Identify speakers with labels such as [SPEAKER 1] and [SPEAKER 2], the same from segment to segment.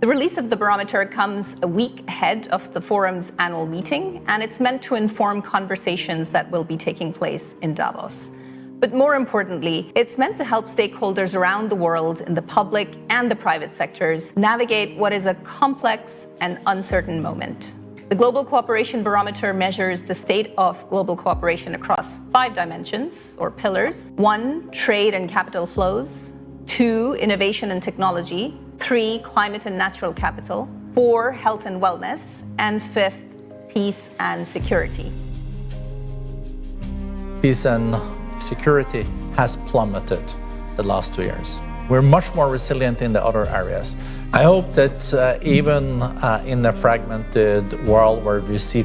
[SPEAKER 1] The release of the barometer comes a week ahead of the forum's annual meeting, and it's meant to inform conversations that will be taking place in Davos. But more importantly, it's meant to help stakeholders around the world in the public and the private sectors navigate what is a complex and uncertain moment. The Global Cooperation Barometer measures the state of global cooperation across 5 dimensions, or pillars. 1, trade and capital flows. 2, innovation and technology. 3, climate and natural capital. 4, health and wellness. And 5th, peace and security.
[SPEAKER 2] Peace and security has plummeted the last 2 years. We're much more resilient in the other areas. I hope that even in a fragmented world where we see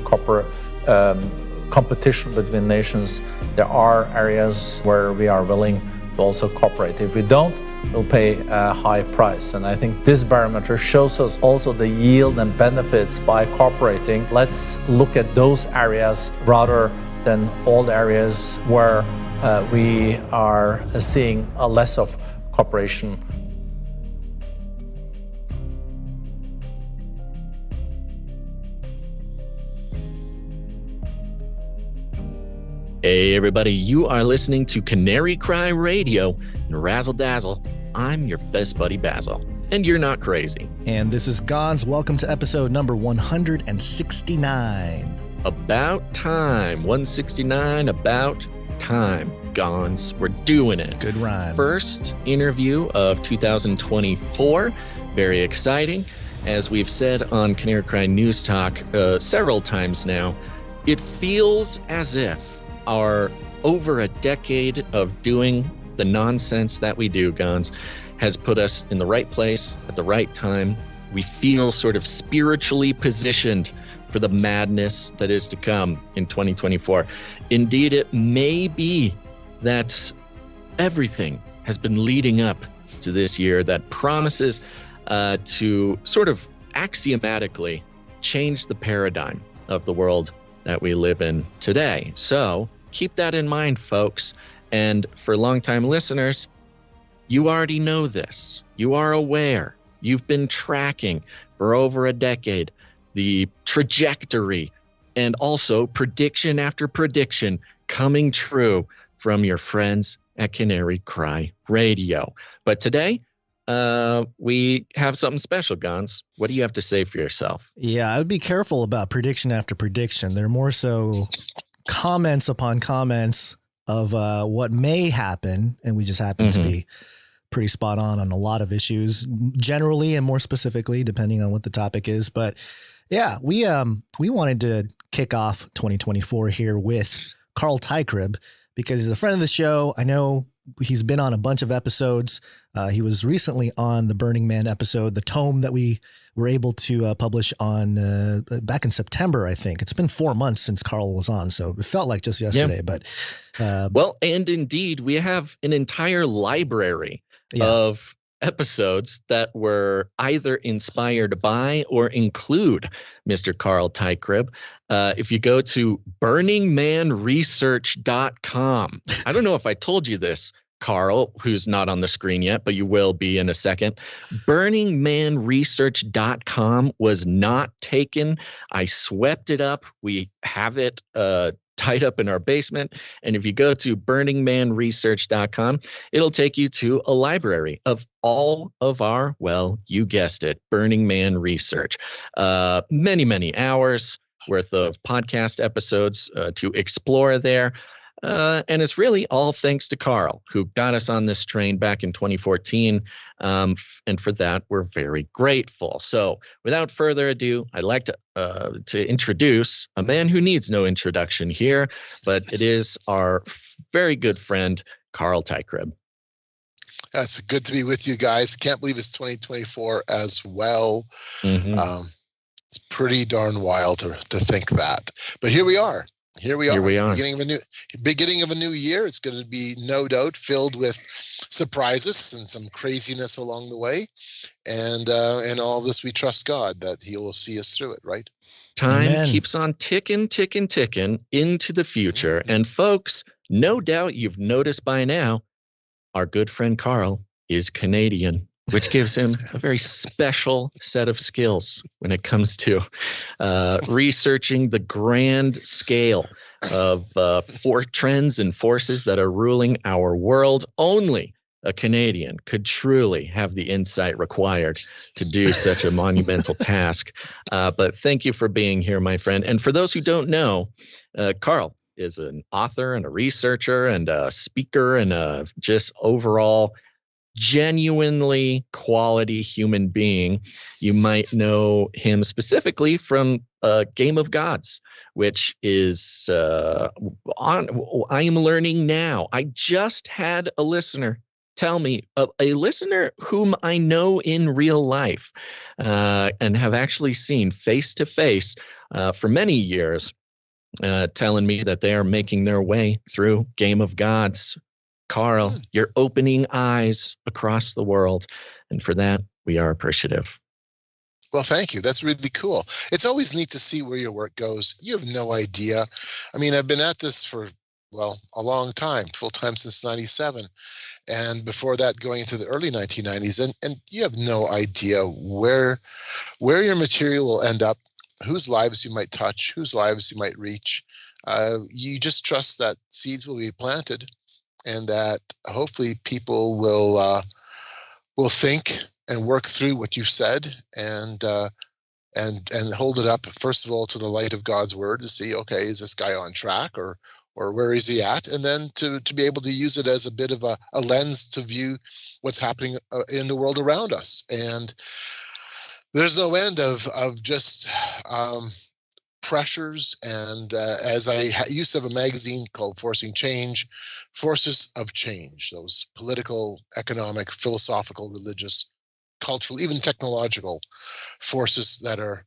[SPEAKER 2] competition between nations, there are areas where we are willing to also cooperate. If we don't, we'll pay a high price. And I think this barometer shows us also the yield and benefits by cooperating. Let's look at those areas rather than all the areas where we are seeing a less of cooperation.
[SPEAKER 3] Hey everybody, you are listening to Canary Cry Radio and Razzle Dazzle. I'm your best buddy Basil, and you're not crazy.
[SPEAKER 4] And this is Gons. Welcome to episode number 169.
[SPEAKER 3] About time. 169, about time. Gons, we're doing it.
[SPEAKER 4] Good rhyme.
[SPEAKER 3] First interview of 2024. Very exciting. As we've said on Canary Cry News Talk several times now, it feels as if our over a decade of doing the nonsense that we do, Gons, has put us in the right place at the right time. We feel sort of spiritually positioned for the madness that is to come in 2024. Indeed, it may be that everything has been leading up to this year that promises to sort of axiomatically change the paradigm of the world that we live in today. So keep that in mind, folks. And for longtime listeners, you already know this. You are aware. You've been tracking for over a decade the trajectory and also prediction after prediction coming true from your friends at Canary Cry Radio. But today, we have something special, Gons. What do you have to say for yourself?
[SPEAKER 4] Yeah, I would be careful about prediction after prediction. They're more so comments upon comments of what may happen, and we just happen to be pretty spot on a lot of issues, generally and more specifically, depending on what the topic is. But yeah, we wanted to kick off 2024 here with Carl Teichrib because he's a friend of the show. I know he's been on a bunch of episodes. He was recently on the Burning Man episode, the tome that we were able to publish on back in September, I think. It's been 4 months since Carl was on, so it felt like just yesterday.
[SPEAKER 3] Yeah.
[SPEAKER 4] But
[SPEAKER 3] well, and indeed, we have an entire library of episodes that were either inspired by or include Mr. Carl Teichrib. If you go to burningmanresearch.com, I don't know if I told you this, Carl, who's not on the screen yet, but you will be in a second. Burningmanresearch.com was not taken. I swept it up. We have it tied up in our basement. And if you go to burningmanresearch.com, it'll take you to a library of all of our, well, you guessed it, Burning Man research. Many, many hours worth of podcast episodes to explore there. And it's really all thanks to Carl, who got us on this train back in 2014. And for that, we're very grateful. So without further ado, I'd like to introduce a man who needs no introduction here, but it is our very good friend, Carl Teichrib.
[SPEAKER 5] It's good to be with you guys. Can't believe it's 2024 as well. It's pretty darn wild to think that. But here we are. Beginning of a new year. It's going to be no doubt filled with surprises and some craziness along the way. And all of this, we trust God that He will see us through it, right?
[SPEAKER 3] Time keeps on ticking into the future. And folks, no doubt you've noticed by now, our good friend Carl is Canadian. which gives him a very special set of skills when it comes to researching the grand scale of trends and forces that are ruling our world. Only a Canadian could truly have the insight required to do such a monumental task. But thank you for being here, my friend. And for those who don't know, Carl is an author and a researcher and a speaker and a just overall genuinely quality human being. You might know him specifically from Game of Gods, which is I am learning now. I just had a listener tell me, a listener whom I know in real life and have actually seen face to face for many years, telling me that they are making their way through Game of Gods. Carl, you're opening eyes across the world, and for that, we are appreciative.
[SPEAKER 5] Well, thank you. That's really cool. It's always neat to see where your work goes. You have no idea. I mean, I've been at this for, well, a long time, full-time since 97. And before that, going into the early 1990s. And you have no idea where your material will end up, whose lives you might touch, whose lives you might reach. You just trust that seeds will be planted, and that hopefully people will think and work through what you've said, and hold it up, first of all, to the light of God's word to see, okay, is this guy on track, or where is he at? And then to be able to use it as a bit of a lens to view what's happening in the world around us. And there's no end of just pressures. And as I used to have a magazine called Forcing Change, forces of change, those political, economic, philosophical, religious, cultural, even technological forces that are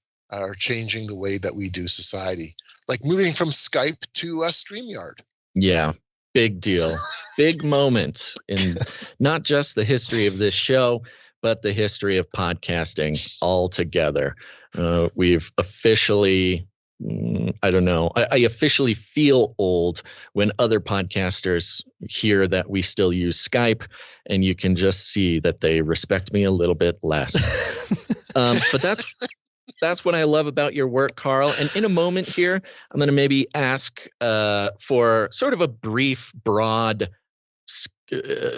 [SPEAKER 5] changing the way that we do society. Like moving from Skype to StreamYard. Yeah,
[SPEAKER 3] big deal. Big moment in not just the history of this show, but the history of podcasting altogether. We've officially, I don't know, I officially feel old when other podcasters hear that we still use Skype, and you can just see that they respect me a little bit less. But that's what I love about your work, Carl. And in a moment here, I'm going to maybe ask for sort of a brief, broad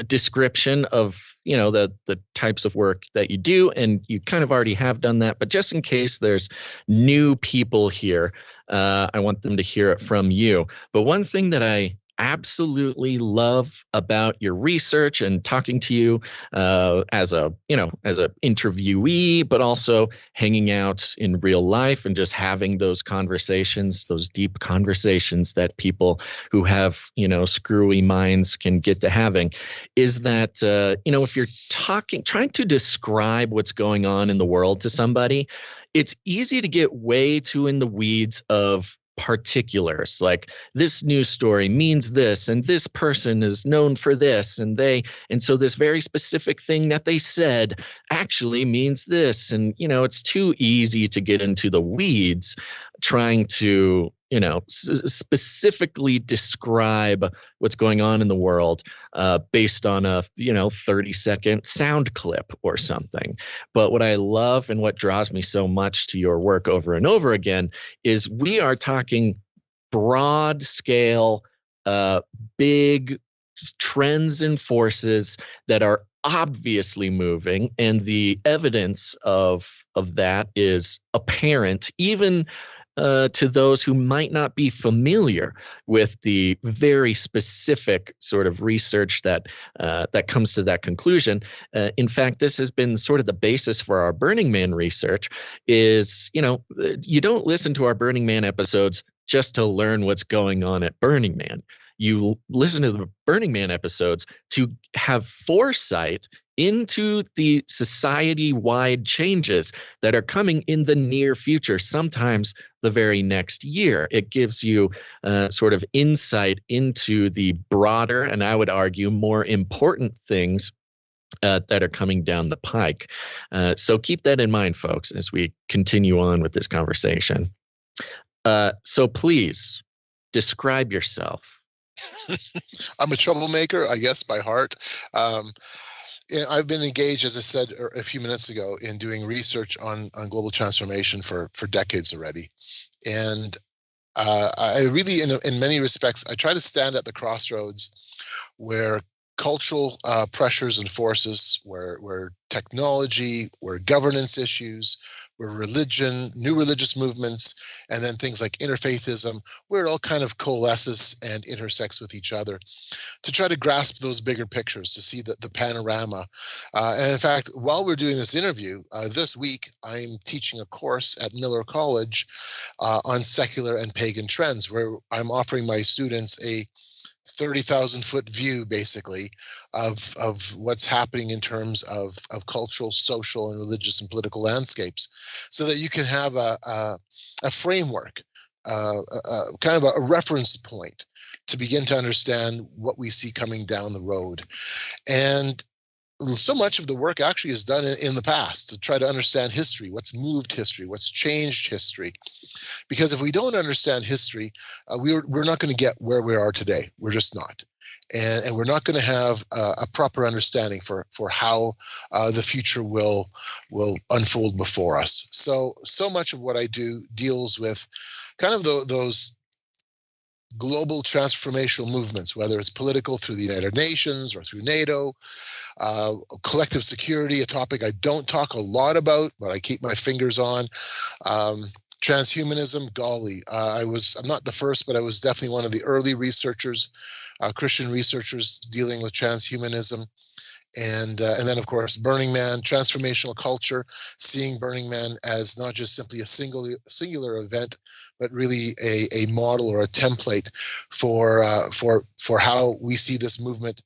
[SPEAKER 3] description of, the types of work that you do. And you kind of already have done that. But just in case there's new people here, I want them to hear it from you. But one thing that I absolutely love about your research and talking to you as a interviewee, but also hanging out in real life and just having those conversations, those deep conversations that people who have, screwy minds can get to having, is that, if you're trying to describe what's going on in the world to somebody, it's easy to get way too in the weeds of particulars, like this news story means this, and this person is known for this, and so this very specific thing that they said actually means this. And, it's too easy to get into the weeds trying to, specifically describe what's going on in the world based on a, 30-second sound clip or something. But what I love and what draws me so much to your work over and over again is we are talking broad scale, big trends and forces that are obviously moving, and the evidence of that is apparent even to those who might not be familiar with the very specific sort of research that comes to that conclusion. In fact, this has been sort of the basis for our Burning Man research. Is you don't listen to our Burning Man episodes just to learn what's going on at Burning Man. You listen to the Burning Man episodes to have foresight into the society-wide changes that are coming in the near future, sometimes the very next year. It gives you sort of insight into the broader, and I would argue more important things that are coming down the pike. So keep that in mind, folks, as we continue on with this conversation. So please describe yourself.
[SPEAKER 5] I'm a troublemaker, I guess, by heart. I've been engaged, as I said a few minutes ago, in doing research on global transformation for decades already. And I really, in many respects, I try to stand at the crossroads where cultural pressures and forces, where technology, where governance issues, where religion, new religious movements, and then things like interfaithism, where it all kind of coalesces and intersects with each other, to try to grasp those bigger pictures, to see the panorama. And in fact, while we're doing this interview, this week, I'm teaching a course at Miller College on secular and pagan trends, where I'm offering my students a 30,000-foot view, basically, of what's happening in terms of cultural, social, and religious and political landscapes, so that you can have a framework, kind of a reference point to begin to understand what we see coming down the road. And so much of the work actually is done in the past, to try to understand history, what's moved history, what's changed history. Because if we don't understand history, we're not going to get where we are today. We're just not. And we're not going to have a proper understanding for how the future will unfold before us. So much of what I do deals with kind of those global transformational movements, whether it's political through the United Nations or through NATO, collective security, a topic I don't talk a lot about, but I keep my fingers on. Transhumanism, golly, I'm not the first, but I was definitely one of the early researchers, Christian researchers dealing with transhumanism. And then, of course, Burning Man, transformational culture, seeing Burning Man as not just simply a singular event, but really a model or a template for how we see this movement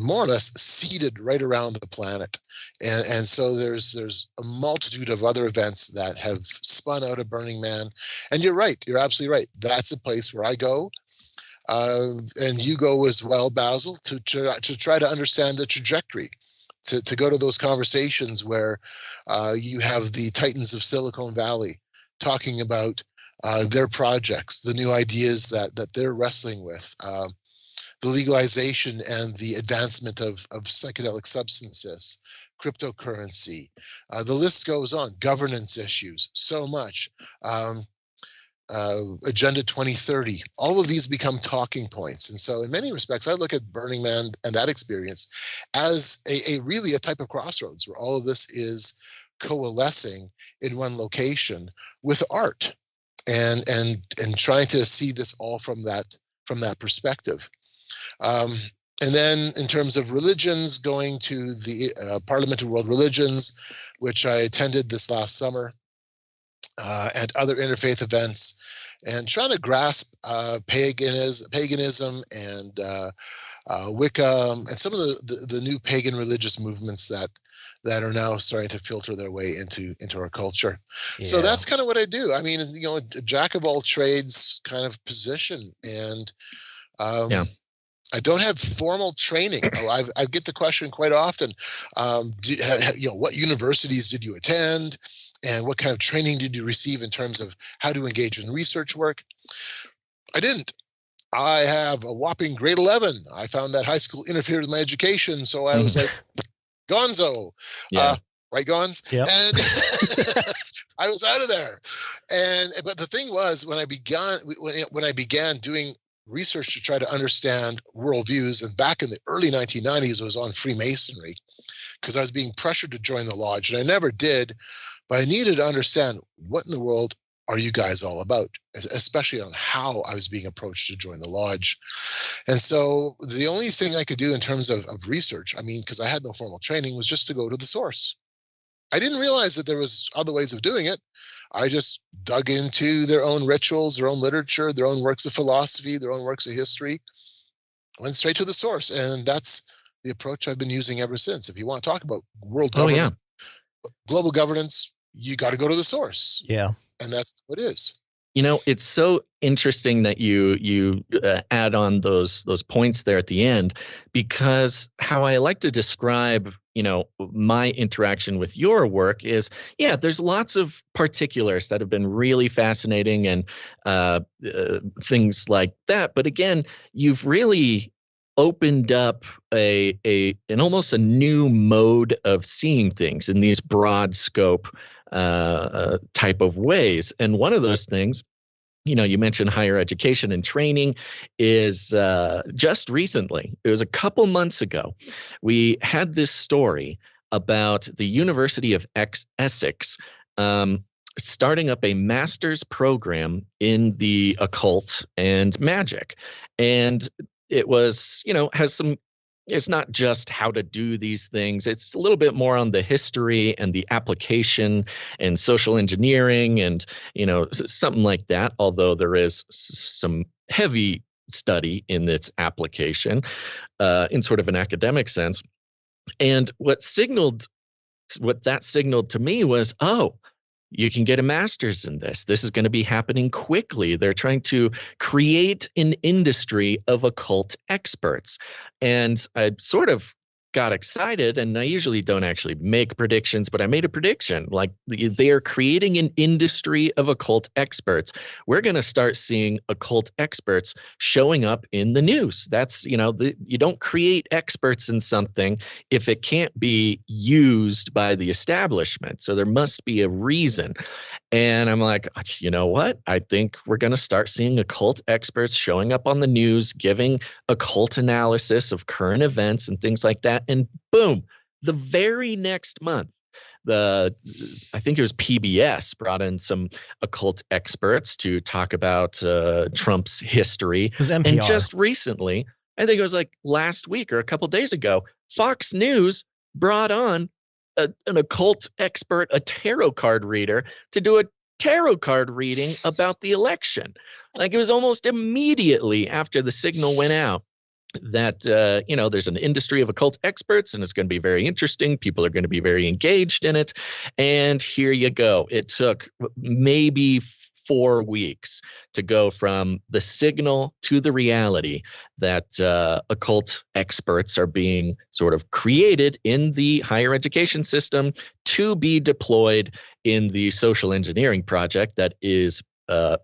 [SPEAKER 5] more or less seeded right around the planet. And so there's a multitude of other events that have spun out of Burning Man. And you're right, you're absolutely right. That's a place where I go. And you go as well, Basil, to try to understand the trajectory, to go to those conversations where you have the titans of Silicon Valley talking about their projects, the new ideas that they're wrestling with, the legalization and the advancement of psychedelic substances, cryptocurrency. The list goes on, governance issues, so much. Agenda 2030, all of these become talking points. And so in many respects, I look at Burning Man and that experience as really a type of crossroads where all of this is coalescing in one location with art and trying to see this all from that perspective. And then in terms of religions, going to the Parliament of World Religions, which I attended this last summer, and other interfaith events, and trying to grasp paganism and Wicca and some of the new pagan religious movements that are now starting to filter their way into our culture. Yeah. So that's kind of what I do. I mean, a jack of all trades kind of position, and I don't have formal training. I get the question quite often. What universities did you attend? And what kind of training did you receive in terms of how to engage in research work? I didn't. I have a whopping grade 11. I found that high school interfered with my education, so I was like, gonzo.
[SPEAKER 3] Yeah.
[SPEAKER 5] Right, Gons?
[SPEAKER 4] Yep.
[SPEAKER 5] And I was out of there. But the thing was, when I began doing research to try to understand worldviews, and back in the early 1990s, I was on Freemasonry because I was being pressured to join the lodge, and I never did. But I needed to understand, what in the world are you guys all about, especially on how I was being approached to join the lodge. And so the only thing I could do in terms of research, because I had no formal training, was just to go to the source. I didn't realize that there was other ways of doing it. I just dug into their own rituals, their own literature, their own works of philosophy, their own works of history, went straight to the source. And that's the approach I've been using ever since. If you want to talk about world government, global governance, you got to go to the source.
[SPEAKER 4] Yeah.
[SPEAKER 5] And that's what it is.
[SPEAKER 3] It's so interesting that you add on those points there at the end, because how I like to describe, my interaction with your work is, there's lots of particulars that have been really fascinating and things like that. But again, you've really opened up an almost a new mode of seeing things in these broad scope type of ways. And one of those things, you mentioned higher education and training, is just recently, it was a couple months ago, we had this story about the University of Essex starting up a master's program in the occult and magic. And it was, has some, it's not just how to do these things. It's a little bit more on the history and the application and social engineering and, something like that. Although there is some heavy study in its application in sort of an academic sense. And what that signaled to me was, oh, you can get a master's in this. This is going to be happening quickly. They're trying to create an industry of occult experts. And I sort of got excited, and I usually don't actually make predictions, but I made a prediction. Like, they are creating an industry of occult experts. We're going to start seeing occult experts showing up in the news. That's, you don't create experts in something if it can't be used by the establishment. So there must be a reason. And I'm like, you know what? I think we're going to start seeing occult experts showing up on the news, giving occult analysis of current events and things like that. And boom, the very next month, I think it was PBS brought in some occult experts to talk about Trump's history.
[SPEAKER 4] It was NPR.
[SPEAKER 3] And just recently, I think it was like last week or a couple days ago, Fox News brought on an occult expert, a tarot card reader, to do a tarot card reading about the election. Like, it was almost immediately after the signal went out that, there's an industry of occult experts and it's going to be very interesting. People are going to be very engaged in it. And here you go. It took maybe 4 weeks to go from the signal to the reality that occult experts are being sort of created in the higher education system to be deployed in the social engineering project that is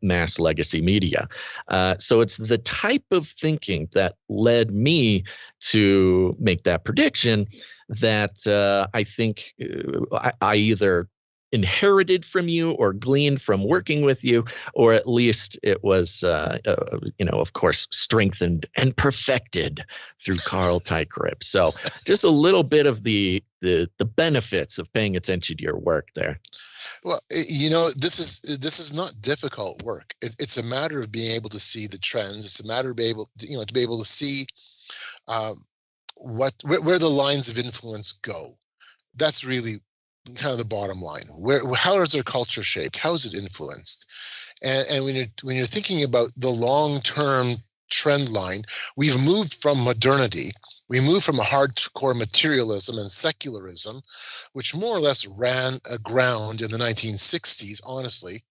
[SPEAKER 3] mass legacy media. So it's the type of thinking that led me to make that prediction that I think I either inherited from you or gleaned from working with you, or at least it was, of course, strengthened and perfected through Carl Teichrib. So just a little bit of the benefits of paying attention to your work there.
[SPEAKER 5] Well, this is not difficult work. It's a matter of being able to see the trends. It's a matter of being able, to be able to see where the lines of influence go. That's really kind of the bottom line. How is our culture shaped? How is it influenced? And when you're thinking about the long-term trend line, we've moved from modernity. We moved from a hardcore materialism and secularism, which more or less ran aground in the 1960s, honestly.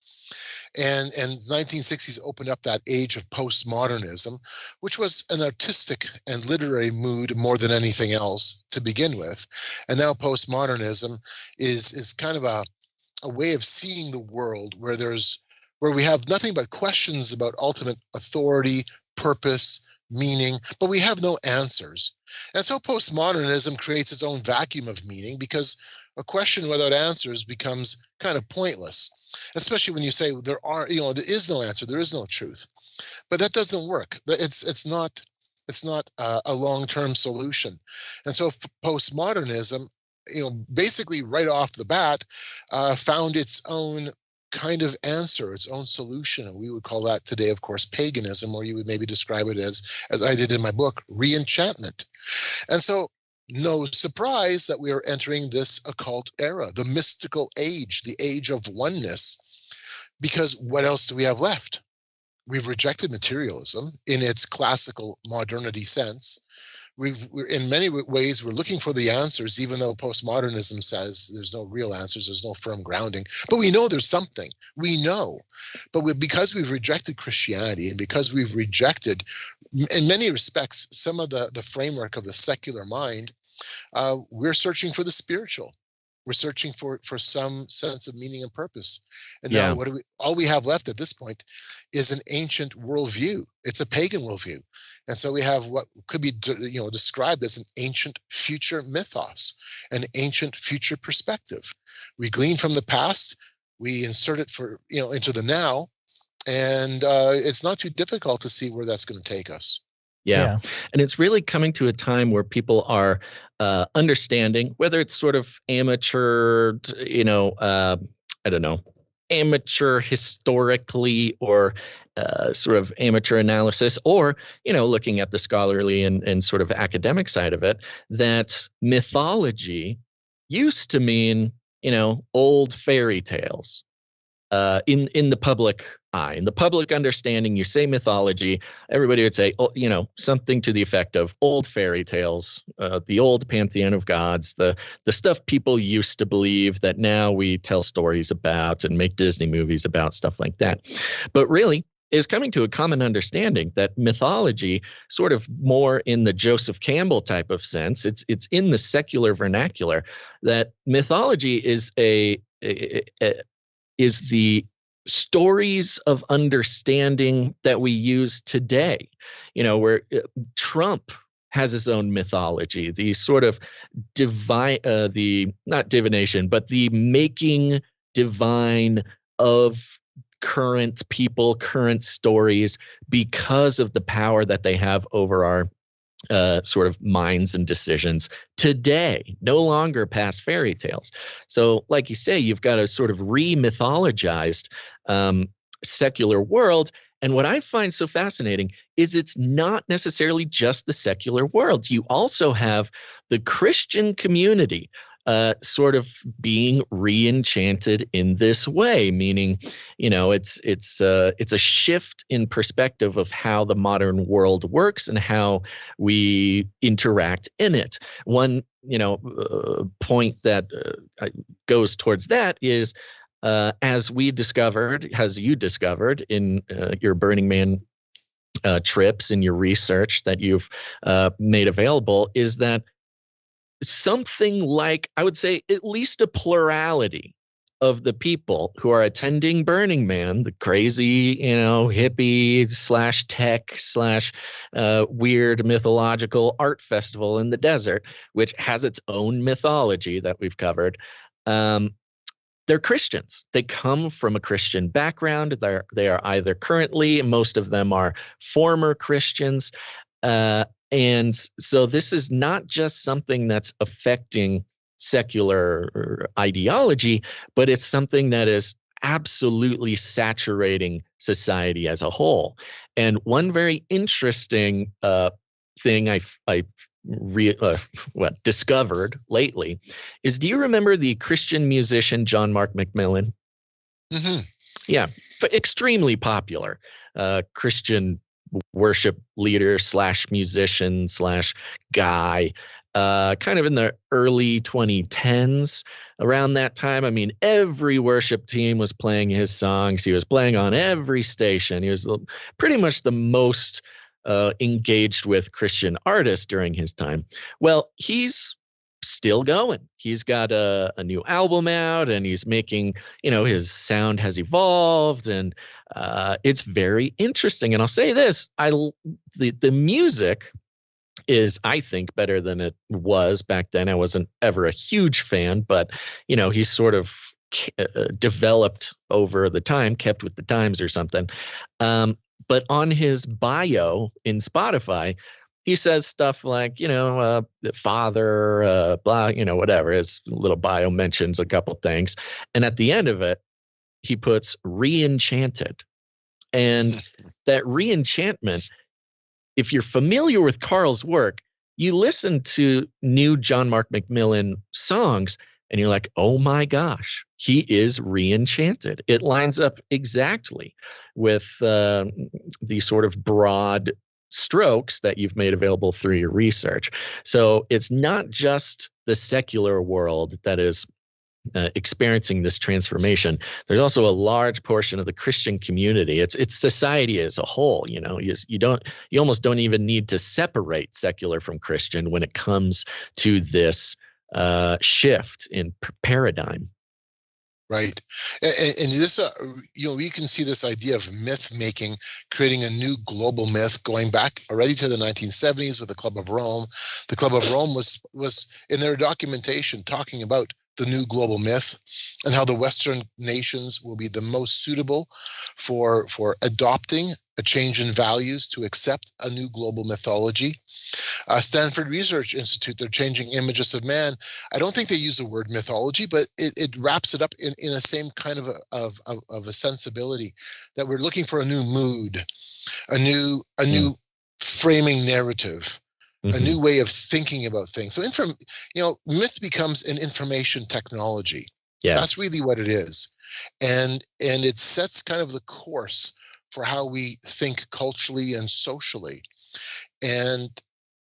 [SPEAKER 5] And the 1960s opened up that age of postmodernism, which was an artistic and literary mood more than anything else to begin with. And now postmodernism is kind of a way of seeing the world where we have nothing but questions about ultimate authority, purpose, meaning, but we have no answers. And so postmodernism creates its own vacuum of meaning, because a question without answers becomes kind of pointless, especially when you say there is no answer, there is no truth. But that doesn't work. It's not a long-term solution. And so postmodernism, basically right off the bat, found its own kind of answer, its own solution. And we would call that today, of course, paganism, or you would maybe describe it as I did in my book, re-enchantment. And so no surprise that we are entering this occult era, the mystical age, the age of oneness, because what else do we have left? We've rejected materialism in its classical modernity sense. We're in many ways, we're looking for the answers, even though postmodernism says there's no real answers, there's no firm grounding. But we know there's something. We know. But because we've rejected Christianity, and because we've rejected, in many respects, some of the framework of the secular mind, we're searching for the spiritual. We're searching for some sense of meaning and purpose. And
[SPEAKER 3] Yeah.
[SPEAKER 5] now all we have left at this point is an ancient worldview. It's a pagan worldview. And so we have what could be described as an ancient future mythos, an ancient future perspective. We glean from the past, we insert it into the now, and it's not too difficult to see where that's going to take us.
[SPEAKER 3] Yeah. And it's really coming to a time where people are understanding, whether it's sort of amateur, I don't know, amateur historically, or sort of amateur analysis, or, looking at the scholarly and sort of academic side of it, that mythology used to mean, old fairy tales. In the public eye, in the public understanding, you say mythology, everybody would say, something to the effect of old fairy tales, the old pantheon of gods, the stuff people used to believe that now we tell stories about and make Disney movies about, stuff like that. But really, is coming to a common understanding that mythology, sort of more in the Joseph Campbell type of sense, it's in the secular vernacular, that mythology is is the stories of understanding that we use today, where Trump has his own mythology, the sort of divine, not divination, but the making divine of current people, current stories, because of the power that they have over our sort of minds and decisions today, no longer past fairy tales. So like you say, you've got a sort of re-mythologized secular world. And what I find so fascinating is it's not necessarily just the secular world. You also have the Christian community sort of being re-enchanted in this way, meaning, it's a shift in perspective of how the modern world works and how we interact in it. One, point that goes towards that is, as you discovered in your Burning Man trips and your research that you've made available, is that something like, I would say, at least a plurality of the people who are attending Burning Man, the crazy, hippie / tech / weird mythological art festival in the desert, which has its own mythology that we've covered. They're Christians. They come from a Christian background. They are either currently, most of them are former Christians. And so this is not just something that's affecting secular ideology, but it's something that is absolutely saturating society as a whole. And one very interesting thing I discovered lately is, do you remember the Christian musician John Mark McMillan?
[SPEAKER 5] Mm-hmm.
[SPEAKER 3] Yeah, extremely popular Christian worship leader / musician / guy, kind of in the early 2010s. Around that time, I mean, every worship team was playing his songs. He was playing on every station. He was pretty much the most engaged with Christian artist during his time. Well, he's still going. He's got a new album out, and he's making, his sound has evolved, and it's very interesting. And I'll say this, the music is, I think, better than it was back then. I wasn't ever a huge fan, but, he's sort of developed over the time, kept with the times or something. But on his bio in Spotify, he says stuff like, father, blah, whatever. His little bio mentions a couple things. And at the end of it, he puts re-enchanted. And that re-enchantment, if you're familiar with Carl's work, you listen to new John Mark McMillan songs, and you're like, oh my gosh, he is re-enchanted. It lines up exactly with the sort of broad strokes that you've made available through your research. So it's not just the secular world that is experiencing this transformation. There's also a large portion of the Christian community. It's society as a whole. You almost don't even need to separate secular from Christian when it comes to this shift in paradigm.
[SPEAKER 5] Right. And this, we can see this idea of myth making, creating a new global myth going back already to the 1970s with the Club of Rome. The Club of Rome was in their documentation talking about the new global myth and how the Western nations will be the most suitable for adopting a change in values to accept a new global mythology. Stanford Research Institute, they're changing images of man. I don't think they use the word mythology, but it wraps it up in a same kind of a sensibility that we're looking for a new mood, a new framing narrative, a new way of thinking about things. So myth becomes an information technology.
[SPEAKER 3] Yeah.
[SPEAKER 5] That's really what it is. And it sets kind of the course for how we think culturally and socially. And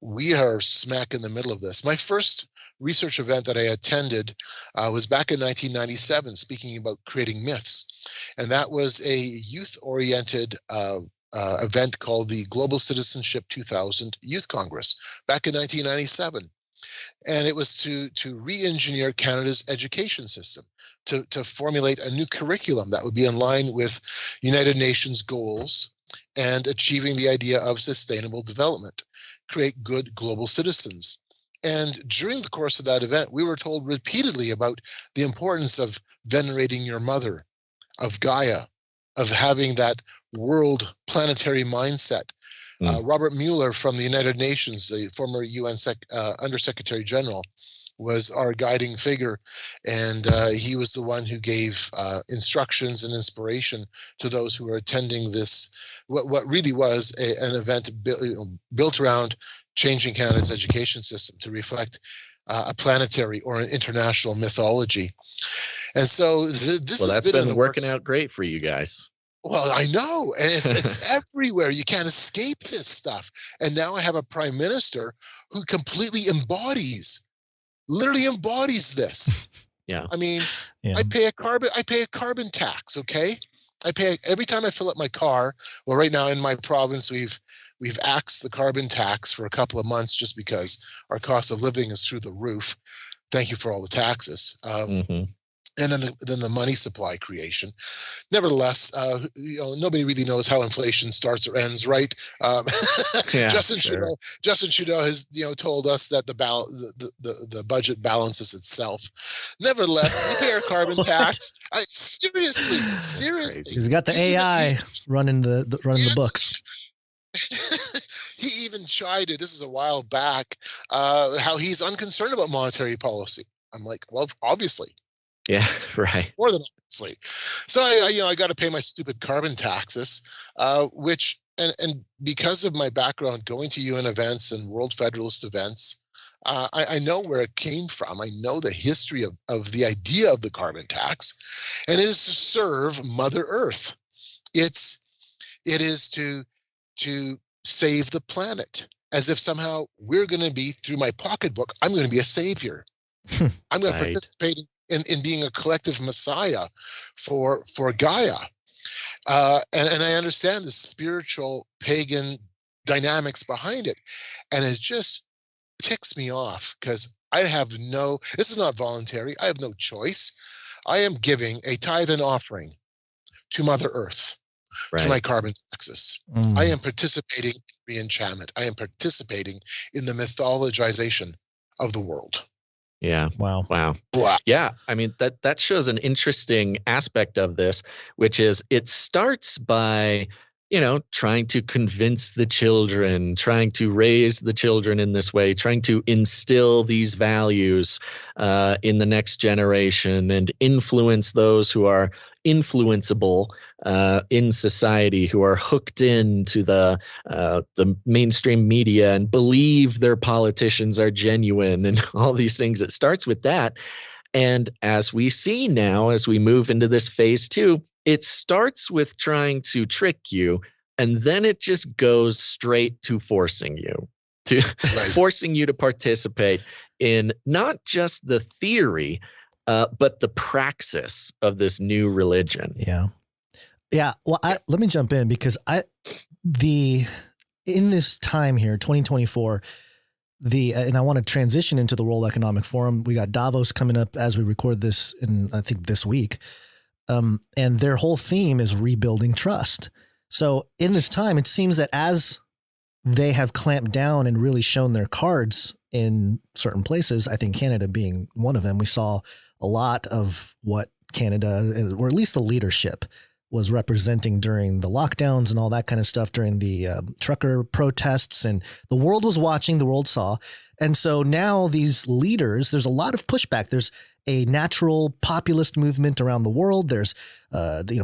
[SPEAKER 5] we are smack in the middle of this. My first research event that I attended was back in 1997, speaking about creating myths. And that was a youth-oriented event called the Global Citizenship 2000 Youth Congress back in 1997. And it was to re-engineer Canada's education system, to formulate a new curriculum that would be in line with United Nations goals and achieving the idea of sustainable development, create good global citizens. And during the course of that event, we were told repeatedly about the importance of venerating your mother, of Gaia, of having that world planetary mindset. Robert Mueller from the United Nations, the former UN Undersecretary General, was our guiding figure, and he was the one who gave instructions and inspiration to those who were attending this, what really was an event built around changing Canada's education system to reflect a planetary or an international mythology. And so
[SPEAKER 3] that's been working out great for you guys.
[SPEAKER 5] Well, I know, and it's everywhere. You can't escape this stuff. And now I have a prime minister who completely literally embodies this.
[SPEAKER 3] Yeah.
[SPEAKER 5] I mean, yeah. I pay a carbon tax. Okay. Every time I fill up my car. Well, right now in my province, we've axed the carbon tax for a couple of months just because our cost of living is through the roof. Thank you for all the taxes. And then the money supply creation. Nevertheless, nobody really knows how inflation starts or ends, right? Justin Trudeau has told us that the budget balances itself. Nevertheless, we pay our carbon tax. Seriously,
[SPEAKER 4] he's got the AI running the books.
[SPEAKER 5] He even chided, this is a while back, how he's unconcerned about monetary policy. I'm like, well, obviously.
[SPEAKER 3] Yeah, right.
[SPEAKER 5] More than obviously. So I got to pay my stupid carbon taxes, which and because of my background going to UN events and World Federalist events, I know where it came from. I know the history of the idea of the carbon tax, and it is to serve Mother Earth. It is to save the planet, as if somehow we're going to be, through my pocketbook, I'm going to be a savior. I'm going to participate in being a collective messiah for Gaia. And I understand the spiritual pagan dynamics behind it. And it just ticks me off because this is not voluntary. I have no choice. I am giving a tithe and offering to Mother Earth, to my carbon taxes. I am participating in re-enchantment. I am participating in the mythologization of the world.
[SPEAKER 3] Yeah. Wow. Yeah. I mean, that shows an interesting aspect of this, which is it starts by, trying to convince the children, trying to raise the children in this way, trying to instill these values in the next generation and influence those who are influenceable in society, who are hooked into the mainstream media and believe their politicians are genuine and all these things. It starts with that. And as we see now, as we move into this phase 2, it starts with trying to trick you, and then it just goes straight to forcing you to participate in not just the theory, but the praxis of this new religion.
[SPEAKER 4] Yeah. Yeah. Well, let me jump in because in this time here, 2024, and I want to transition into the World Economic Forum. We got Davos coming up as we record this in, I think, this week. And their whole theme is rebuilding trust. So in this time, it seems that as they have clamped down and really shown their cards in certain places, I think Canada being one of them, we saw a lot of what Canada, or at least the leadership, was representing during the lockdowns and all that kind of stuff during the trucker protests. And the world was watching, the world saw. And so now these leaders, there's a lot of pushback. There's a natural populist movement around the world. There's,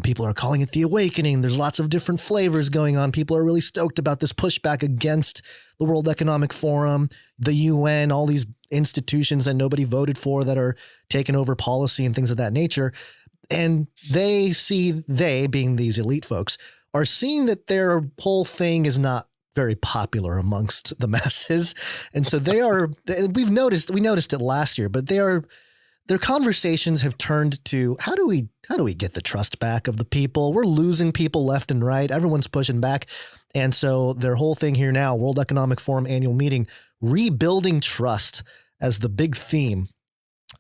[SPEAKER 4] people are calling it the awakening. There's lots of different flavors going on. People are really stoked about this pushback against the World Economic Forum, the UN, all these institutions that nobody voted for that are taking over policy and things of that nature. And they being these elite folks, are seeing that their whole thing is not very popular amongst the masses. And so we noticed it last year, but their conversations have turned to how do we get the trust back of the people? We're losing people left and right. Everyone's pushing back. And so their whole thing here now, World Economic Forum annual meeting, rebuilding trust as the big theme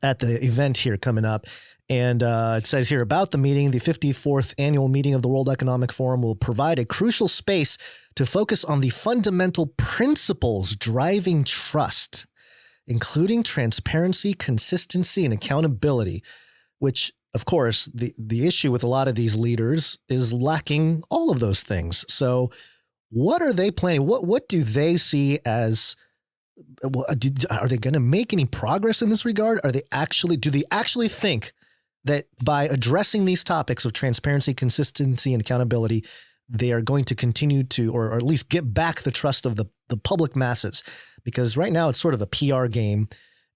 [SPEAKER 4] at the event here coming up. And it says here about the meeting, the 54th annual meeting of the World Economic Forum will provide a crucial space to focus on the fundamental principles driving trust, including transparency, consistency, and accountability, which, of course, the issue with a lot of these leaders is lacking all of those things. So what are they planning? What do they see as, are they going to make any progress in this regard? Do they actually think that by addressing these topics of transparency, consistency, and accountability, they are going to continue to, or at least get back the trust of the public masses? Because right now it's sort of a PR game.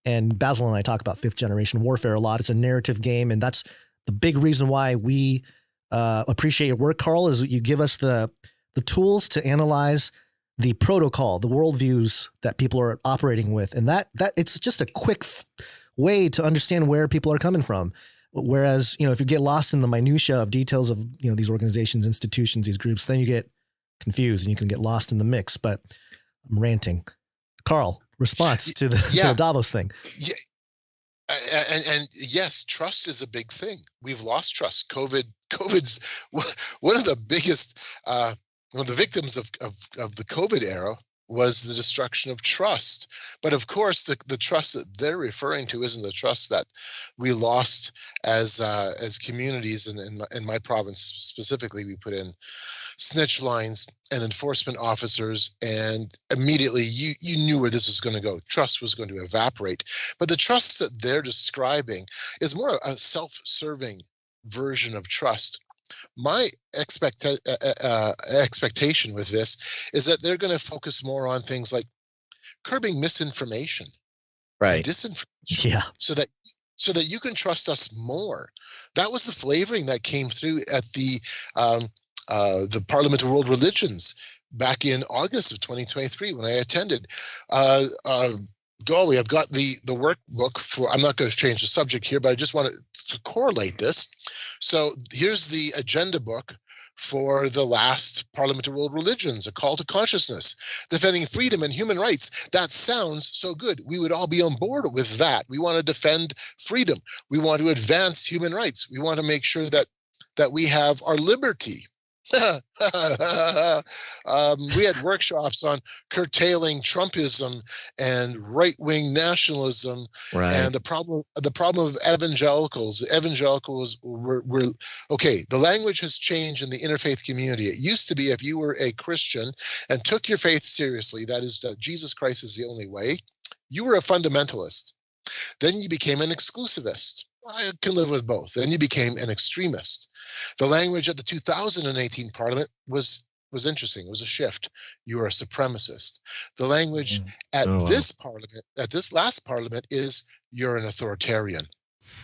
[SPEAKER 4] And Basil and I talk about fifth generation warfare a lot. It's a narrative game. And that's the big reason why we appreciate your work, Carl, is that you give us the tools to analyze the protocol, the worldviews that people are operating with. And that it's just a quick way to understand where people are coming from. Whereas, if you get lost in the minutia of details of, these organizations, institutions, these groups, then you get confused and you can get lost in the mix. But I'm ranting. Carl, response to the Davos thing.
[SPEAKER 5] Yeah. And yes, trust is a big thing. We've lost trust. COVID's one of the biggest, one of the victims of the COVID era was the destruction of trust. But of course, the trust that they're referring to isn't the trust that we lost as communities. And in my province specifically, we put in snitch lines and enforcement officers, and immediately you knew where this was going to go. Trust was going to evaporate. But the trust that they're describing is more a self-serving version of trust. My expectation with this is that they're going to focus more on things like curbing misinformation,
[SPEAKER 3] right,
[SPEAKER 5] and disinformation, so that you can trust us more. That was the flavoring that came through at the Parliament of World Religions back in August of 2023 when I attended. Golly, I've got the workbook for, I'm not going to change the subject here, but I just wanted to correlate this. So here's the agenda book for the last Parliament of World Religions, A Call to Consciousness, defending freedom and human rights. That sounds so good. We would all be on board with that. We want to defend freedom. We want to advance human rights. We want to make sure that we have our liberty. We had workshops on curtailing Trumpism and right-wing nationalism,
[SPEAKER 3] right,
[SPEAKER 5] and the problem of evangelicals. Evangelicals were okay. The language has changed in the interfaith community. It used to be if you were a Christian and took your faith seriously, that is, that Jesus Christ is the only way, you were a fundamentalist. Then you became an exclusivist. I can live with both. Then you became an extremist. The language at the 2018 Parliament was interesting. It was a shift. You were a supremacist. The language at this Parliament, at this last Parliament, is you're an authoritarian.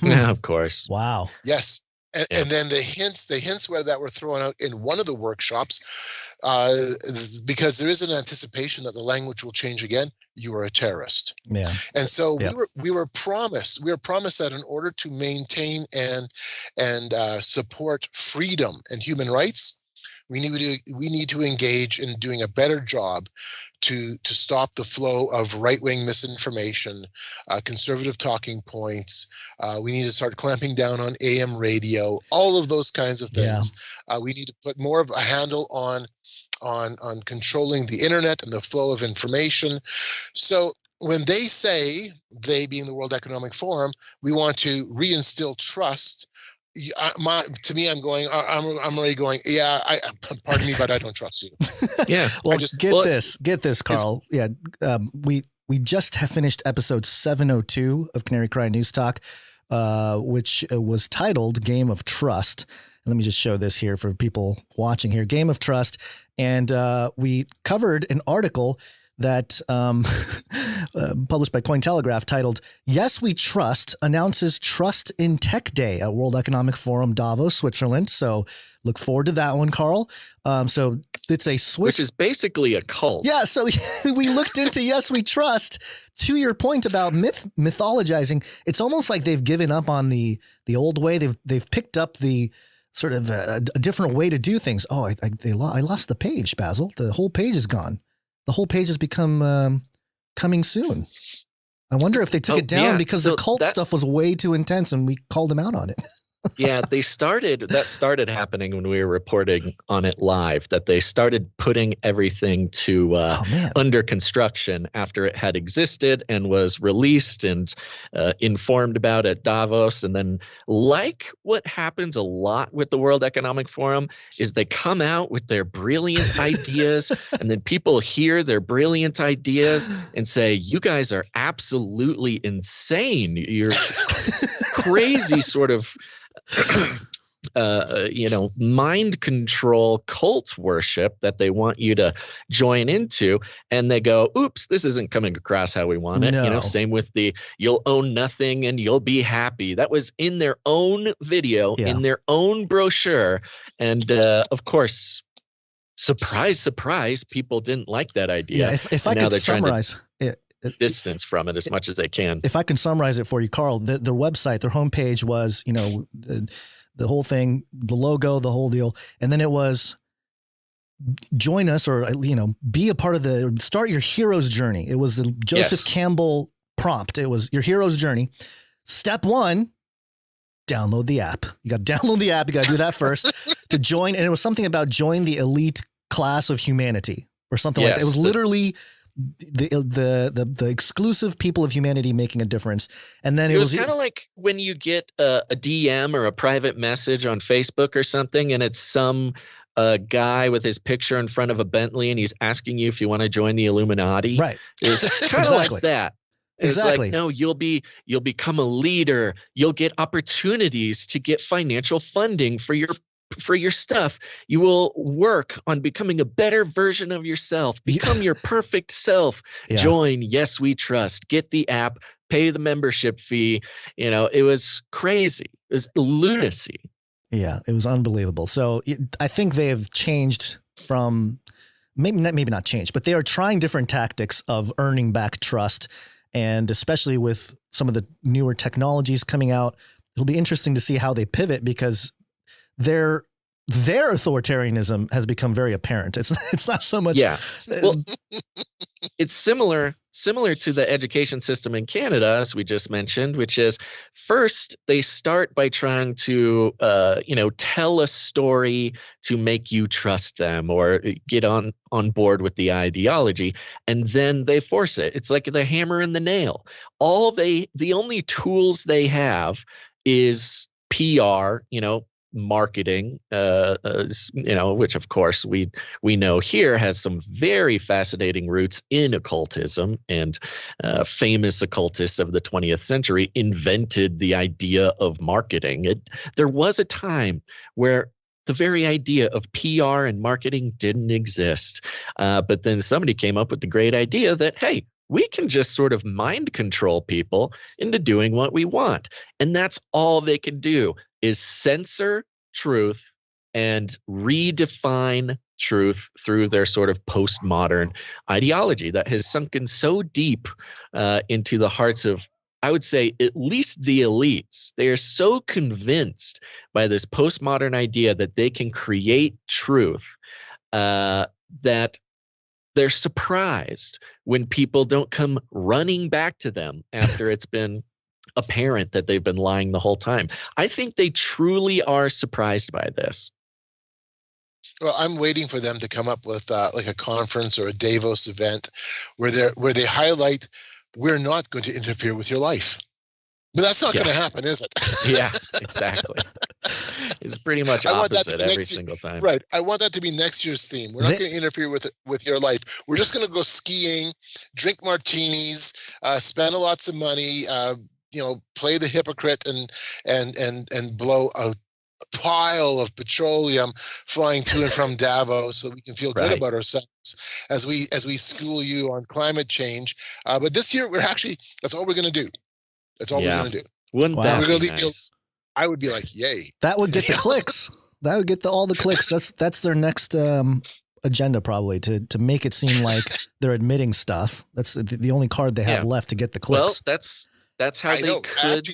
[SPEAKER 3] Yeah, of course.
[SPEAKER 4] Wow.
[SPEAKER 5] Yes. And then the hints that were thrown out in one of the workshops, because there is an anticipation that the language will change again. You are a terrorist.
[SPEAKER 4] Yeah.
[SPEAKER 5] And so we were promised that in order to maintain and support freedom and human rights, We need to engage in doing a better job to stop the flow of right-wing misinformation, conservative talking points. We need to start clamping down on AM radio, all of those kinds of things. Yeah. We need to put more of a handle on controlling the internet and the flow of information. So when they say, they being the World Economic Forum, we want to reinstill trust, to me, I'm already going, yeah, pardon me, but I don't trust you.
[SPEAKER 3] Yeah.
[SPEAKER 4] Well, get this, Carl. Yeah. We just have finished episode 702 of Canary Cry News Talk, which was titled Game of Trust. And let me just show this here for people watching here. Game of Trust. And we covered an article that published by Cointelegraph titled, Yes, We Trust Announces Trust in Tech Day at World Economic Forum, Davos, Switzerland. So look forward to that one, Carl. So it's a Swiss...
[SPEAKER 3] Which is basically a cult.
[SPEAKER 4] Yeah, so we looked into Yes, We Trust. To your point about mythologizing, it's almost like they've given up on the old way. They've picked up the sort of a different way to do things. Oh, I lost the page, Basil. The whole page is gone. The whole page has become coming soon. I wonder if they took it down because the cult stuff was way too intense and we called them out on it.
[SPEAKER 3] Yeah, that started happening when we were reporting on it live, that they started putting everything to under construction after it had existed and was released and informed about at Davos. And then, like what happens a lot with the World Economic Forum, is they come out with their brilliant ideas and then people hear their brilliant ideas and say, you guys are absolutely insane. You're crazy sort of mind control cult worship that they want you to join into, and they go, oops, this isn't coming across how we want it. No. Same with the you'll own nothing and you'll be happy. That was in their own video, in their own brochure. And of course, surprise, surprise, people didn't like that idea.
[SPEAKER 4] Yeah, if I could summarize it,
[SPEAKER 3] distance from it as much as they can.
[SPEAKER 4] If I can summarize it for you, Carl, their website, their homepage was, the whole thing, the logo, the whole deal. And then it was join us or, be a part of start your hero's journey. It was the Joseph Campbell prompt. It was your hero's journey. Step 1, download the app. You got to download the app. You got to do that first to join. And it was something about join the elite class of humanity or something like that. It was literally the exclusive people of humanity making a difference. And then it was
[SPEAKER 3] kind of like when you get a DM or a private message on Facebook or something, and it's some guy with his picture in front of a Bentley, and he's asking you if you want to join the Illuminati.
[SPEAKER 4] Right.
[SPEAKER 3] It's kind of like that. It's like, no, you'll become a leader. You'll get opportunities to get financial funding for your stuff. You will work on becoming a better version of yourself. Become your perfect self. Yeah. Join Yes, We Trust. Get the app. Pay the membership fee. It was crazy. It was lunacy.
[SPEAKER 4] Yeah, it was unbelievable. So I think they have changed from maybe not changed, but they are trying different tactics of earning back trust. And especially with some of the newer technologies coming out, it'll be interesting to see how they pivot, because their authoritarianism has become very apparent. It's not so much.
[SPEAKER 3] Yeah. Well, it's similar to the education system in Canada, as we just mentioned, which is first they start by trying to, tell a story to make you trust them or get on board with the ideology, and then they force it. It's like the hammer and the nail. The only tools they have is PR, marketing, which of course we know here has some very fascinating roots in occultism, and famous occultists of the 20th century invented the idea of marketing. There was a time where the very idea of PR and marketing didn't exist, but then somebody came up with the great idea that, hey, we can just sort of mind control people into doing what we want. And that's all they can do, is censor truth and redefine truth through their sort of postmodern ideology that has sunken so deep into the hearts of, I would say at least the elites, they are so convinced by this postmodern idea that they can create truth that they're surprised when people don't come running back to them after it's been apparent that they've been lying the whole time. I think they truly are surprised by this.
[SPEAKER 5] Well, I'm waiting for them to come up with like a conference or a Davos event where they highlight, we're not going to interfere with your life. But that's not going to happen, is it?
[SPEAKER 3] Yeah, exactly. It's pretty much opposite every single time.
[SPEAKER 5] Right. I want that to be next year's theme. We're not going to interfere with your life. We're just going to go skiing, drink martinis, spend lots of money, play the hypocrite and blow a pile of petroleum flying to and from Davos so we can feel good about ourselves as we school you on climate change. But this year that's all we're going to do. That's all we're going to do.
[SPEAKER 3] Wouldn't that be nice?
[SPEAKER 5] I would be like, yay.
[SPEAKER 4] That would get the clicks. That would get all the clicks. That's their next agenda, probably, to make it seem like they're admitting stuff. That's the only card they have left to get the clicks.
[SPEAKER 3] Well, that's how they could.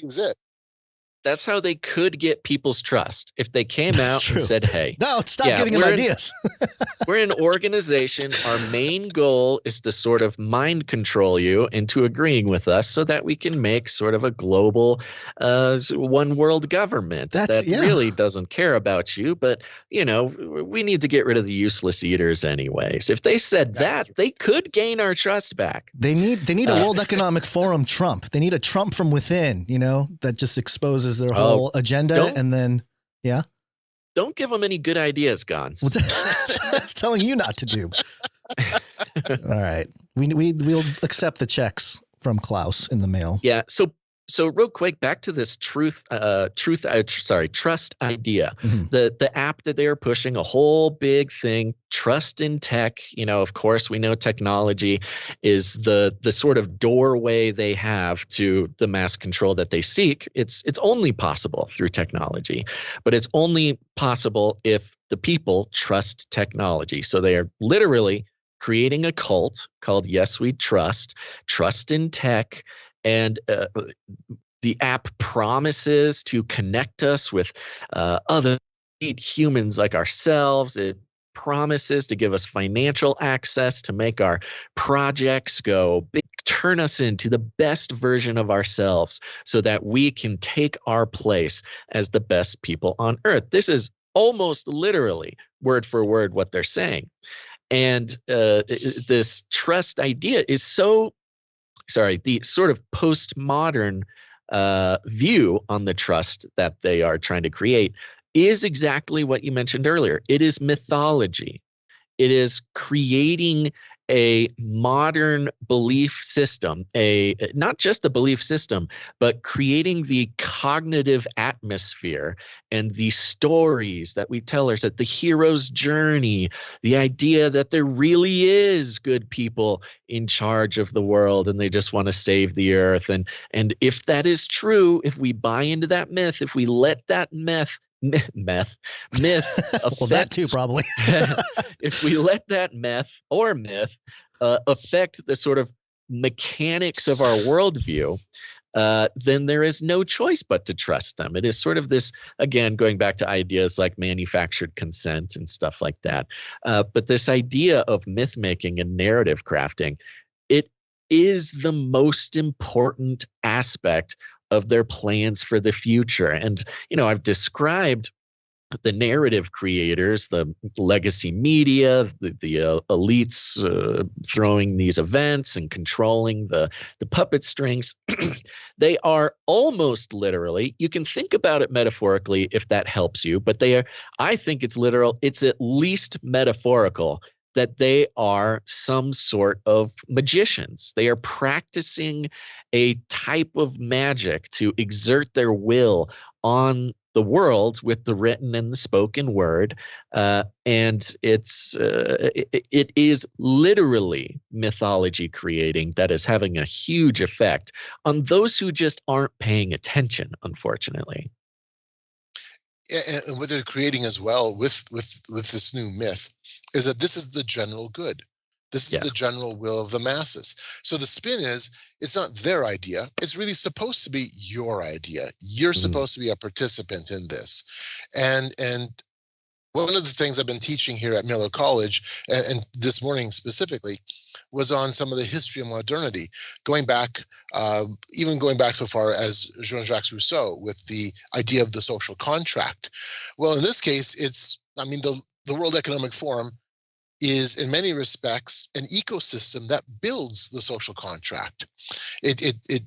[SPEAKER 3] That's how they could get people's trust. If they came out and said, hey.
[SPEAKER 4] No, stop giving them ideas.
[SPEAKER 3] We're an organization. Our main goal is to sort of mind control you into agreeing with us so that we can make sort of a global one world government that really doesn't care about you. But, we need to get rid of the useless eaters anyways. If they said that, they could gain our trust back.
[SPEAKER 4] They need a World Economic Forum Trump. They need a Trump from within, that just exposes their whole agenda, and then
[SPEAKER 3] don't give them any good ideas, Gons.
[SPEAKER 4] That's telling you not to do. All right, we'll accept the checks from Klaus in the mail.
[SPEAKER 3] Yeah. So real quick, back to this trust idea. Mm-hmm. The app that they are pushing, a whole big thing, trust in tech. Of course, we know technology is the sort of doorway they have to the mass control that they seek. It's only possible through technology, but it's only possible if the people trust technology. So they are literally creating a cult called Yes We Trust in Tech. And the app promises to connect us with other humans like ourselves. It promises to give us financial access to make our projects go big, turn us into the best version of ourselves so that we can take our place as the best people on earth. This is almost literally word for word what they're saying. And this trust idea is the sort of postmodern view on the trust that they are trying to create is exactly what you mentioned earlier. It is mythology. It is creating a modern belief system, not just a belief system, but creating the cognitive atmosphere and the stories that we tell ourselves, that the hero's journey, the idea that there really is good people in charge of the world and they just want to save the earth. And if that is true, if we buy into that myth, if we let that myth
[SPEAKER 4] well, that too, probably.
[SPEAKER 3] If we let that myth affect the sort of mechanics of our worldview, then there is no choice but to trust them. It is sort of this, again, going back to ideas like manufactured consent and stuff like that. But this idea of myth making and narrative crafting, it is the most important aspect of their plans for the future. And, I've described the narrative creators, the legacy media, the elites throwing these events and controlling the puppet strings. They are almost literally, you can think about it metaphorically if that helps you, but I think it's literal. It's at least metaphorical that they are some sort of magicians. They are practicing a type of magic to exert their will on the world with the written and the spoken word. And it is literally mythology creating that is having a huge effect on those who just aren't paying attention, unfortunately.
[SPEAKER 5] And what they're creating as well with this new myth is that this is the general good. This is the general will of the masses. So the spin is, it's not their idea. It's really supposed to be your idea. You're supposed to be a participant in this. And one of the things I've been teaching here at Miller College, and this morning specifically, was on some of the history of modernity, going back so far as Jean-Jacques Rousseau with the idea of the social contract. Well, in this case, the World Economic Forum is in many respects an ecosystem that builds the social contract. It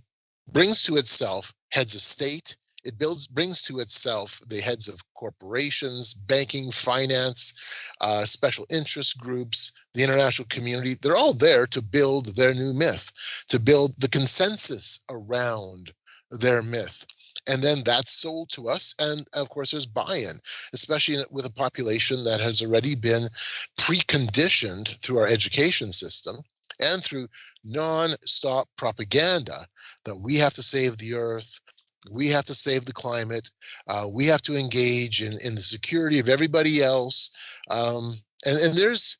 [SPEAKER 5] brings to itself heads of state. It brings to itself the heads of corporations, banking, finance, special interest groups, the international community. They're all there to build their new myth, to build the consensus around their myth. And then that's sold to us. And of course, there's buy-in, especially with a population that has already been preconditioned through our education system and through non-stop propaganda that we have to save the earth, we have to save the climate, we have to engage in the security of everybody else. And there's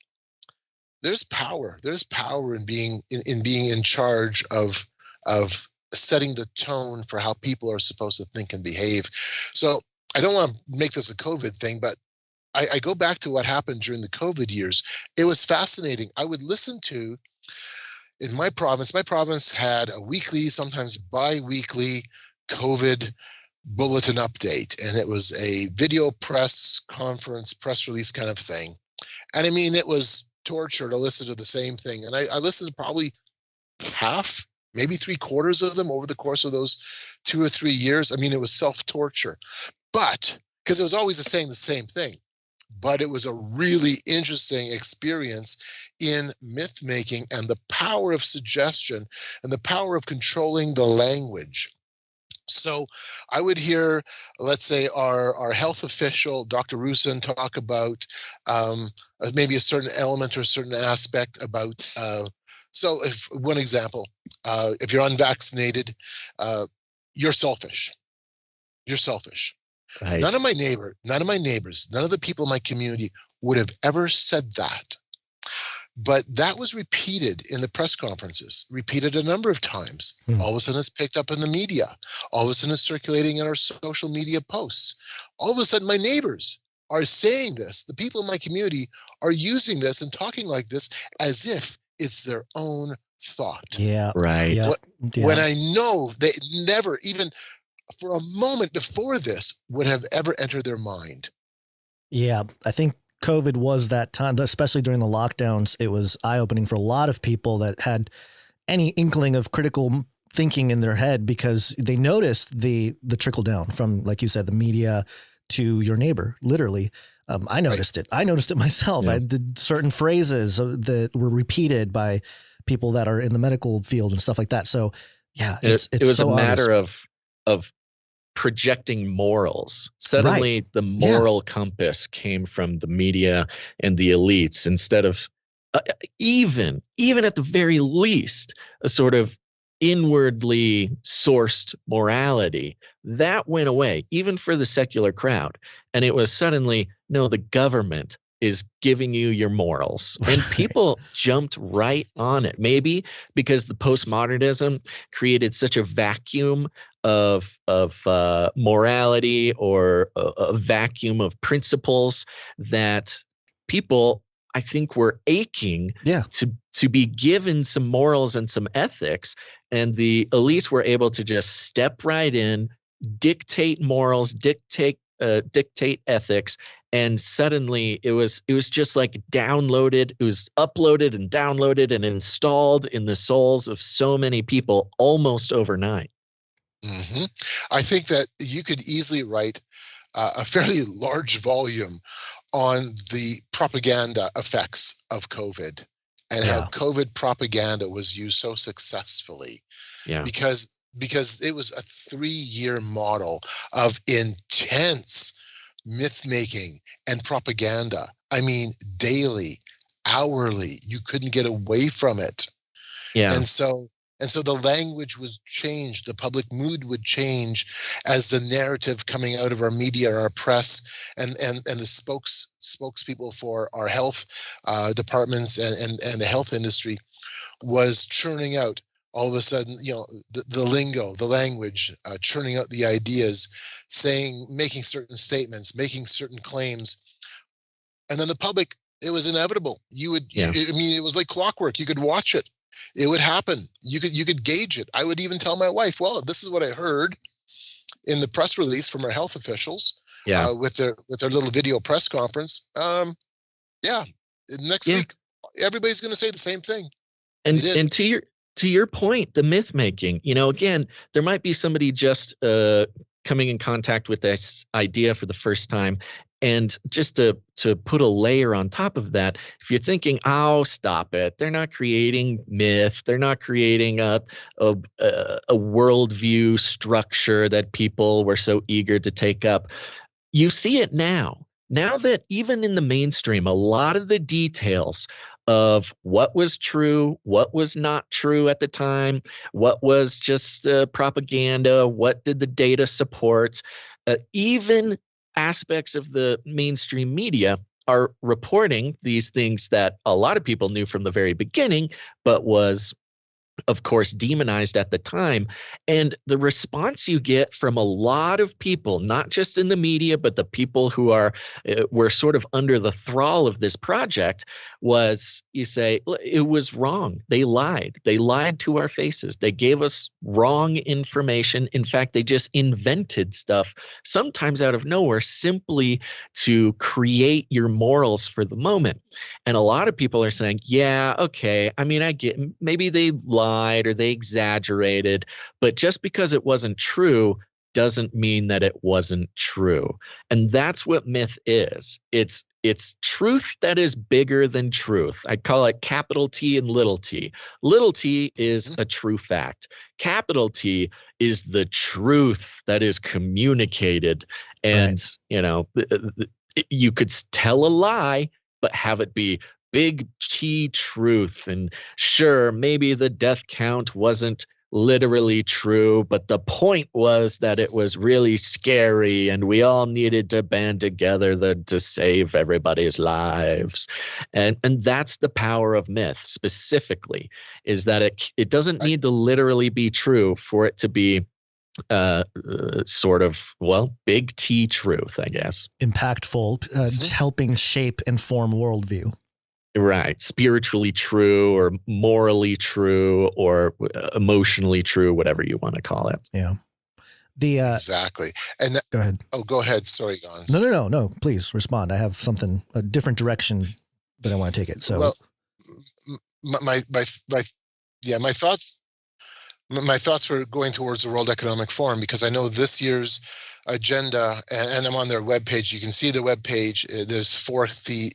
[SPEAKER 5] power. There's power in being in charge of setting the tone for how people are supposed to think and behave. So I don't want to make this a COVID thing, but I go back to what happened during the COVID years. It was fascinating. I would listen to, in my province had a weekly, sometimes bi-weekly COVID bulletin update. And it was a video press conference, press release kind of thing. And I mean, it was torture to listen to the same thing. And I listened to probably half, maybe 3/4 of them over the course of those 2 or 3 years. I mean, it was self-torture, but because it was always saying the same thing. But it was a really interesting experience in myth making and the power of suggestion and the power of controlling the language. So I would hear, let's say, our health official, Dr. Rusin, talk about maybe a certain element or a certain aspect about, so if one example, if you're unvaccinated, you're selfish. You're selfish. Right. None of my neighbors, none of the people in my community would have ever said that. But that was repeated in the press conferences, repeated a number of times. All of a sudden it's picked up in the media. All of a sudden it's circulating in our social media posts. All of a sudden my neighbors are saying this. The people in my community are using this and talking like this as if it's their own thought.
[SPEAKER 4] Yeah.
[SPEAKER 3] Right.
[SPEAKER 4] Yeah.
[SPEAKER 5] When I know they never, even for a moment before this, would have ever entered their mind.
[SPEAKER 4] Yeah. I think COVID was that time, especially during the lockdowns. It was eye-opening for a lot of people that had any inkling of critical thinking in their head, because they noticed the trickle down from, like you said, the media to your neighbor, literally. I noticed it. I noticed it myself. Yeah. I did certain phrases that were repeated by people that are in the medical field and stuff like that. So yeah, it was so
[SPEAKER 3] a matter
[SPEAKER 4] obvious.
[SPEAKER 3] of projecting morals. Suddenly the moral compass came from the media and the elites, instead of even at the very least, a sort of inwardly sourced morality that went away, even for the secular crowd. And it was suddenly, no, the government is giving you your morals. And people jumped right on it. Maybe because the postmodernism created such a vacuum of morality, or a vacuum of principles, that people, I think, were aching to be given some morals and some ethics. And the elites were able to just step right in, dictate morals, dictate ethics, and suddenly it was just like downloaded. It was uploaded and downloaded and installed in the souls of so many people almost overnight.
[SPEAKER 5] Mm-hmm. I think that you could easily write a fairly large volume on the propaganda effects of COVID and how COVID propaganda was used so successfully. Yeah. Because it was a 3-year model of intense myth making and propaganda. I mean, daily, hourly, you couldn't get away from it. Yeah. And so And so the language was changed, the public mood would change as the narrative coming out of our media, our press, and the spokespeople for our health departments and the health industry was churning out. All of a sudden, the lingo, the language, churning out the ideas, making certain statements, making certain claims. And then the public, it was inevitable. It was like clockwork. You could watch it. It would happen. You could gauge it. I would even tell my wife, well, this is what I heard in the press release from our health officials with their little video press conference. Next week, everybody's going to say the same thing.
[SPEAKER 3] And to your point, the myth making, again, there might be somebody just coming in contact with this idea for the first time. And just to put a layer on top of that, if you're thinking, oh, stop it, they're not creating myth, they're not creating a worldview structure that people were so eager to take up. You see it now. Now that even in the mainstream, a lot of the details of what was true, what was not true at the time, what was just propaganda, what did the data support, even aspects of the mainstream media are reporting these things that a lot of people knew from the very beginning, but was, of course, demonized at the time. And the response you get from a lot of people, not just in the media, but the people who were sort of under the thrall of this project, was you say, it was wrong. They lied. They lied to our faces. They gave us wrong information. In fact, they just invented stuff, sometimes out of nowhere, simply to create your morals for the moment. And a lot of people are saying, yeah, okay, I mean, I get, maybe they lied or they exaggerated, but just because it wasn't true doesn't mean that it wasn't true. And that's what myth is. It's truth that is bigger than truth. I call it capital T and little t. Little t is a true fact. Capital T is the truth that is communicated. And, you could tell a lie, but have it be big T truth. And sure, maybe the death count wasn't literally true, but the point was that it was really scary and we all needed to band together to save everybody's lives. And that's the power of myth specifically, is that it doesn't need to literally be true for it to be sort of, big T truth, I guess.
[SPEAKER 4] Impactful, just helping shape and form worldview.
[SPEAKER 3] Right. Spiritually true or morally true or emotionally true, whatever you want to call it.
[SPEAKER 4] Yeah.
[SPEAKER 5] Exactly. And
[SPEAKER 4] go ahead.
[SPEAKER 5] Oh, go ahead. Sorry, Gons.
[SPEAKER 4] No. Please respond. I have a different direction that I want to take it. So,
[SPEAKER 5] my thoughts. My thoughts were going towards the World Economic Forum, because I know this year's agenda, and I'm on their webpage. You can see the webpage. There's 4 key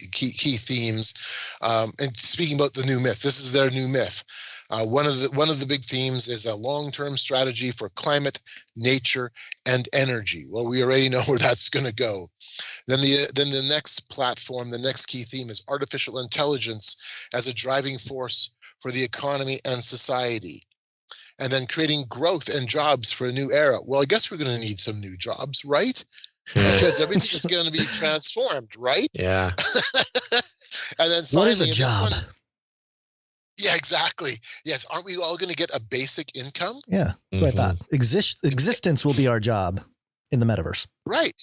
[SPEAKER 5] themes. And speaking about the new myth, this is their new myth. One of the big themes is a long-term strategy for climate, nature, and energy. Well, we already know where that's going to go. Then the next platform, the next key theme is artificial intelligence as a driving force for the economy and society. And then creating growth and jobs for a new era. Well, I guess we're going to need some new jobs, right? Because everything is going to be transformed, right?
[SPEAKER 3] Yeah.
[SPEAKER 5] And then finally,
[SPEAKER 4] what is a job?
[SPEAKER 5] Yeah, exactly. Yes. Aren't we all going to get a basic income?
[SPEAKER 4] Yeah, that's what I thought. Existence will be our job in the metaverse.
[SPEAKER 5] Right.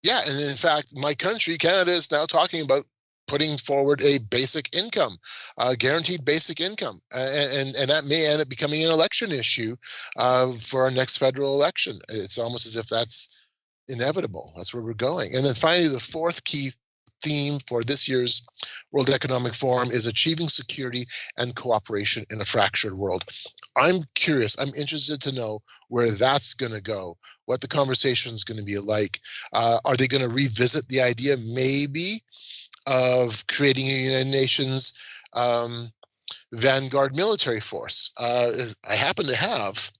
[SPEAKER 5] Yeah. And in fact, my country, Canada, is now talking about putting forward a basic income, guaranteed basic income. And that may end up becoming an election issue for our next federal election. It's almost as if that's inevitable. That's where we're going. And then finally, the 4th key theme for this year's World Economic Forum is achieving security and cooperation in a fractured world. I'm curious. I'm interested to know where that's going to go, what the conversation is going to be like. Are they going to revisit the idea maybe of creating a United Nations vanguard military force? I happen to have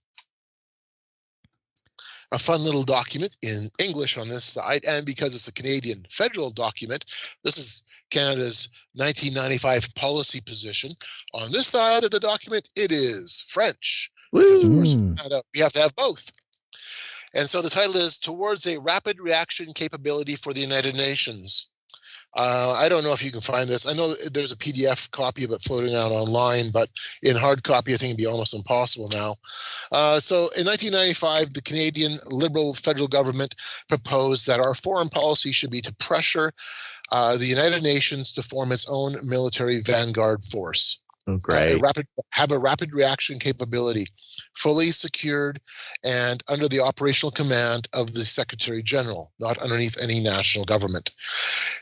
[SPEAKER 5] a fun little document in English on this side, and because it's a Canadian federal document, this is Canada's 1995 policy position. On this side of the document, it is French, because of course we have to have both. And so the title is Towards a Rapid Reaction Capability for the United Nations. I don't know if you can find this. I know there's a PDF copy of it floating around online, but in hard copy, I think it'd be almost impossible now. So in 1995, the Canadian Liberal federal government proposed that our foreign policy should be to pressure the United Nations to form its own military vanguard force.
[SPEAKER 3] Oh, great.
[SPEAKER 5] Have a rapid reaction capability, fully secured and under the operational command of the Secretary General, not underneath any national government.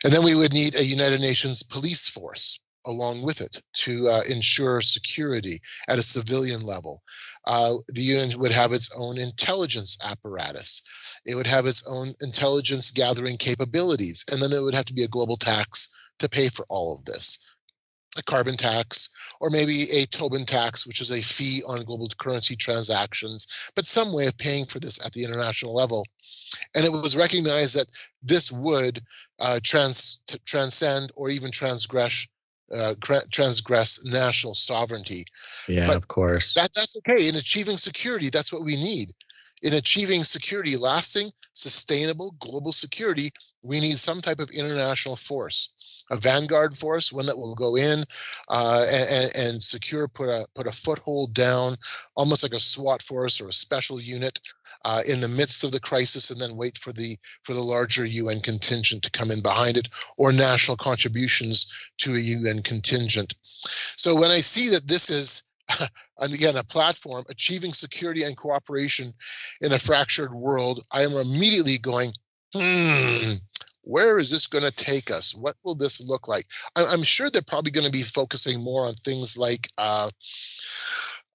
[SPEAKER 5] And then we would need a United Nations police force along with it to ensure security at a civilian level. The UN would have its own intelligence apparatus. It would have its own intelligence gathering capabilities. And then there would have to be a global tax to pay for all of this. A carbon tax, or maybe a Tobin tax, which is a fee on global currency transactions, but some way of paying for this at the international level. And it was recognized that this would transcend or even transgress national sovereignty.
[SPEAKER 3] Yeah,
[SPEAKER 5] but
[SPEAKER 3] of course.
[SPEAKER 5] That's okay. In achieving security, that's what we need. In achieving security, lasting, sustainable global security, we need some type of international force, a vanguard force, one that will go in and secure, put a foothold down, almost like a SWAT force or a special unit in the midst of the crisis, and then wait for the larger UN contingent to come in behind it, or national contributions to a UN contingent. So when I see that this is and again, a platform achieving security and cooperation in a fractured world, I am immediately going, where is this going to take us? What will this look like? I'm sure they're probably going to be focusing more on things like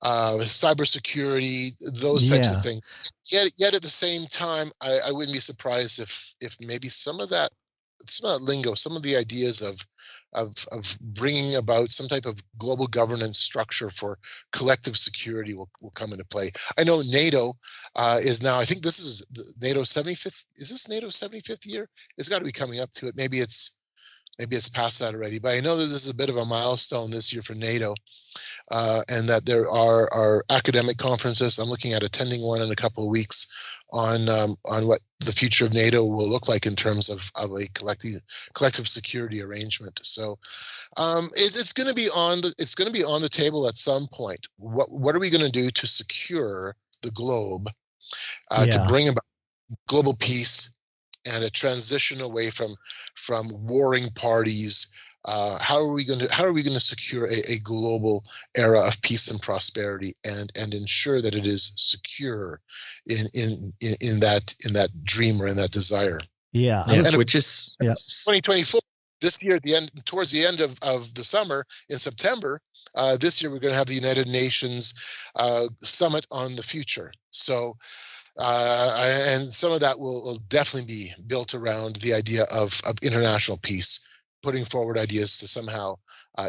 [SPEAKER 5] cybersecurity, those types of things. Yet at the same time, I wouldn't be surprised if maybe some of that lingo, some of the ideas of bringing about some type of global governance structure for collective security will come into play. I know NATO is now, I think this is NATO's 75th. Is this NATO's 75th year? It's got to be coming up to it. Maybe it's past that already. But I know that this is a bit of a milestone this year for NATO, and that there are academic conferences. I'm looking at attending one in a couple of weeks on what the future of NATO will look like in terms of a collective security arrangement. So it's going to be on the table at some point. What are we going to do to secure the globe, to bring about global peace and a transition away from warring parties? How are we going to secure a global era of peace and prosperity and ensure that it is secure in that dream or in that desire?
[SPEAKER 3] Yeah, which is
[SPEAKER 5] 2024. This year, towards the end of the summer in September, this year we're going to have the United Nations Summit on the Future. So. And some of that will definitely be built around the idea of international peace, putting forward ideas to somehow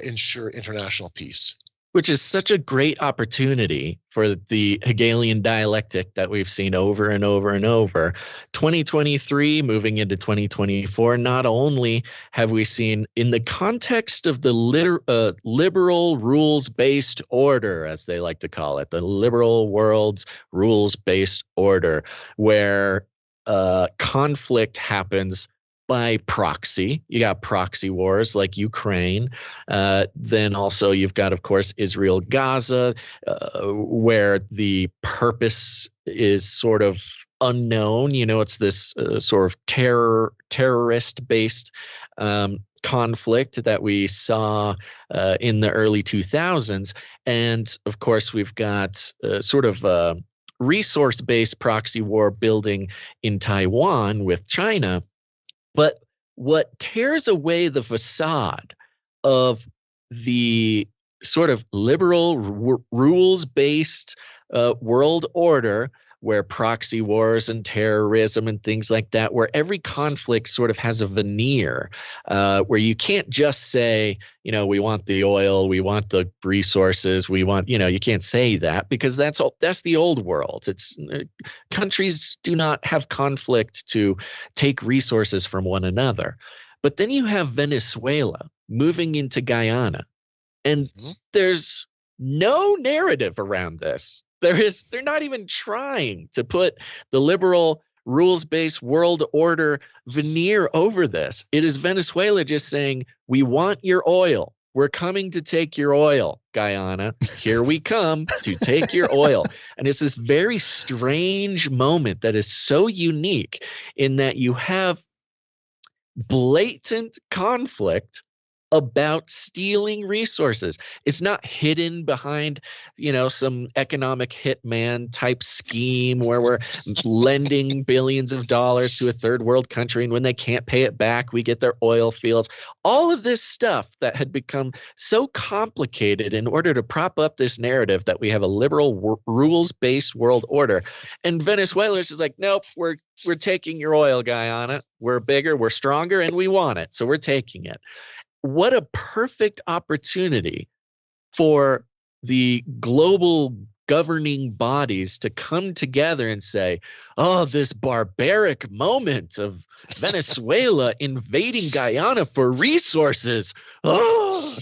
[SPEAKER 5] ensure international peace.
[SPEAKER 3] Which is such a great opportunity for the Hegelian dialectic that we've seen over and over and over. 2023 moving into 2024, not only have we seen in the context of the liberal rules-based order, as they like to call it, the liberal world's rules-based order, where conflict happens by proxy. You got proxy wars like Ukraine. Then also you've got, of course, Israel, Gaza, where the purpose is sort of unknown. It's this sort of terrorist-based conflict that we saw in the early 2000s. And of course, we've got sort of resource-based proxy war building in Taiwan with China. But what tears away the facade of the sort of liberal rules-based world order where proxy wars and terrorism and things like that, where every conflict sort of has a veneer, where you can't just say, we want the oil, we want the resources, we want, you can't say that, because that's the old world. It's countries do not have conflict to take resources from one another. But then you have Venezuela moving into Guyana, and there's no narrative around this. They're not even trying to put the liberal rules-based world order veneer over this. It is Venezuela just saying, we want your oil. We're coming to take your oil, Guyana. Here we come to take your oil. And it's this very strange moment that is so unique in that you have blatant conflict about stealing resources. It's not hidden behind, some economic hitman type scheme where we're lending billions of dollars to a third world country, and when they can't pay it back, we get their oil fields. All of this stuff that had become so complicated in order to prop up this narrative that we have a liberal rules-based world order. And Venezuela is just like, nope, we're taking your oil, Guyana. We're bigger, we're stronger, and we want it, so we're taking it. What a perfect opportunity for the global governing bodies to come together and say, oh, this barbaric moment of Venezuela invading Guyana for resources. Oh,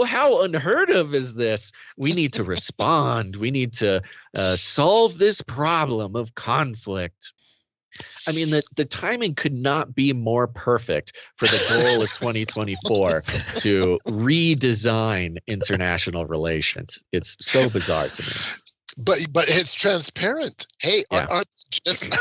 [SPEAKER 3] how unheard of is this? We need to respond. We need to solve this problem of conflict. I mean, the timing could not be more perfect for the goal of 2024 to redesign international relations. It's so bizarre to me.
[SPEAKER 5] But it's transparent. Hey, aren't just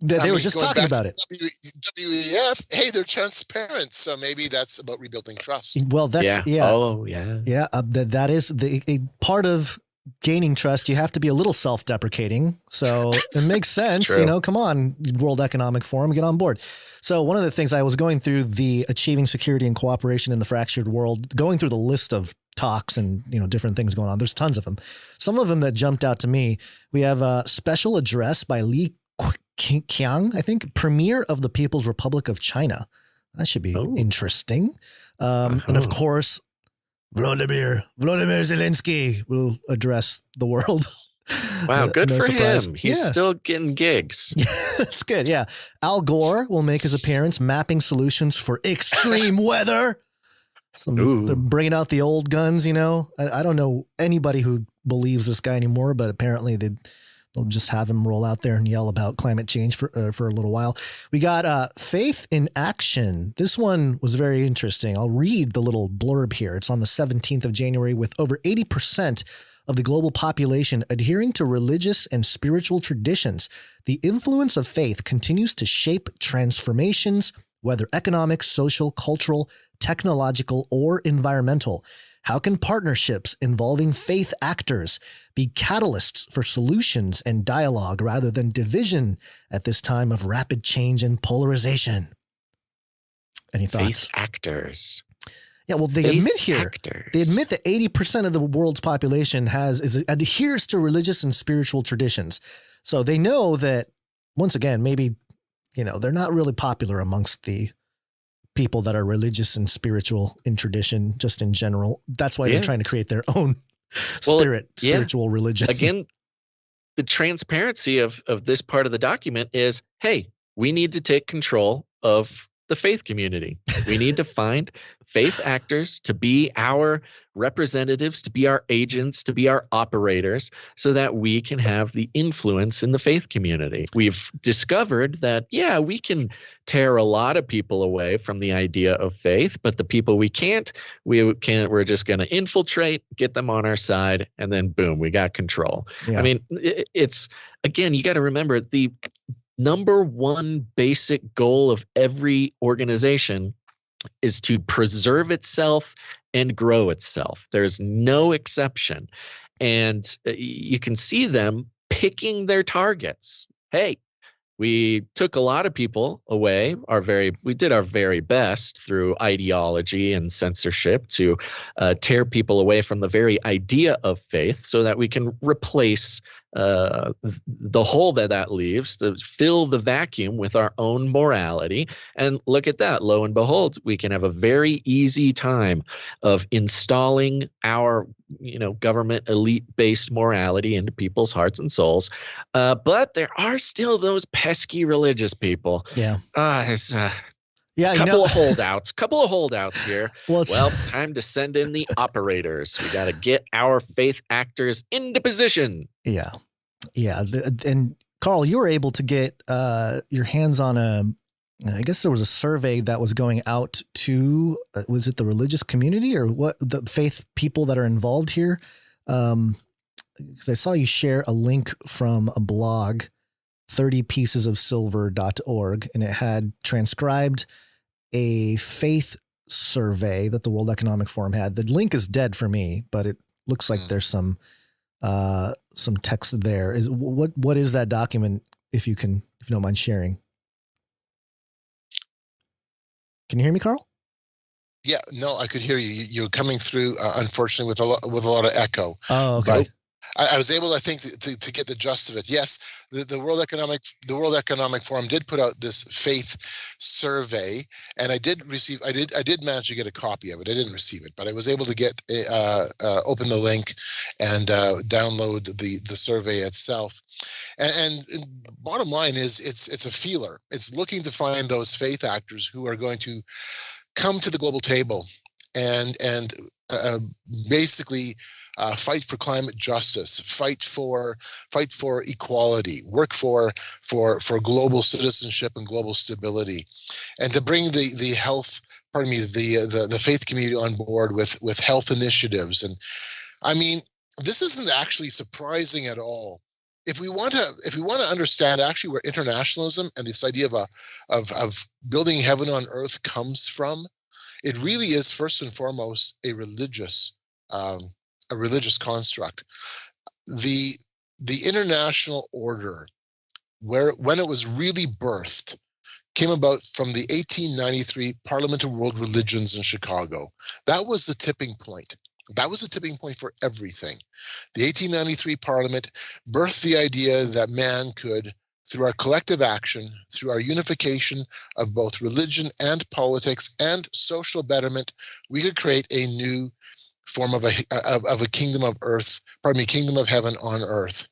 [SPEAKER 4] they were just talking about it.
[SPEAKER 5] WEF, hey, they're transparent. So maybe that's about rebuilding trust.
[SPEAKER 4] Well, that's
[SPEAKER 3] Oh, yeah.
[SPEAKER 4] Yeah, that is a part of gaining trust. You have to be a little self-deprecating. So it makes sense, come on, World Economic Forum, get on board. So one of the things I was going through the Achieving Security and Cooperation in the Fractured World, going through the list of talks and, different things going on. There's tons of them. Some of them that jumped out to me. We have a special address by Li Qiang, I think, Premier of the People's Republic of China. That should be interesting. And of course, Vladimir Zelensky will address the world.
[SPEAKER 3] Wow, good
[SPEAKER 4] no
[SPEAKER 3] for
[SPEAKER 4] surprise.
[SPEAKER 3] him. He's still getting gigs.
[SPEAKER 4] That's good, yeah. Al Gore will make his appearance, mapping solutions for extreme weather. They're bringing out the old guns, I don't know anybody who believes this guy anymore, but apparently they'll just have him roll out there and yell about climate change for a little while. We got Faith in Action. This one was very interesting. I'll read the little blurb here. It's on the 17th of January, with over 80% of the global population adhering to religious and spiritual traditions. The influence of faith continues to shape transformations, whether economic, social, cultural, technological, or environmental. How can partnerships involving faith actors be catalysts for solutions and dialogue rather than division at this time of rapid change and polarization? Any thoughts?
[SPEAKER 3] Faith actors.
[SPEAKER 4] Yeah, well, they admit that 80% of the world's population adheres to religious and spiritual traditions. So they know that, once again, maybe, they're not really popular amongst the people that are religious and spiritual in tradition, just in general. That's why they're trying to create their own spiritual religion.
[SPEAKER 3] Again, the transparency of this part of the document is, hey, we need to take control of the faith community. We need to find faith actors to be our representatives, to be our agents, to be our operators, so that we can have the influence in the faith community. We've discovered that, we can tear a lot of people away from the idea of faith, but the people we're just going to infiltrate, get them on our side, and then boom, we got control. Yeah. I mean, it's, again, you got to remember the number one basic goal of every organization is to preserve itself and grow itself. There's no exception. And you can see them picking their targets. Hey, we took a lot of people away. We did our very best through ideology and censorship to tear people away from the very idea of faith so that we can replace the hole that leaves, to fill the vacuum with our own morality. And look at that. Lo and behold, we can have a very easy time of installing our, government elite-based morality into people's hearts and souls. But there are still those pesky religious people.
[SPEAKER 4] Yeah.
[SPEAKER 3] Yeah, couple of holdouts here. Well, time to send in the operators. We got to get our faith actors into position.
[SPEAKER 4] Yeah. And Carl, you were able to get your hands on I guess there was a survey that was going out to, was it the religious community or what, the faith people that are involved here? Because I saw you share a link from a blog, 30piecesofsilver.org, and it had transcribed a faith survey that the World Economic Forum had. The link is dead for me, but it looks like there's some text there. What is that document? If you don't mind sharing. Can you hear me, Carl?
[SPEAKER 5] Yeah, no, I could hear you. You're coming through, unfortunately, with a lot of echo.
[SPEAKER 4] Oh, okay.
[SPEAKER 5] But I was able, I think, to get the gist of it. Yes, the World Economic Forum did put out this faith survey, and I did manage to get a copy of it. I didn't receive it, but I was able to get open the link and download the survey itself. And bottom line is, it's a feeler. It's looking to find those faith actors who are going to come to the global table and basically fight for climate justice, fight for equality, work for global citizenship and global stability, and to bring the faith community on board with health initiatives. And I mean, this isn't actually surprising at all. If we want to understand actually where internationalism and this idea of building heaven on earth comes from, it really is first and foremost a religious construct. The international order, when it was really birthed, came about from the 1893 Parliament of World Religions in Chicago. That was the tipping point. That was a tipping point for everything. The 1893 Parliament birthed the idea that man could, through our collective action, through our unification of both religion and politics and social betterment, we could create a new form of a kingdom of heaven on earth.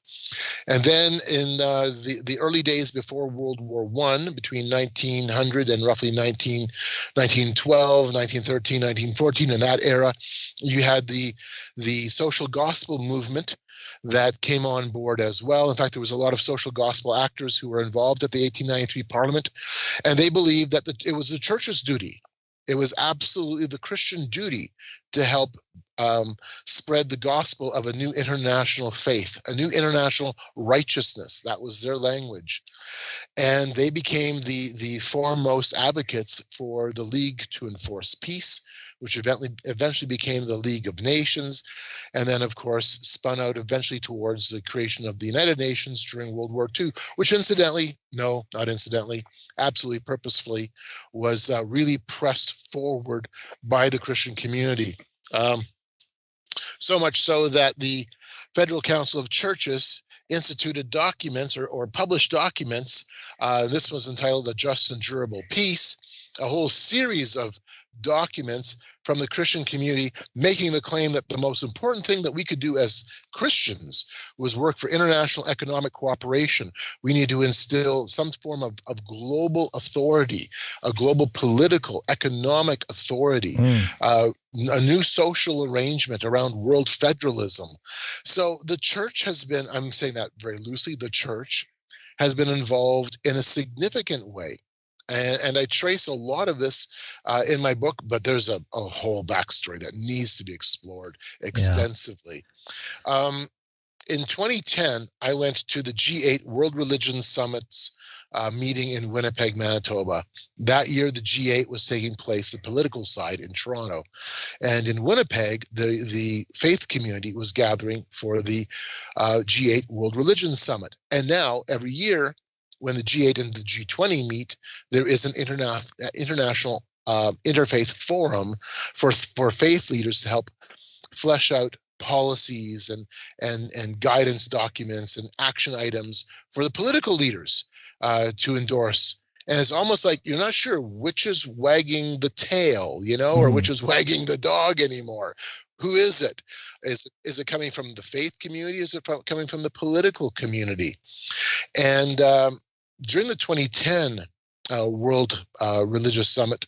[SPEAKER 5] And then in the early days before World War I, between 1900 and roughly 1912, 1913, 1914, in that era, you had the social gospel movement that came on board as well. In fact, there was a lot of social gospel actors who were involved at the 1893 Parliament, and they believed that it was the church's duty. It was absolutely the Christian duty to help spread the gospel of a new international faith, a new international righteousness. That was their language. And they became the foremost advocates for the League to Enforce Peace, which eventually became the League of Nations, and then, of course, spun out eventually towards the creation of the United Nations during World War II, which absolutely purposefully was really pressed forward by the Christian community. So much so that the Federal Council of Churches instituted documents or published documents. This was entitled A Just and Durable Peace, a whole series of documents from the Christian community making the claim that the most important thing that we could do as Christians was work for international economic cooperation. We need to instill some form of global authority, a global political, economic authority, a new social arrangement around world federalism. So the church has been, I'm saying that very loosely, the church has been involved in a significant way. And I trace a lot of this in my book, but there's a whole backstory that needs to be explored extensively. Yeah. In 2010, I went to the G8 World Religion Summits meeting in Winnipeg, Manitoba. That year, the G8 was taking place, the political side, in Toronto. And in Winnipeg, the faith community was gathering for the G8 World Religion Summit. And now, every year, when the G8 and the G20 meet, there is an international interfaith forum for faith leaders to help flesh out policies and guidance documents and action items for the political leaders to endorse. And it's almost like you're not sure which is wagging the tail, or which is wagging the dog anymore. Who is it? Is it coming from the faith community? Is it coming from the political community? And during the 2010 World Religious Summit,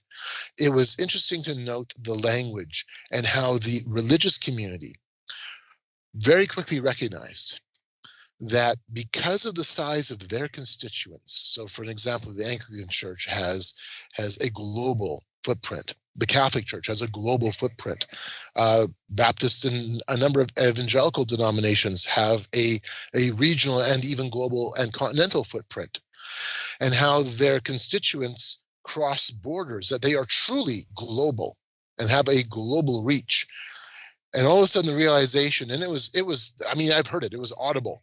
[SPEAKER 5] it was interesting to note the language and how the religious community very quickly recognized that because of the size of their constituents, so for an example, the Anglican Church has a global footprint. The Catholic Church has a global footprint. Baptists and a number of evangelical denominations have a regional and even global and continental footprint. And how their constituents cross borders, that they are truly global and have a global reach. And all of a sudden the realization, and it was, I mean, I've heard it, it was audible,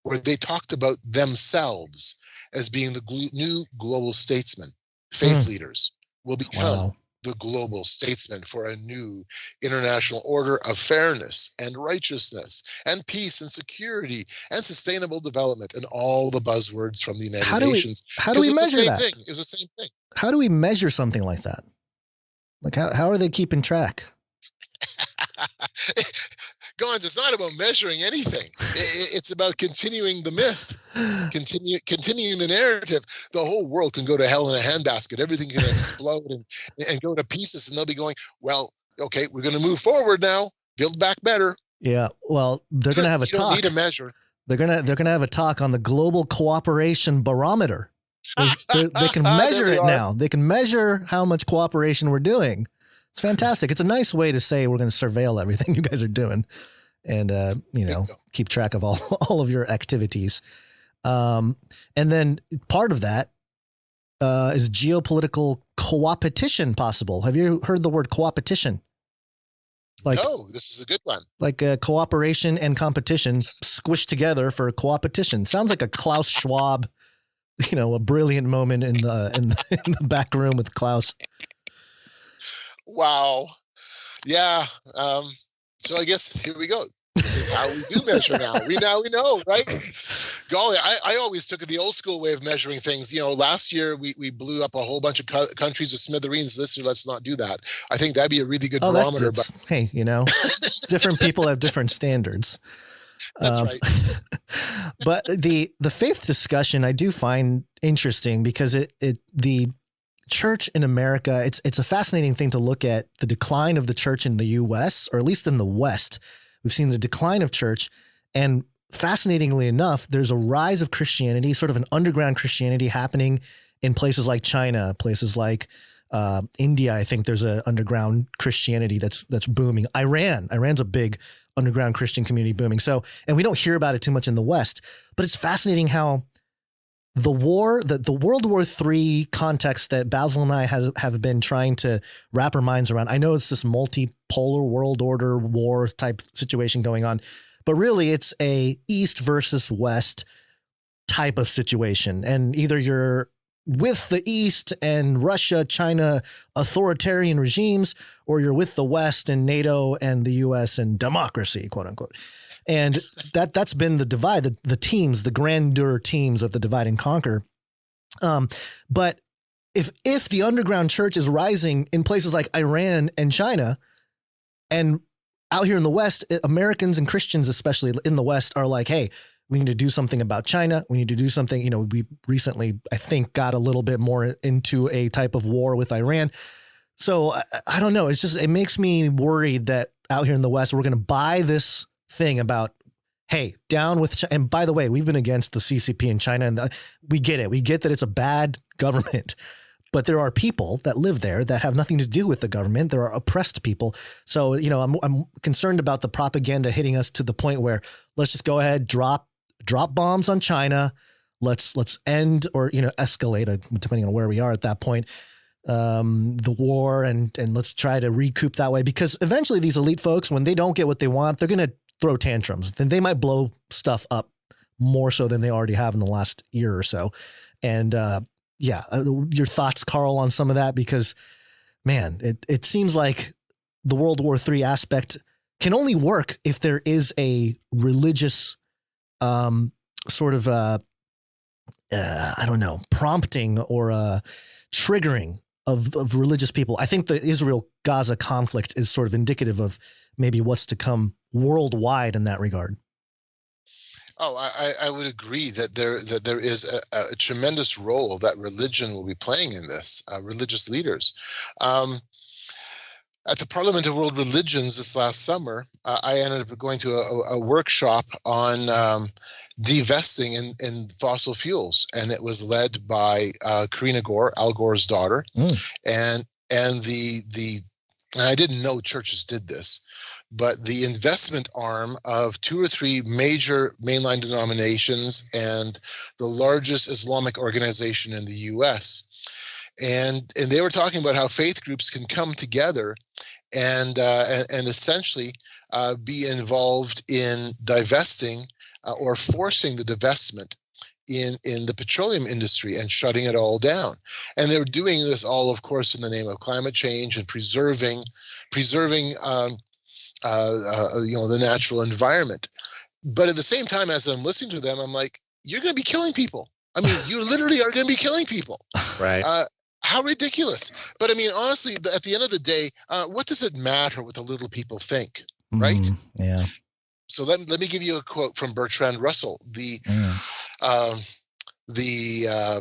[SPEAKER 5] where they talked about themselves as being the new global statesmen. Faith leaders will become the global statesman for a new international order of fairness and righteousness and peace and security and sustainable development and all the buzzwords from the United Nations.
[SPEAKER 4] How do we measure that?
[SPEAKER 5] It was the same thing.
[SPEAKER 4] How do we measure something like that? Like how are they keeping track?
[SPEAKER 5] Gons, it's not about measuring anything. It's about continuing the myth, continuing the narrative. The whole world can go to hell in a handbasket. Everything can explode and go to pieces, and they'll be going, well, okay, we're going to move forward now, build back better.
[SPEAKER 4] Yeah, well, they're going to have a talk.
[SPEAKER 5] You don't need a measure.
[SPEAKER 4] They're gonna have a talk on the Global Cooperation Barometer. They can measure it now. They can measure how much cooperation we're doing. It's fantastic. It's a nice way to say we're going to surveil everything you guys are doing and, keep track of all of your activities. And then part of that is geopolitical coopetition possible. Have you heard the word coopetition?
[SPEAKER 5] No, this is a good one. Like
[SPEAKER 4] cooperation and competition squished together for coopetition. Sounds like a Klaus Schwab, a brilliant moment in the back room with Klaus.
[SPEAKER 5] Wow. Yeah. So I guess here we go. This is how we do measure now. We know, right? Golly, I always took the old school way of measuring things. Last year we blew up a whole bunch of countries with smithereens. This year, let's not do that. I think that'd be a really good barometer. But
[SPEAKER 4] hey, different people have different standards.
[SPEAKER 5] That's right.
[SPEAKER 4] But the faith discussion I do find interesting because the church in America, it's a fascinating thing to look at the decline of the church in the U.S., or at least in the West. We've seen the decline of church, and fascinatingly enough, there's a rise of Christianity, sort of an underground Christianity happening in places like China, places like India. I think there's an underground Christianity that's booming. Iran's a big underground Christian community booming. So, and we don't hear about it too much in the West, but it's fascinating how the World War III context that Basil and I have been trying to wrap our minds around. I know it's this multipolar world order war type situation going on, but really it's a East versus West type of situation. And either you're with the East and Russia, China, authoritarian regimes, or you're with the West and NATO and the US and democracy, quote unquote. And that's been the divide, the teams, the grandeur teams of the divide and conquer. But if the underground church is rising in places like Iran and China, and out here in the West, Americans and Christians, especially in the West, are like, hey, we need to do something about China. We need to do something. We recently, I think, got a little bit more into a type of war with Iran. So I don't know. It makes me worried that out here in the West, we're going to buy this thing about, hey, down with China. And by the way, we've been against the CCP in China, and we get it. We get that it's a bad government, but there are people that live there that have nothing to do with the government. There are oppressed people. So, I'm concerned about the propaganda hitting us to the point where let's just go ahead, drop bombs on China. Let's end or, escalate, depending on where we are at that point, the war, and let's try to recoup that way, because eventually these elite folks, when they don't get what they want, they're going to throw tantrums. Then they might blow stuff up more so than they already have in the last year or so. And your thoughts, Carl, on some of that, because man, it seems like the World War III aspect can only work if there is a religious sort of I don't know, prompting or triggering of religious people. I think the Israel-Gaza conflict is sort of indicative of maybe what's to come worldwide in that regard.
[SPEAKER 5] Oh, I would agree that there is a tremendous role that religion will be playing in this, religious leaders. At the Parliament of World Religions this last summer, I ended up going to a workshop on divesting in fossil fuels, and it was led by Karina Gore, Al Gore's daughter, and the I didn't know churches did this, but the investment arm of 2 or 3 major mainline denominations and the largest Islamic organization in the U.S. And they were talking about how faith groups can come together and essentially be involved in divesting or forcing the divestment in the petroleum industry and shutting it all down. And they're doing this all, of course, in the name of climate change and preserving the natural environment. But at the same time, as I'm listening to them, I'm like, you're going to be killing people. I mean, you literally are going to be killing people.
[SPEAKER 3] Right.
[SPEAKER 5] How ridiculous. But I mean, honestly, at the end of the day, what does it matter what the little people think, right?
[SPEAKER 4] Yeah.
[SPEAKER 5] So let me give you a quote from Bertrand Russell, the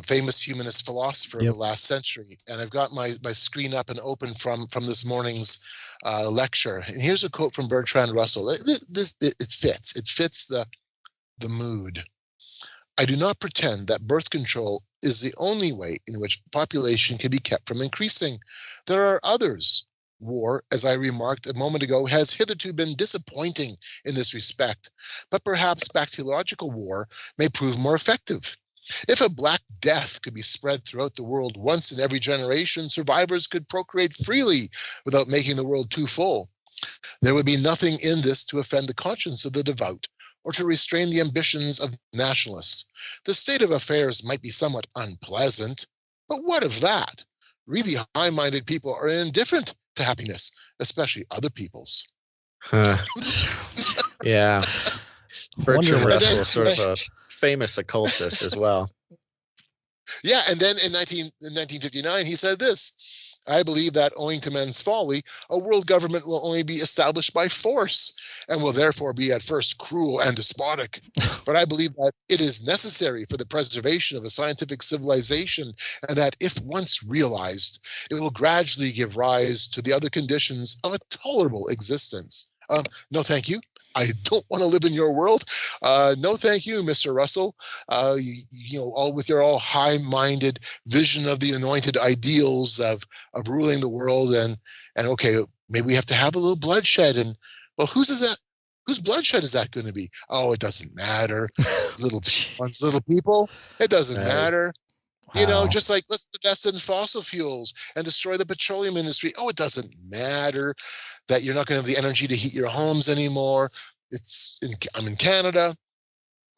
[SPEAKER 5] famous humanist philosopher of the last century. And I've got my screen up and open from this morning's lecture. And here's a quote from Bertrand Russell. It fits the mood. I do not pretend that birth control is the only way in which population can be kept from increasing. There are others. War, as I remarked a moment ago, has hitherto been disappointing in this respect, but perhaps bacteriological war may prove more effective. If a Black Death could be spread throughout the world once in every generation, survivors could procreate freely without making the world too full. There would be nothing in this to offend the conscience of the devout or to restrain the ambitions of nationalists. The state of affairs might be somewhat unpleasant, but what of that? Really high-minded people are indifferent to happiness, especially other people's.
[SPEAKER 3] Yeah. Bertrand Russell, sort of a famous occultist as well.
[SPEAKER 5] Yeah, and then in 1959, he said this: I believe that owing to men's folly, a world government will only be established by force and will therefore be at first cruel and despotic. But I believe that it is necessary for the preservation of a scientific civilization, and that if once realized, it will gradually give rise to the other conditions of a tolerable existence. No, thank you. I don't want to live in your world. No, thank you, Mr. Russell. All with your all high-minded vision of the anointed ideals of ruling the world, and okay, maybe we have to have a little bloodshed. And well, whose bloodshed is that going to be? Oh, it doesn't matter. Little people. It doesn't matter. Wow. Just like let's invest in fossil fuels and destroy the petroleum industry. Oh, it doesn't matter that you're not going to have the energy to heat your homes anymore. I'm in Canada.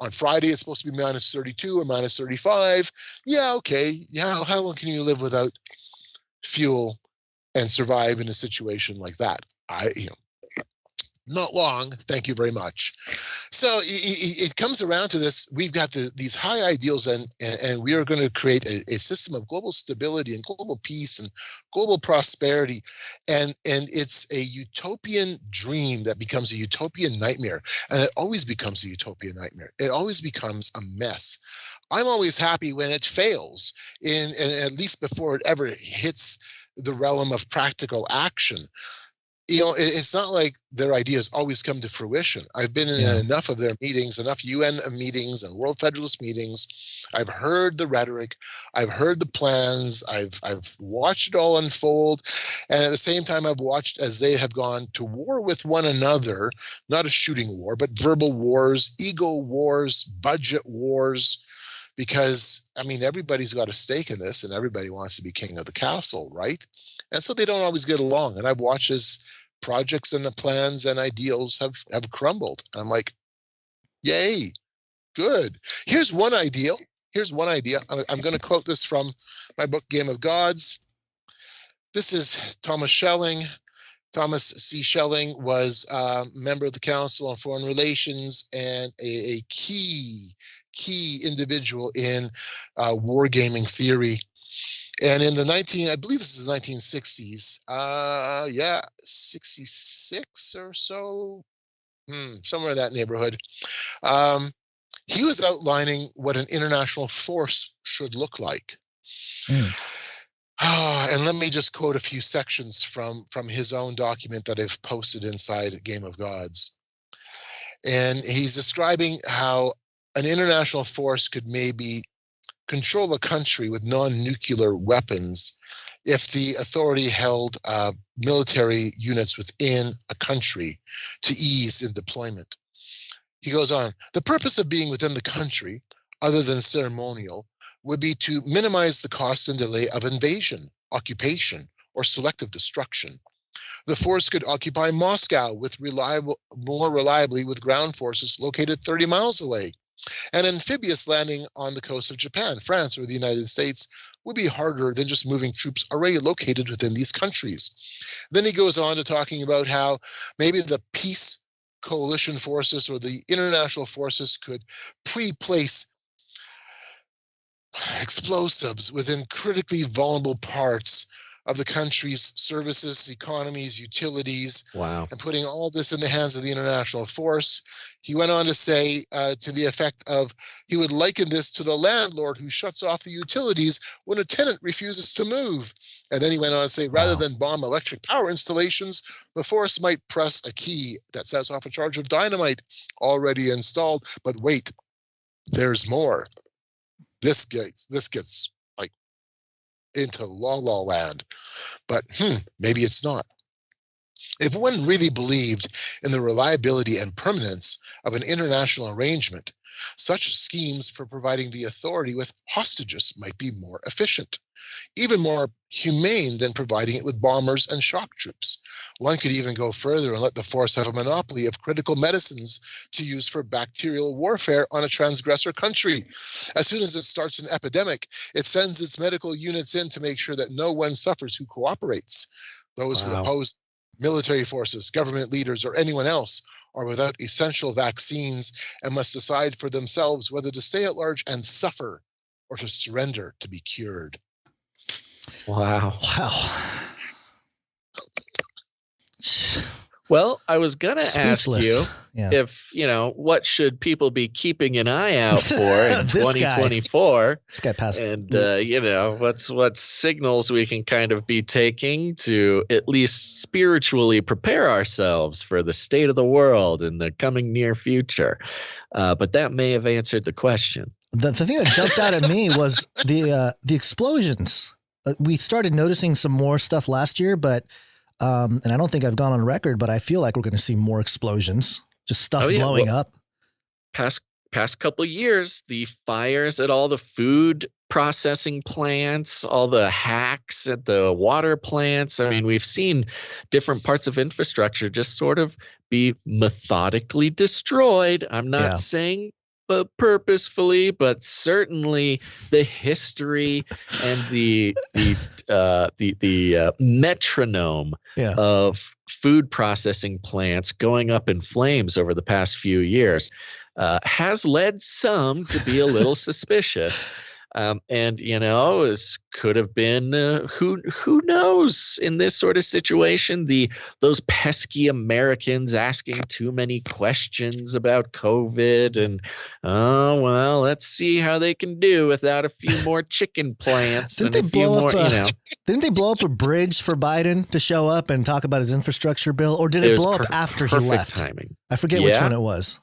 [SPEAKER 5] On Friday, it's supposed to be minus 32 or minus 35. Yeah, okay. Yeah, how long can you live without fuel and survive in a situation like that? Not long. Thank you very much. So it comes around to this. We've got these high ideals, and we are going to create a system of global stability and global peace and global prosperity. And it's a utopian dream that becomes a utopian nightmare. And it always becomes a utopian nightmare. It always becomes a mess. I'm always happy when it fails, and at least before it ever hits the realm of practical action. It's not like their ideas always come to fruition. I've been in enough of their meetings, enough UN meetings and World Federalist meetings. I've heard the rhetoric. I've heard the plans. I've watched it all unfold. And at the same time, I've watched as they have gone to war with one another, not a shooting war, but verbal wars, ego wars, budget wars. Because, everybody's got a stake in this and everybody wants to be king of the castle, right? And so they don't always get along. And I've watched as projects and the plans and ideals have crumbled. And I'm like, yay, good. Here's one idea. I'm going to quote this from my book, Game of Gods. This is Thomas Schelling Thomas C. Schelling was a member of the Council on Foreign Relations and a key individual in wargaming theory. And in the I believe this is the 1960s, 66 or so, somewhere in that neighborhood, he was outlining what an international force should look like. And let me just quote a few sections from his own document that I've posted inside Game of Gods. And he's describing how an international force could maybe control a country with non-nuclear weapons if the authority held military units within a country to ease in deployment. He goes on, the purpose of being within the country, other than ceremonial, would be to minimize the cost and delay of invasion, occupation, or selective destruction. The force could occupy Moscow more reliably with ground forces located 30 miles away. An amphibious landing on the coast of Japan, France, or the United States would be harder than just moving troops already located within these countries. Then he goes on to talking about how maybe the peace coalition forces or the international forces could pre-place explosives within critically vulnerable parts of the country's services, economies, utilities, and putting all this in the hands of the international force. He went on to say to the effect of, he would liken this to the landlord who shuts off the utilities when a tenant refuses to move. And then he went on to say, rather than bomb electric power installations, the force might press a key that sets off a charge of dynamite already installed. But wait, there's more. This gets like into la la land, but maybe it's not. If one really believed in the reliability and permanence of an international arrangement, such schemes for providing the authority with hostages might be more efficient, even more humane than providing it with bombers and shock troops. One could even go further and let the force have a monopoly of critical medicines to use for bacterial warfare on a transgressor country. As soon as it starts an epidemic, it sends its medical units in to make sure that no one suffers who cooperates. Those who oppose military forces, government leaders, or anyone else are without essential vaccines and must decide for themselves whether to stay at large and suffer or to surrender to be cured.
[SPEAKER 3] Wow. Well, I was going to ask you if, what should people be keeping an eye out for in 2024?
[SPEAKER 4] This guy passed.
[SPEAKER 3] And, what signals we can kind of be taking to at least spiritually prepare ourselves for the state of the world in the coming near future. But that may have answered the question.
[SPEAKER 4] The thing that jumped out at me was the explosions. We started noticing some more stuff last year, but and I don't think I've gone on record, but I feel like we're going to see more explosions, just stuff blowing up.
[SPEAKER 3] Past couple of years, the fires at all the food processing plants, all the hacks at the water plants. I mean, we've seen different parts of infrastructure just sort of be methodically destroyed. I'm not saying purposefully, but certainly the history and the metronome of food processing plants going up in flames over the past few years has led some to be a little suspicious. And it could have been who knows in this sort of situation, those pesky Americans asking too many questions about COVID and let's see how they can do without a few more chicken plants and a few more,
[SPEAKER 4] Didn't they blow up a bridge for Biden to show up and talk about his infrastructure bill, or did it blow up after he left?
[SPEAKER 3] Timing.
[SPEAKER 4] I forget which one it was.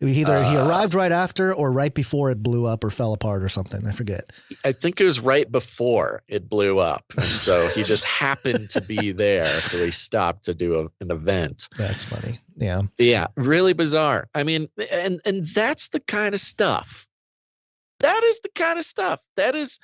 [SPEAKER 4] Either he arrived right after or right before it blew up or fell apart or something. I forget.
[SPEAKER 3] I think it was right before it blew up. And so he just happened to be there. So he stopped to do an event.
[SPEAKER 4] That's funny. Yeah.
[SPEAKER 3] Yeah. Really bizarre. I mean, and that's the kind of stuff. That is the kind of stuff that is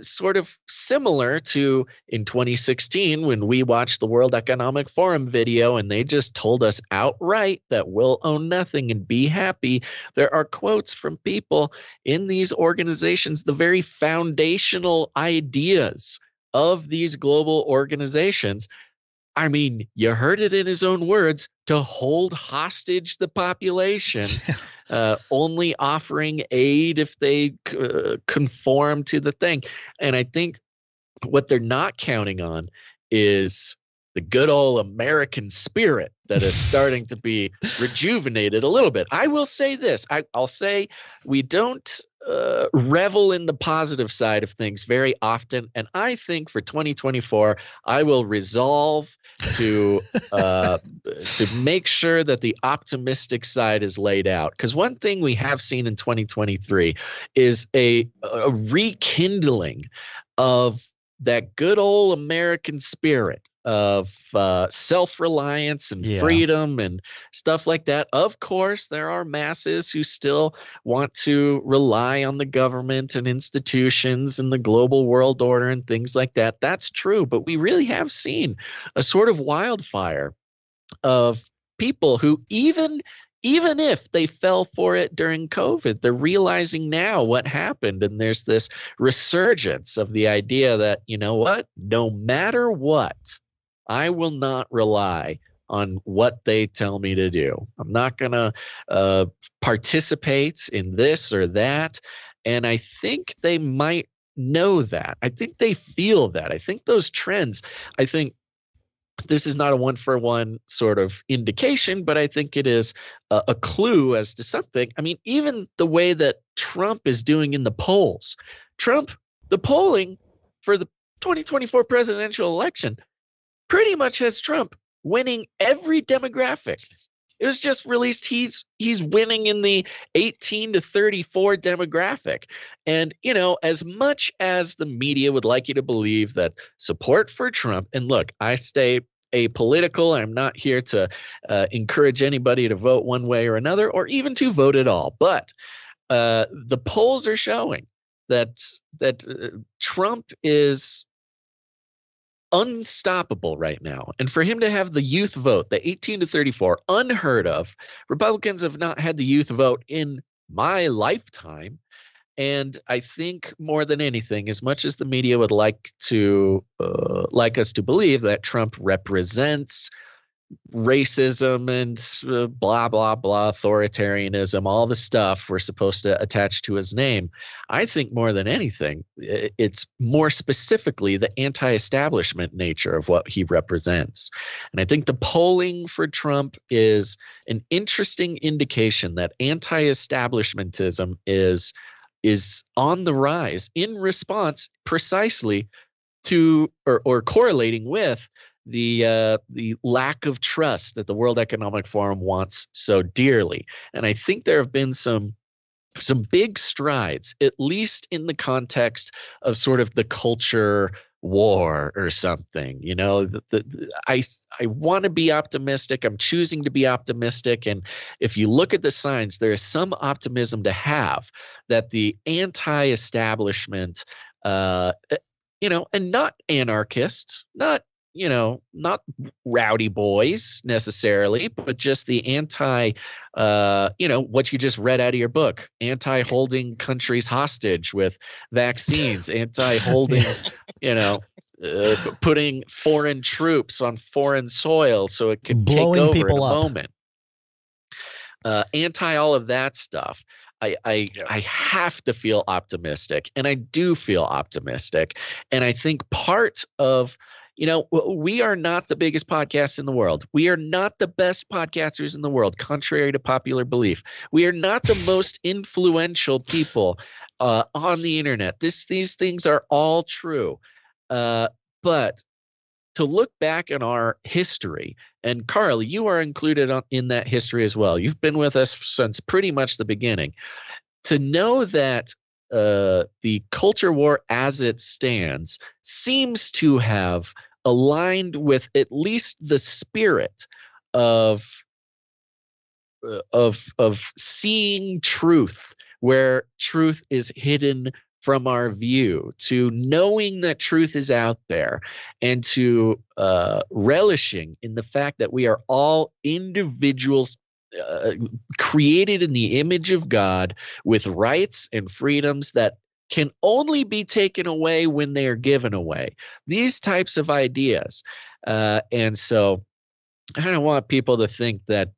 [SPEAKER 3] sort of similar to in 2016 when we watched the World Economic Forum video and they just told us outright that we'll own nothing and be happy. There are quotes from people in these organizations, the very foundational ideas of these global organizations I mean, you heard it in his own words, to hold hostage the population, only offering aid if they conform to the thing. And I think what they're not counting on is the good old American spirit that is starting to be rejuvenated a little bit. I will say this. I'll say we don't revel in the positive side of things very often. And I think for 2024, I will resolve to make sure that the optimistic side is laid out. Because one thing we have seen in 2023 is a rekindling of that good old American spirit of self-reliance and freedom and stuff like that. Of course, there are masses who still want to rely on the government and institutions and the global world order and things like that. That's true. But we really have seen a sort of wildfire of people who even if they fell for it during COVID, they're realizing now what happened. And there's this resurgence of the idea that, you know what, no matter what, I will not rely on what they tell me to do. I'm not going to participate in this or that. And I think they might know that. I think they feel that. I think those trends, I think this is not a one-for-one sort of indication, but I think it is a clue as to something. I mean, even the way that Trump is doing in the polls. The polling for the 2024 presidential election pretty much has Trump winning every demographic. It was just released. He's winning in the 18 to 34 demographic. And, you know, as much as the media would like you to believe that support for Trump, and look, I stay apolitical. I'm not here to encourage anybody to vote one way or another, or even to vote at all. But the polls are showing that Trump is unstoppable right now. And for him to have the youth vote, the 18 to 34, unheard of. Republicans have not had the youth vote in my lifetime. And I think more than anything, as much as the media would like us to believe that Trump represents racism and blah, blah, blah, authoritarianism, all the stuff we're supposed to attach to his name, I think more than anything, it's more specifically the anti-establishment nature of what he represents. And I think the polling for Trump is an interesting indication that anti-establishmentism is on the rise in response precisely to or correlating with the lack of trust that the World Economic Forum wants so dearly. And I think there have been some big strides, at least in the context of sort of the culture war or something. You know, I want to be optimistic. I'm choosing to be optimistic. And if you look at the signs, there is some optimism to have that the anti-establishment, you know, and not anarchists, not rowdy boys necessarily, but just the anti, what you just read out of your book, anti-holding countries hostage with vaccines, anti-holding, putting foreign troops on foreign soil so it can
[SPEAKER 4] blowing
[SPEAKER 3] take over
[SPEAKER 4] people
[SPEAKER 3] in a
[SPEAKER 4] up.
[SPEAKER 3] moment. Anti all of that stuff. I have to feel optimistic, and I do feel optimistic. And I think part of, we are not the biggest podcast in the world. We are not the best podcasters in the world, contrary to popular belief. We are not the most influential people on the internet. These things are all true. But to look back in our history, and Carl, you are included in that history as well. You've been with us since pretty much the beginning. To know that the culture war as it stands seems to have aligned with at least the spirit of seeing truth where truth is hidden from our view, to knowing that truth is out there, and to relishing in the fact that we are all individuals created in the image of God with rights and freedoms that can only be taken away when they are given away. These types of ideas. And so I don't want people to think that,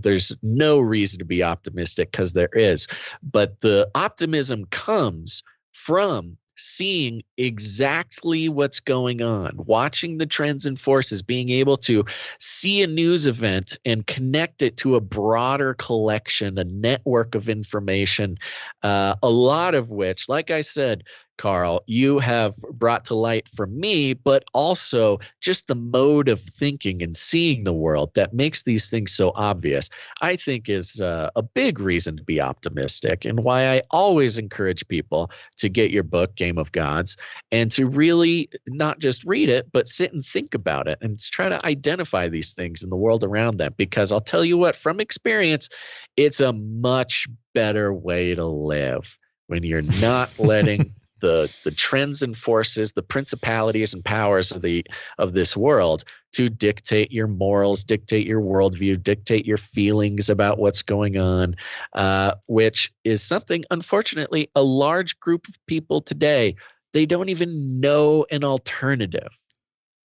[SPEAKER 3] there's no reason to be optimistic, because there is. But the optimism comes from seeing exactly what's going on, watching the trends and forces, being able to see a news event and connect it to a broader collection, a network of information, a lot of which, like I said, Carl, you have brought to light for me, but also just the mode of thinking and seeing the world that makes these things so obvious, I think is a big reason to be optimistic, and why I always encourage people to get your book, Game of Gods, and to really not just read it, but sit and think about it and try to identify these things in the world around them. Because I'll tell you what, from experience, it's a much better way to live when you're not letting the trends and forces, the principalities and powers of this world to dictate your morals, dictate your worldview, dictate your feelings about what's going on, which is something, unfortunately, a large group of people today, they don't even know an alternative.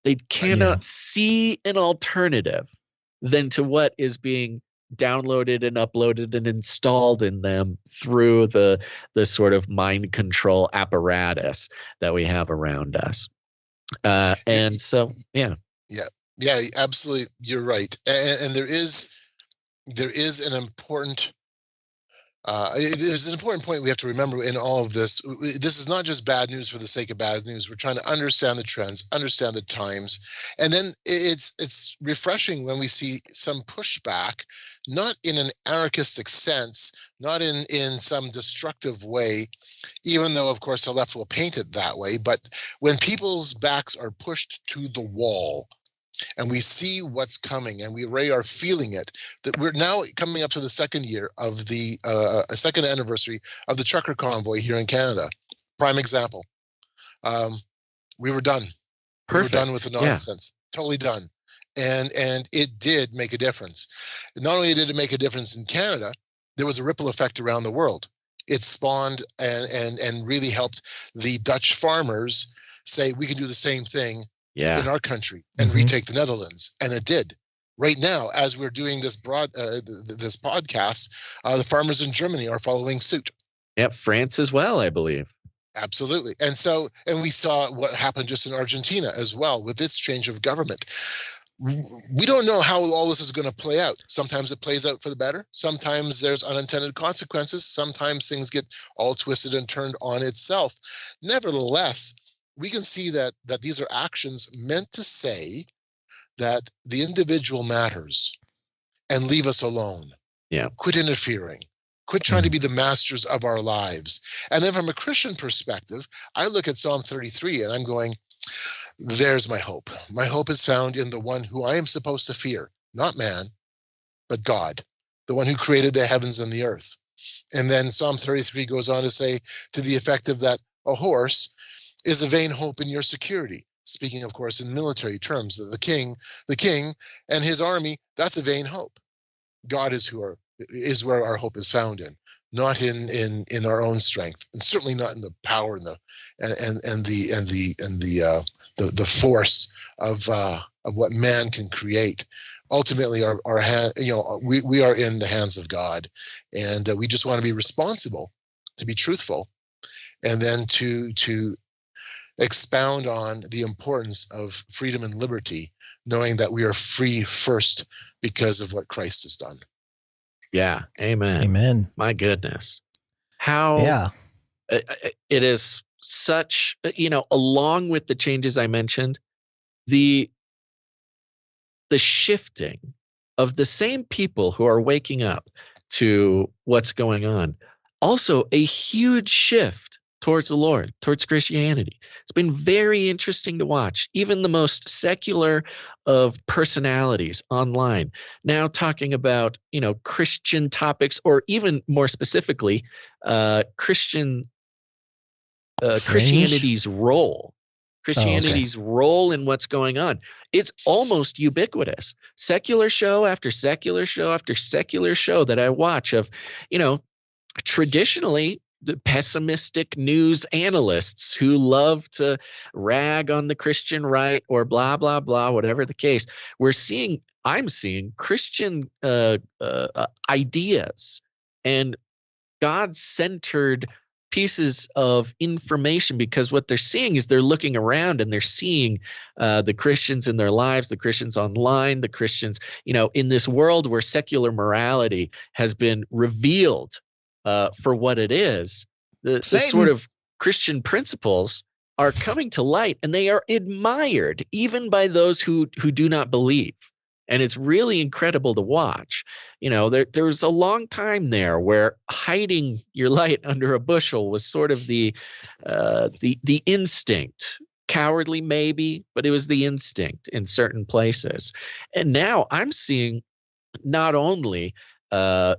[SPEAKER 3] They cannot see an alternative than to what is being downloaded and uploaded and installed in them through the sort of mind control apparatus that we have around us. Yeah,
[SPEAKER 5] absolutely, you're right. And there is an important there's an important point we have to remember in all of this. This is not just bad news for the sake of bad news. We're trying to understand the trends, understand the times. And then it's refreshing when we see some pushback, not in an anarchistic sense, not in some destructive way, even though, of course, the left will paint it that way. But when people's backs are pushed to the wall, and we see what's coming, and we already are feeling it, that we're now coming up to the second year of the second anniversary of the trucker convoy here in Canada. Prime example. We were done.
[SPEAKER 3] Perfect.
[SPEAKER 5] We were done with the nonsense. Yeah. Totally done. And it did make a difference. Not only did it make a difference in Canada, there was a ripple effect around the world. It spawned and really helped the Dutch farmers say, we can do the same thing in our country and retake the Netherlands. And it did. Right now, as we're doing this this podcast, the farmers in Germany are following suit.
[SPEAKER 3] Yep, France as well, I believe.
[SPEAKER 5] Absolutely. And we saw what happened just in Argentina as well with its change of government. We don't know how all this is going to play out. Sometimes it plays out for the better. Sometimes there's unintended consequences. Sometimes things get all twisted and turned on itself. Nevertheless, we can see that these are actions meant to say that the individual matters and leave us alone.
[SPEAKER 3] Yeah.
[SPEAKER 5] Quit interfering. Quit trying to be the masters of our lives. And then from a Christian perspective, I look at Psalm 33 and I'm going, there's my hope. My hope is found in the one who I am supposed to fear, not man, but God, the one who created the heavens and the earth. And then Psalm 33 goes on to say to the effect of that a horse is a vain hope in your security. Speaking, of course, in military terms, the king and his army, that's a vain hope. God is where our hope is found in, not in our own strength, and certainly not in the power and the force of what man can create. Ultimately, we are in the hands of God, and we just want to be responsible, to be truthful, and then to expound on the importance of freedom and liberty, knowing that we are free first because of what Christ has done.
[SPEAKER 3] Yeah. Amen.
[SPEAKER 4] Amen.
[SPEAKER 3] My goodness. How it is such, along with the changes I mentioned, the shifting of the same people who are waking up to what's going on. Also a huge shift towards the Lord, towards Christianity. It's been very interesting to watch. Even the most secular of personalities online now talking about, Christian topics, or even more specifically, Christianity's role. Christianity's role in what's going on. It's almost ubiquitous. Secular show after secular show after secular show that I watch of, traditionally the pessimistic news analysts who love to rag on the Christian right or blah, blah, blah, whatever the case. I'm seeing Christian ideas and God-centered pieces of information, because what they're seeing is they're looking around and they're seeing the Christians in their lives, the Christians online, the Christians, in this world where secular morality has been revealed for what it is. The sort of Christian principles are coming to light, and they are admired even by those who do not believe. And it's really incredible to watch. There was a long time there where hiding your light under a bushel was sort of the instinct. Cowardly maybe, but it was the instinct in certain places. And now I'm seeing not only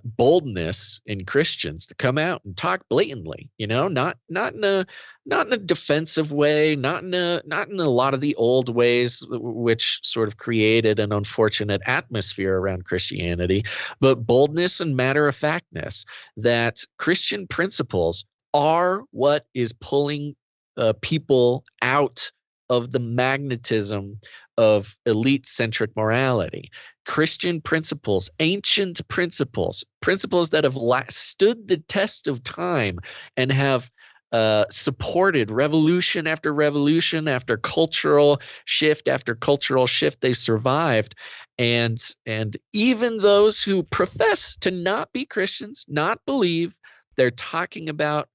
[SPEAKER 3] boldness in Christians to come out and talk blatantly, not in a defensive way, not in a lot of the old ways which sort of created an unfortunate atmosphere around Christianity, but boldness and matter-of-factness, that Christian principles are what is pulling people out of the magnetism of elite-centric morality. Christian principles, ancient principles that have stood the test of time and have supported revolution after revolution, after cultural shift after cultural shift. They survived, and even those who profess to not be Christians, not believe, they're talking about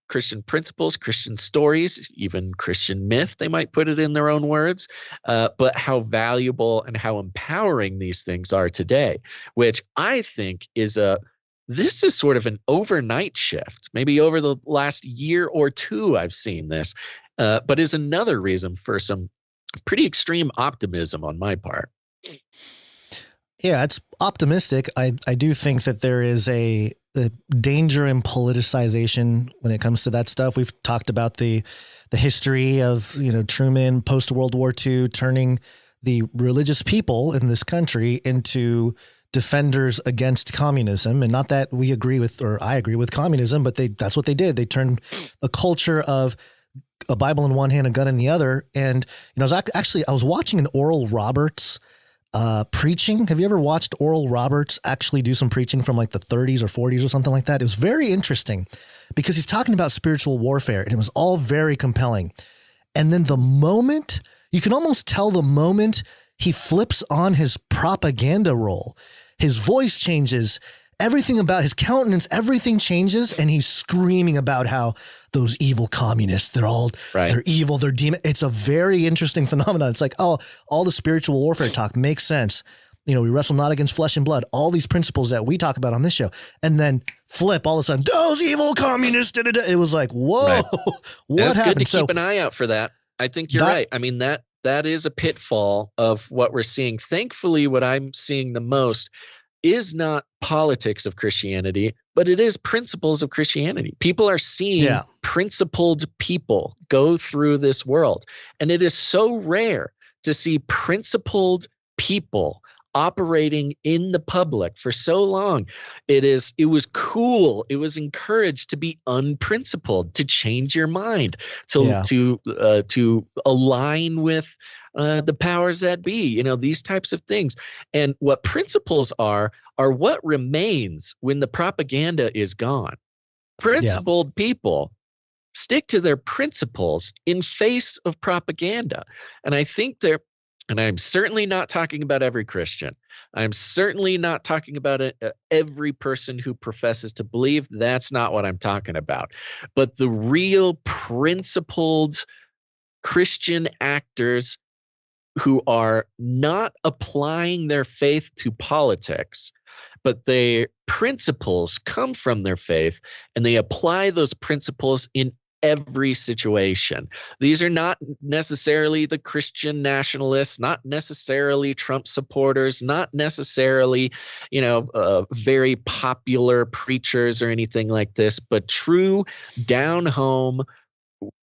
[SPEAKER 3] Christian principles, Christian stories, even Christian myth, they might put it in their own words, but how valuable and how empowering these things are today, which I think this is sort of an overnight shift. Maybe over the last year or two I've seen this, but is another reason for some pretty extreme optimism on my part.
[SPEAKER 4] Yeah, it's optimistic. I do think that there is a danger in politicization when it comes to that stuff. We've talked about the history of, Truman post World War II turning the religious people in this country into defenders against communism. And not that we agree with, or I agree with communism, but that's what they did. They turned a culture of a Bible in one hand, a gun in the other. And, I was watching an Oral Roberts preaching. Have you ever watched Oral Roberts actually do some preaching from like the 30s or 40s or something like that? It was very interesting because he's talking about spiritual warfare, and it was all very compelling. And then you can almost tell the moment he flips on his propaganda role, his voice changes, everything about his countenance, everything changes, and he's screaming about how those evil communists, they're evil, they're demon. It's a very interesting phenomenon. It's like, all the spiritual warfare talk makes sense. We wrestle not against flesh and blood, all these principles that we talk about on this show, and then flip all of a sudden, those evil communists. It was like, whoa,
[SPEAKER 3] right.
[SPEAKER 4] What
[SPEAKER 3] It's
[SPEAKER 4] happened?
[SPEAKER 3] Good to keep an eye out for that. I think you're right. I mean, that is a pitfall of what we're seeing. Thankfully, what I'm seeing the most is not politics of Christianity, but it is principles of Christianity. People are seeing principled people go through this world. And it is so rare to see principled people operating in the public for so long. It was cool. It was encouraged to be unprincipled, to change your mind, to align with the powers that be, these types of things. And what principles are what remains when the propaganda is gone. Principled people stick to their principles in face of propaganda. And I think and I'm certainly not talking about every Christian. I'm certainly not talking about every person who professes to believe. That's not what I'm talking about. But the real principled Christian actors who are not applying their faith to politics, but their principles come from their faith, and they apply those principles in every situation. These are not necessarily the Christian nationalists, not necessarily Trump supporters, not necessarily, very popular preachers or anything like this, but true down home,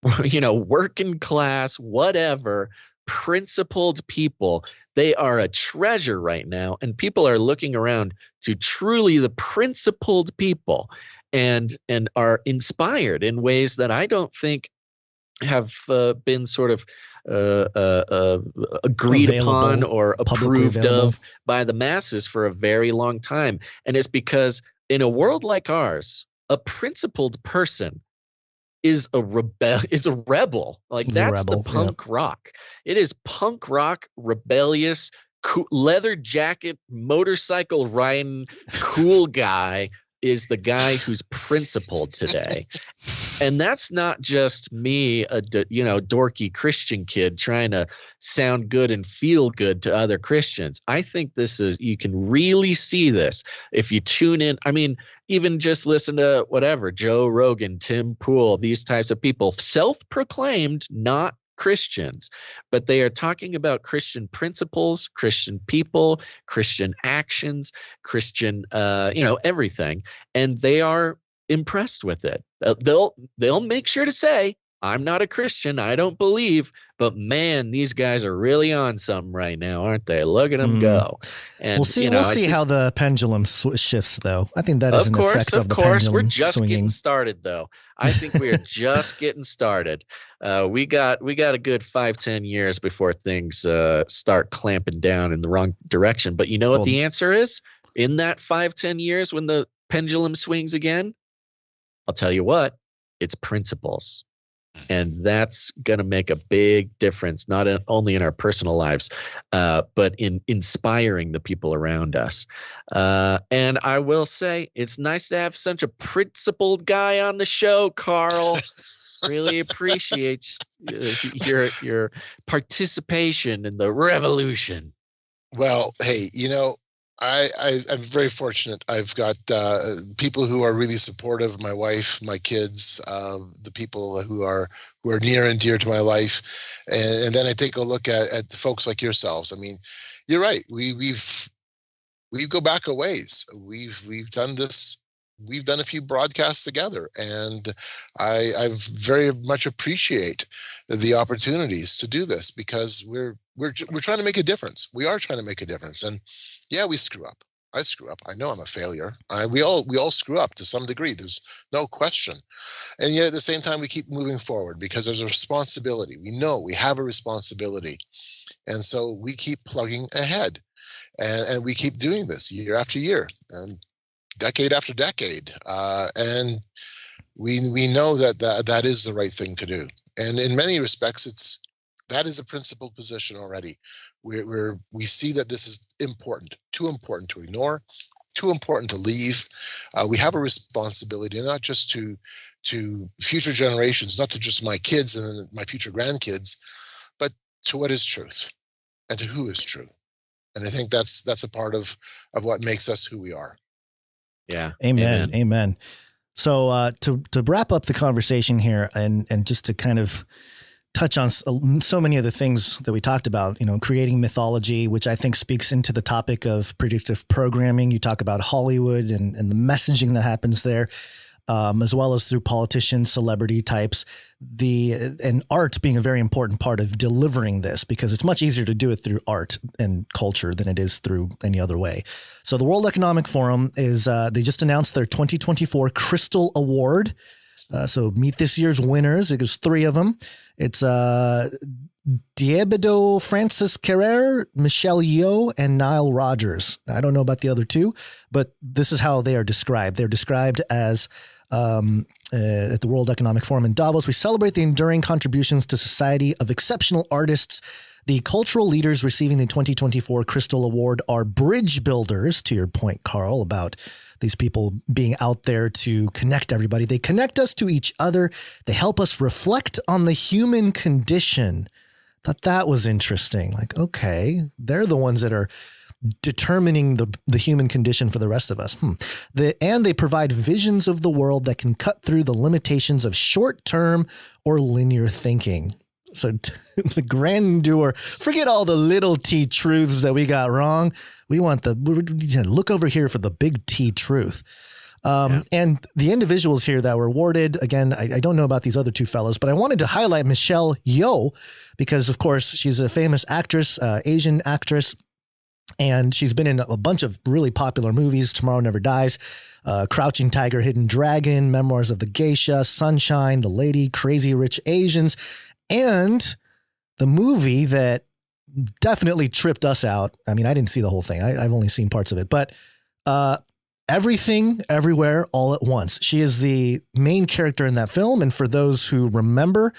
[SPEAKER 3] working class, whatever, principled people. They are a treasure right now, and people are looking around to truly the principled people. and are inspired in ways that I don't think have been sort of agreed upon or approved of by the masses for a very long time. And it's because in a world like ours, a principled person is a rebel. Like that's the punk rock. It is punk rock, rebellious, leather jacket, motorcycle riding, cool guy is the guy who's principled today. And that's not just me, a dorky Christian kid trying to sound good and feel good to other Christians. I think you can really see this if you tune in. I mean, even just listen to whatever, Joe Rogan, Tim Pool, these types of people, self-proclaimed, not Christians, but they are talking about Christian principles, Christian people, Christian actions, Christian, everything. And they are impressed with it. They'll make sure to say, I'm not a Christian, I don't believe, but man, these guys are really on something right now, aren't they? Look at them go. And
[SPEAKER 4] we'll see how the pendulum shifts, though. I think that is an effect of the pendulum. Of course,
[SPEAKER 3] we're just
[SPEAKER 4] swinging.
[SPEAKER 3] Getting started, though. I think we are just getting started. We got a good 5-10 years before things start clamping down in the wrong direction. But you know what the answer is? In that 5-10 years, when the pendulum swings again, I'll tell you what, it's principles. And that's going to make a big difference, not only in our personal lives, but in inspiring the people around us. And I will say, it's nice to have such a principled guy on the show, Carl. Really appreciate your participation in the revolution.
[SPEAKER 5] Well, hey, I'm very fortunate. I've got people who are really supportive. My wife, my kids, the people who are near and dear to my life, and then I take a look at folks like yourselves. I mean, you're right. We go back a ways. We've done this. We've done a few broadcasts together, and I very much appreciate the opportunities to do this because we're trying to make a difference. We are trying to make a difference, and yeah, we screw up. I screw up. I know I'm a failure. We all screw up to some degree. There's no question, and yet at the same time we keep moving forward because there's a responsibility. We know we have a responsibility, and so we keep plugging ahead, and we keep doing this year after year and decade after decade, and we know that is the right thing to do. And in many respects, that is a principled position already. We see that this is important, too important to ignore, too important to leave. We have a responsibility, not just to future generations, not to just my kids and my future grandkids, but to what is truth and to who is true. And I think that's a part of what makes us who we are.
[SPEAKER 3] Yeah.
[SPEAKER 4] Amen. So to wrap up the conversation here and just to kind of touch on so many of the things that we talked about, creating mythology, which I think speaks into the topic of predictive programming. You talk about Hollywood and the messaging that happens there, as well as through politicians, celebrity types, and art being a very important part of delivering this, because it's much easier to do it through art and culture than it is through any other way. So the World Economic Forum they just announced their 2024 Crystal Award. So meet this year's winners. It was 3 of them. It's Diébédo Francis Carrère, Michelle Yeoh, and Nile Rodgers. I don't know about the other 2, but this is how they are described. They're described as at the World Economic Forum in Davos, we celebrate the enduring contributions to society of exceptional artists. The cultural leaders receiving the 2024 Crystal Award are bridge builders, to your point, Carl, about these people being out there to connect everybody. They connect us to each other. They help us reflect on the human condition. Thought that was interesting. Like, okay, they're the ones that are determining the human condition for the rest of us. And they provide visions of the world that can cut through the limitations of short-term or linear thinking. So the grandeur, forget all the little T truths that we got wrong. We need to look over here for the big T truth. And the individuals here that were awarded, again, I don't know about these other 2 fellows, but I wanted to highlight Michelle Yeoh because, of course, she's a famous actress, Asian actress. And she's been in a bunch of really popular movies: Tomorrow Never Dies, Crouching Tiger, Hidden Dragon, Memoirs of the Geisha, Sunshine, The Lady, Crazy Rich Asians, and the movie that definitely tripped us out. I mean, I didn't see the whole thing. I've only seen parts of it, but Everything, Everywhere, All at Once. She is the main character in that film. And for those who remember,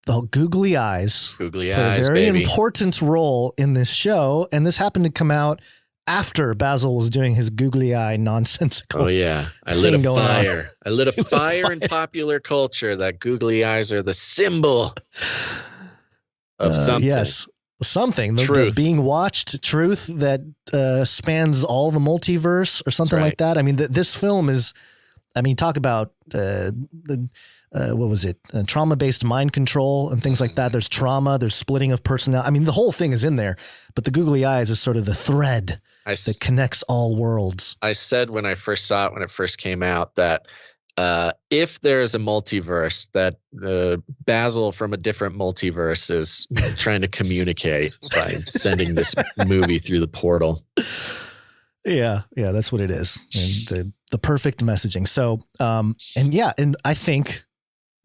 [SPEAKER 4] the googly eyes
[SPEAKER 3] play
[SPEAKER 4] a very important role in this show. And this happened to come out after Basil was doing his googly eye nonsensical.
[SPEAKER 3] Oh yeah, I lit a fire. I lit a fire in popular culture that googly eyes are the symbol of something.
[SPEAKER 4] Yes, something. The being watched truth that spans all the multiverse or something like that. I mean, this film is. I mean, talk about what was it? Trauma-based mind control and things like that. There's trauma. There's splitting of personality. I mean, the whole thing is in there. But the googly eyes is sort of the thread that connects all worlds.
[SPEAKER 3] I said when I first saw it, when it first came out, that if there is a multiverse, that Basil from a different multiverse is trying to communicate by sending this movie through the portal.
[SPEAKER 4] Yeah, that's what it is. And the perfect messaging. So, and I think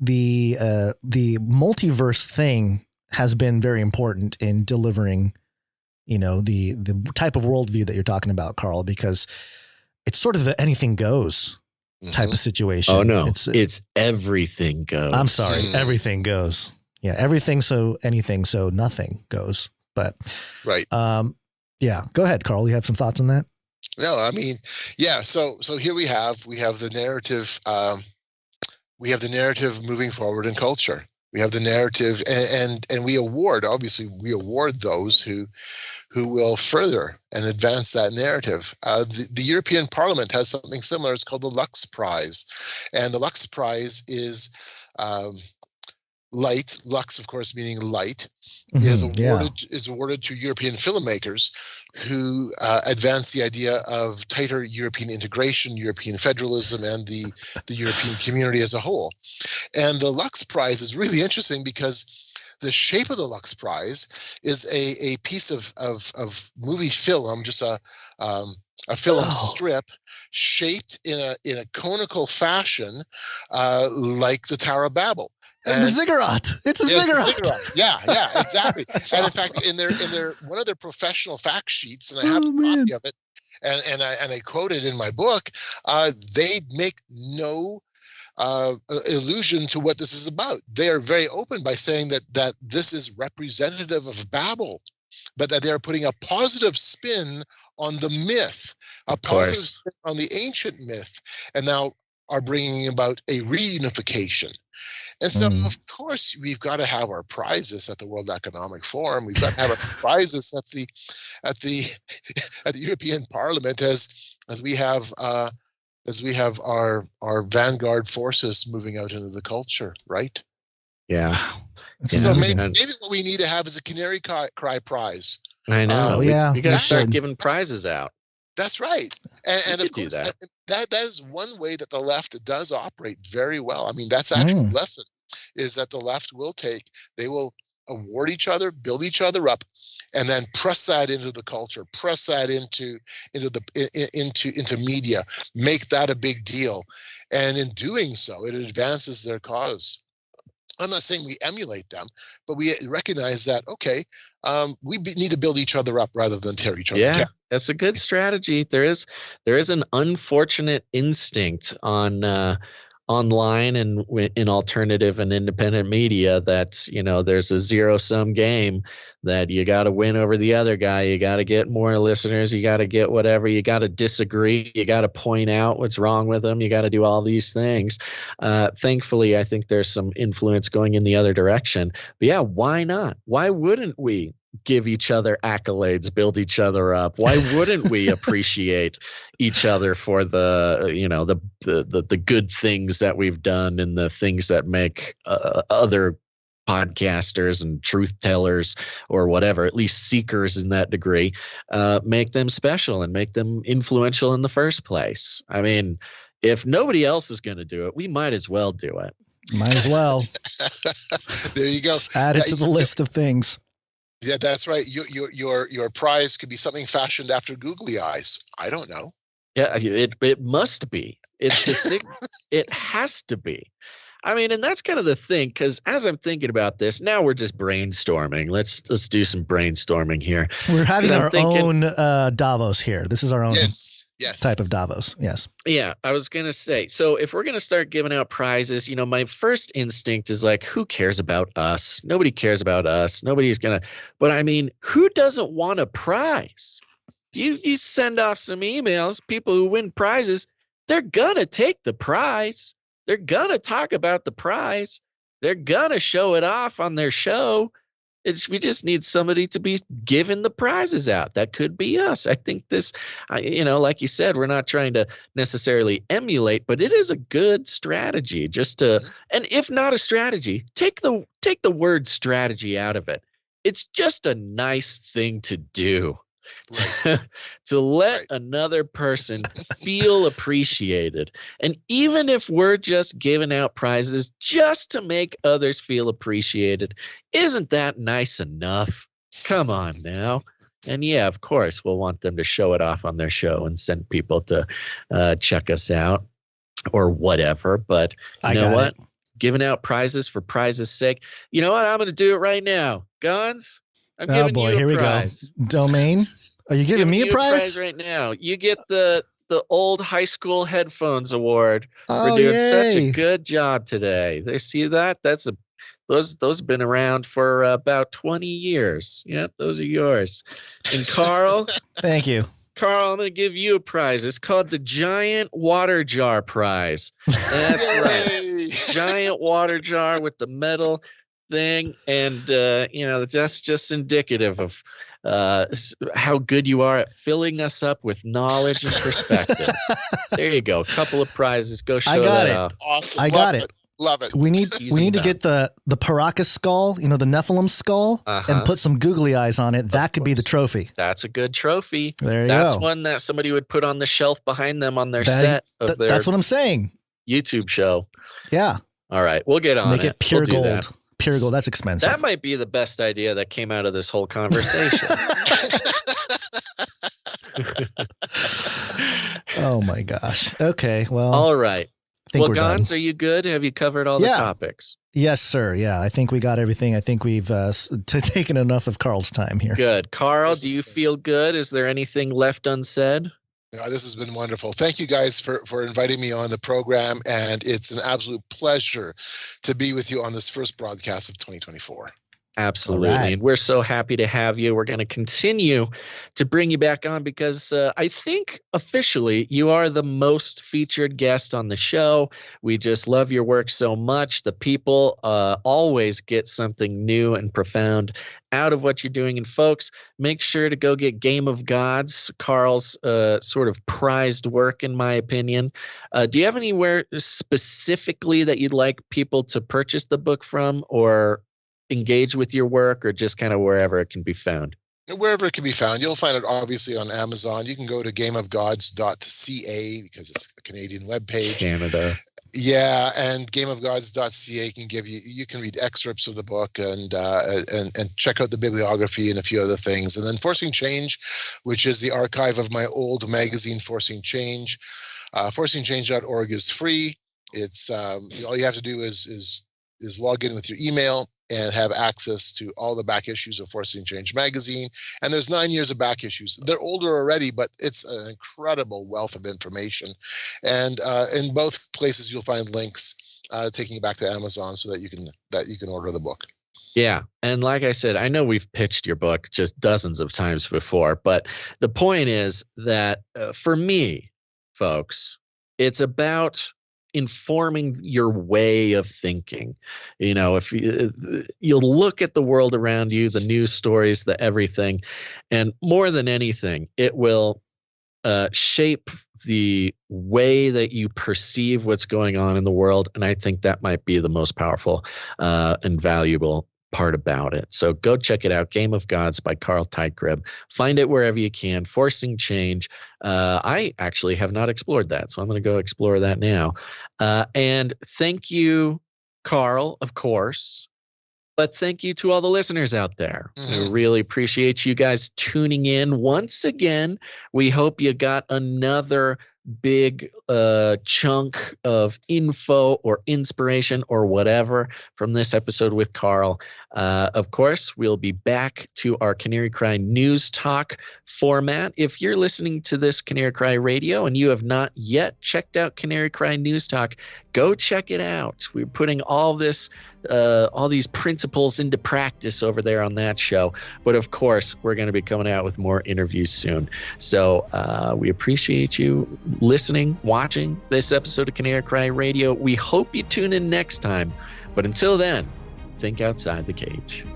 [SPEAKER 4] the multiverse thing has been very important in delivering, the type of worldview that you're talking about, Carl, because it's sort of the anything goes type of situation.
[SPEAKER 3] Oh no, it's everything goes.
[SPEAKER 4] I'm sorry, everything goes. Yeah, everything so anything so nothing goes. But
[SPEAKER 5] right.
[SPEAKER 4] Yeah, go ahead, Carl. You have some thoughts on that?
[SPEAKER 5] No, I mean, yeah. So here we have the narrative. We have the narrative moving forward in culture. We have the narrative, and we award those who will further and advance that narrative. The European Parliament has something similar. It's called the Lux Prize, and the Lux Prize is light. Lux, of course, meaning light. Is awarded to European filmmakers who advance the idea of tighter European integration, European federalism, and the European community as a whole. And the Lux Prize is really interesting because the shape of the Lux Prize is a piece of movie film, just a film strip shaped in a conical fashion, like the Tower of Babel.
[SPEAKER 4] And the ziggurat. It's a ziggurat.
[SPEAKER 5] Yeah, exactly. And in fact, in their one of their professional fact sheets, and I have a copy of it, and I quote it in my book, they make no allusion to what this is about. They are very open by saying that this is representative of Babel, but that they are putting a positive spin on the myth, a positive spin on the ancient myth, and now are bringing about a reunification. And so, of course, we've got to have our prizes at the World Economic Forum. We've got to have our prizes at the European Parliament as we have our vanguard forces moving out into the culture, right?
[SPEAKER 3] Yeah.
[SPEAKER 5] So maybe what we need to have is a Canary Cry Prize.
[SPEAKER 3] I know. We got to start giving prizes out.
[SPEAKER 5] That's right. And of course, that is one way that the left does operate very well. I mean, that's actually a lesson, is that the left they will award each other, build each other up, and then press that into the culture, press that into media, make that a big deal. And in doing so, it advances their cause. I'm not saying we emulate them, but we recognize that, okay, we need to build each other up rather than tear each other down.
[SPEAKER 3] That's a good strategy. There is an unfortunate instinct on online and in alternative and independent media that, there's a zero-sum game, that you got to win over the other guy. You got to get more listeners. You got to get whatever. You got to disagree. You got to point out what's wrong with them. You got to do all these things. Thankfully, I think there's some influence going in the other direction. But yeah, why not? Why wouldn't we give each other accolades, build each other up? Why wouldn't we appreciate each other for the good things that we've done and the things that make other podcasters and truth tellers or whatever, at least seekers in that degree, make them special and make them influential in the first place? I mean, if nobody else is going to do it, we might as well do it.
[SPEAKER 4] Might as well.
[SPEAKER 5] There you go.
[SPEAKER 4] Just add it to the list of things.
[SPEAKER 5] Yeah, that's right. Your prize could be something fashioned after googly eyes. I don't know.
[SPEAKER 3] Yeah, it must be. It's the it has to be. I mean, and that's kind of the thing, because as I'm thinking about this, now we're just brainstorming. Let's do some brainstorming here.
[SPEAKER 4] We're having our own Davos here. This is our own type of Davos. Yes.
[SPEAKER 3] Yeah, I was going to say, so if we're going to start giving out prizes, my first instinct is like, who cares about us? Nobody cares about us. Nobody's going to, but I mean, who doesn't want a prize? You send off some emails, people who win prizes, they're going to take the prize. They're going to talk about the prize. They're going to show it off on their show. We just need somebody to be giving the prizes out. That could be us. I think this, like you said, we're not trying to necessarily emulate, but it is a good strategy just to, and if not a strategy, take the word strategy out of it. It's just a nice thing to do. Right. To let another person feel appreciated. And even if we're just giving out prizes just to make others feel appreciated, isn't that nice enough? Come on now. And yeah, of course, we'll want them to show it off on their show and send people to check us out or whatever. But you know what? Giving out prizes for prizes' sake. You know what? I'm going to do it right now. Guns. I'm giving you a
[SPEAKER 4] here
[SPEAKER 3] prize.
[SPEAKER 4] We go. Domain. Are you giving me a prize
[SPEAKER 3] right now? You get the old high school headphones award for doing such a good job today. They see that? Those have been around for about 20 years. Yep, those are yours. And Carl,
[SPEAKER 4] thank you.
[SPEAKER 3] Carl, I'm going to give you a prize. It's called the Giant Water Jar Prize. That's right. Giant water jar with the metal thing, and that's just indicative of how good you are at filling us up with knowledge and perspective. There you go. A couple of prizes. Go show that off.
[SPEAKER 5] Awesome.
[SPEAKER 4] I got it.
[SPEAKER 5] Love it.
[SPEAKER 4] We need to get the Paracas skull, the Nephilim skull, and put some googly eyes on it. That could be the trophy.
[SPEAKER 3] That's a good trophy.
[SPEAKER 4] There you go.
[SPEAKER 3] That's one that somebody would put on the shelf behind them on their set of their
[SPEAKER 4] that's what I'm saying.
[SPEAKER 3] YouTube show.
[SPEAKER 4] Yeah.
[SPEAKER 3] All right. We'll get on
[SPEAKER 4] Make it pure
[SPEAKER 3] gold.
[SPEAKER 4] That. Pure gold. That's expensive.
[SPEAKER 3] That might be the best idea that came out of this whole conversation.
[SPEAKER 4] Oh my gosh. Okay. Well.
[SPEAKER 3] All right. Well, Gons,
[SPEAKER 4] done.
[SPEAKER 3] Are you good? Have you covered all the topics?
[SPEAKER 4] Yes, sir. Yeah, I think we got everything. I think we've taken enough of Carl's time here.
[SPEAKER 3] Good. Carl, do you feel good? Is there anything left unsaid?
[SPEAKER 5] No, this has been wonderful. Thank you guys for inviting me on the program, and it's an absolute pleasure to be with you on this first broadcast of 2024.
[SPEAKER 3] Absolutely. Right. And we're so happy to have you. We're going to continue to bring you back on because I think officially you are the most featured guest on the show. We just love your work so much. The people always get something new and profound out of what you're doing. And folks, make sure to go get Game of Gods, Carl's sort of prized work, in my opinion. Do you have anywhere specifically that you'd like people to purchase the book from, or engage with your work, or just kind of wherever it can be found?
[SPEAKER 5] Wherever it can be found. You'll find it obviously on Amazon. You can go to gameofgods.ca because it's a Canadian webpage.
[SPEAKER 3] Canada.
[SPEAKER 5] Yeah, and gameofgods.ca can give you can read excerpts of the book and check out the bibliography and a few other things. And then Forcing Change, which is the archive of my old magazine, Forcing Change. Forcingchange.org is free. It's all you have to do is log in with your email and have access to all the back issues of Forcing Change magazine. And there's 9 years of back issues. They're older already, but it's an incredible wealth of information. And in both places, you'll find links taking you back to Amazon so that you can order the book.
[SPEAKER 3] Yeah. And like I said, I know we've pitched your book just dozens of times before, but the point is that for me, folks, it's about informing your way of thinking. If you'll look at the world around you, the news stories, the everything, and more than anything, it will shape the way that you perceive what's going on in the world. And I think that might be the most powerful and valuable part about it. So go check it out. Game of Gods by Carl Teichrib. Find it wherever you can. Forcing Change. I actually have not explored that, so I'm going to go explore that now. And thank you, Carl, of course, But thank you to all the listeners out there. I really appreciate you guys tuning in once again. We hope you got another big chunk of info or inspiration or whatever from this episode with Carl. Of course, we'll be back to our Canary Cry News Talk format. If you're listening to this Canary Cry Radio and you have not yet checked out Canary Cry News Talk, go check it out. We're putting all these principles into practice over there on that show. But of course, we're going to be coming out with more interviews soon. So we appreciate you listening, watching this episode of Canary Cry Radio. We hope you tune in next time. But until then, think outside the cage.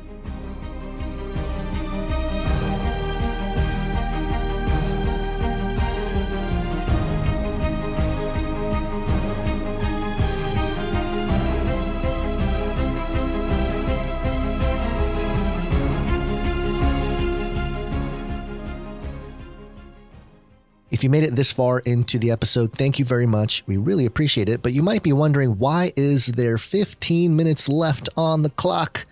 [SPEAKER 4] If you made it this far into the episode, thank you very much. We really appreciate it. But you might be wondering, why is there 15 minutes left on the clock?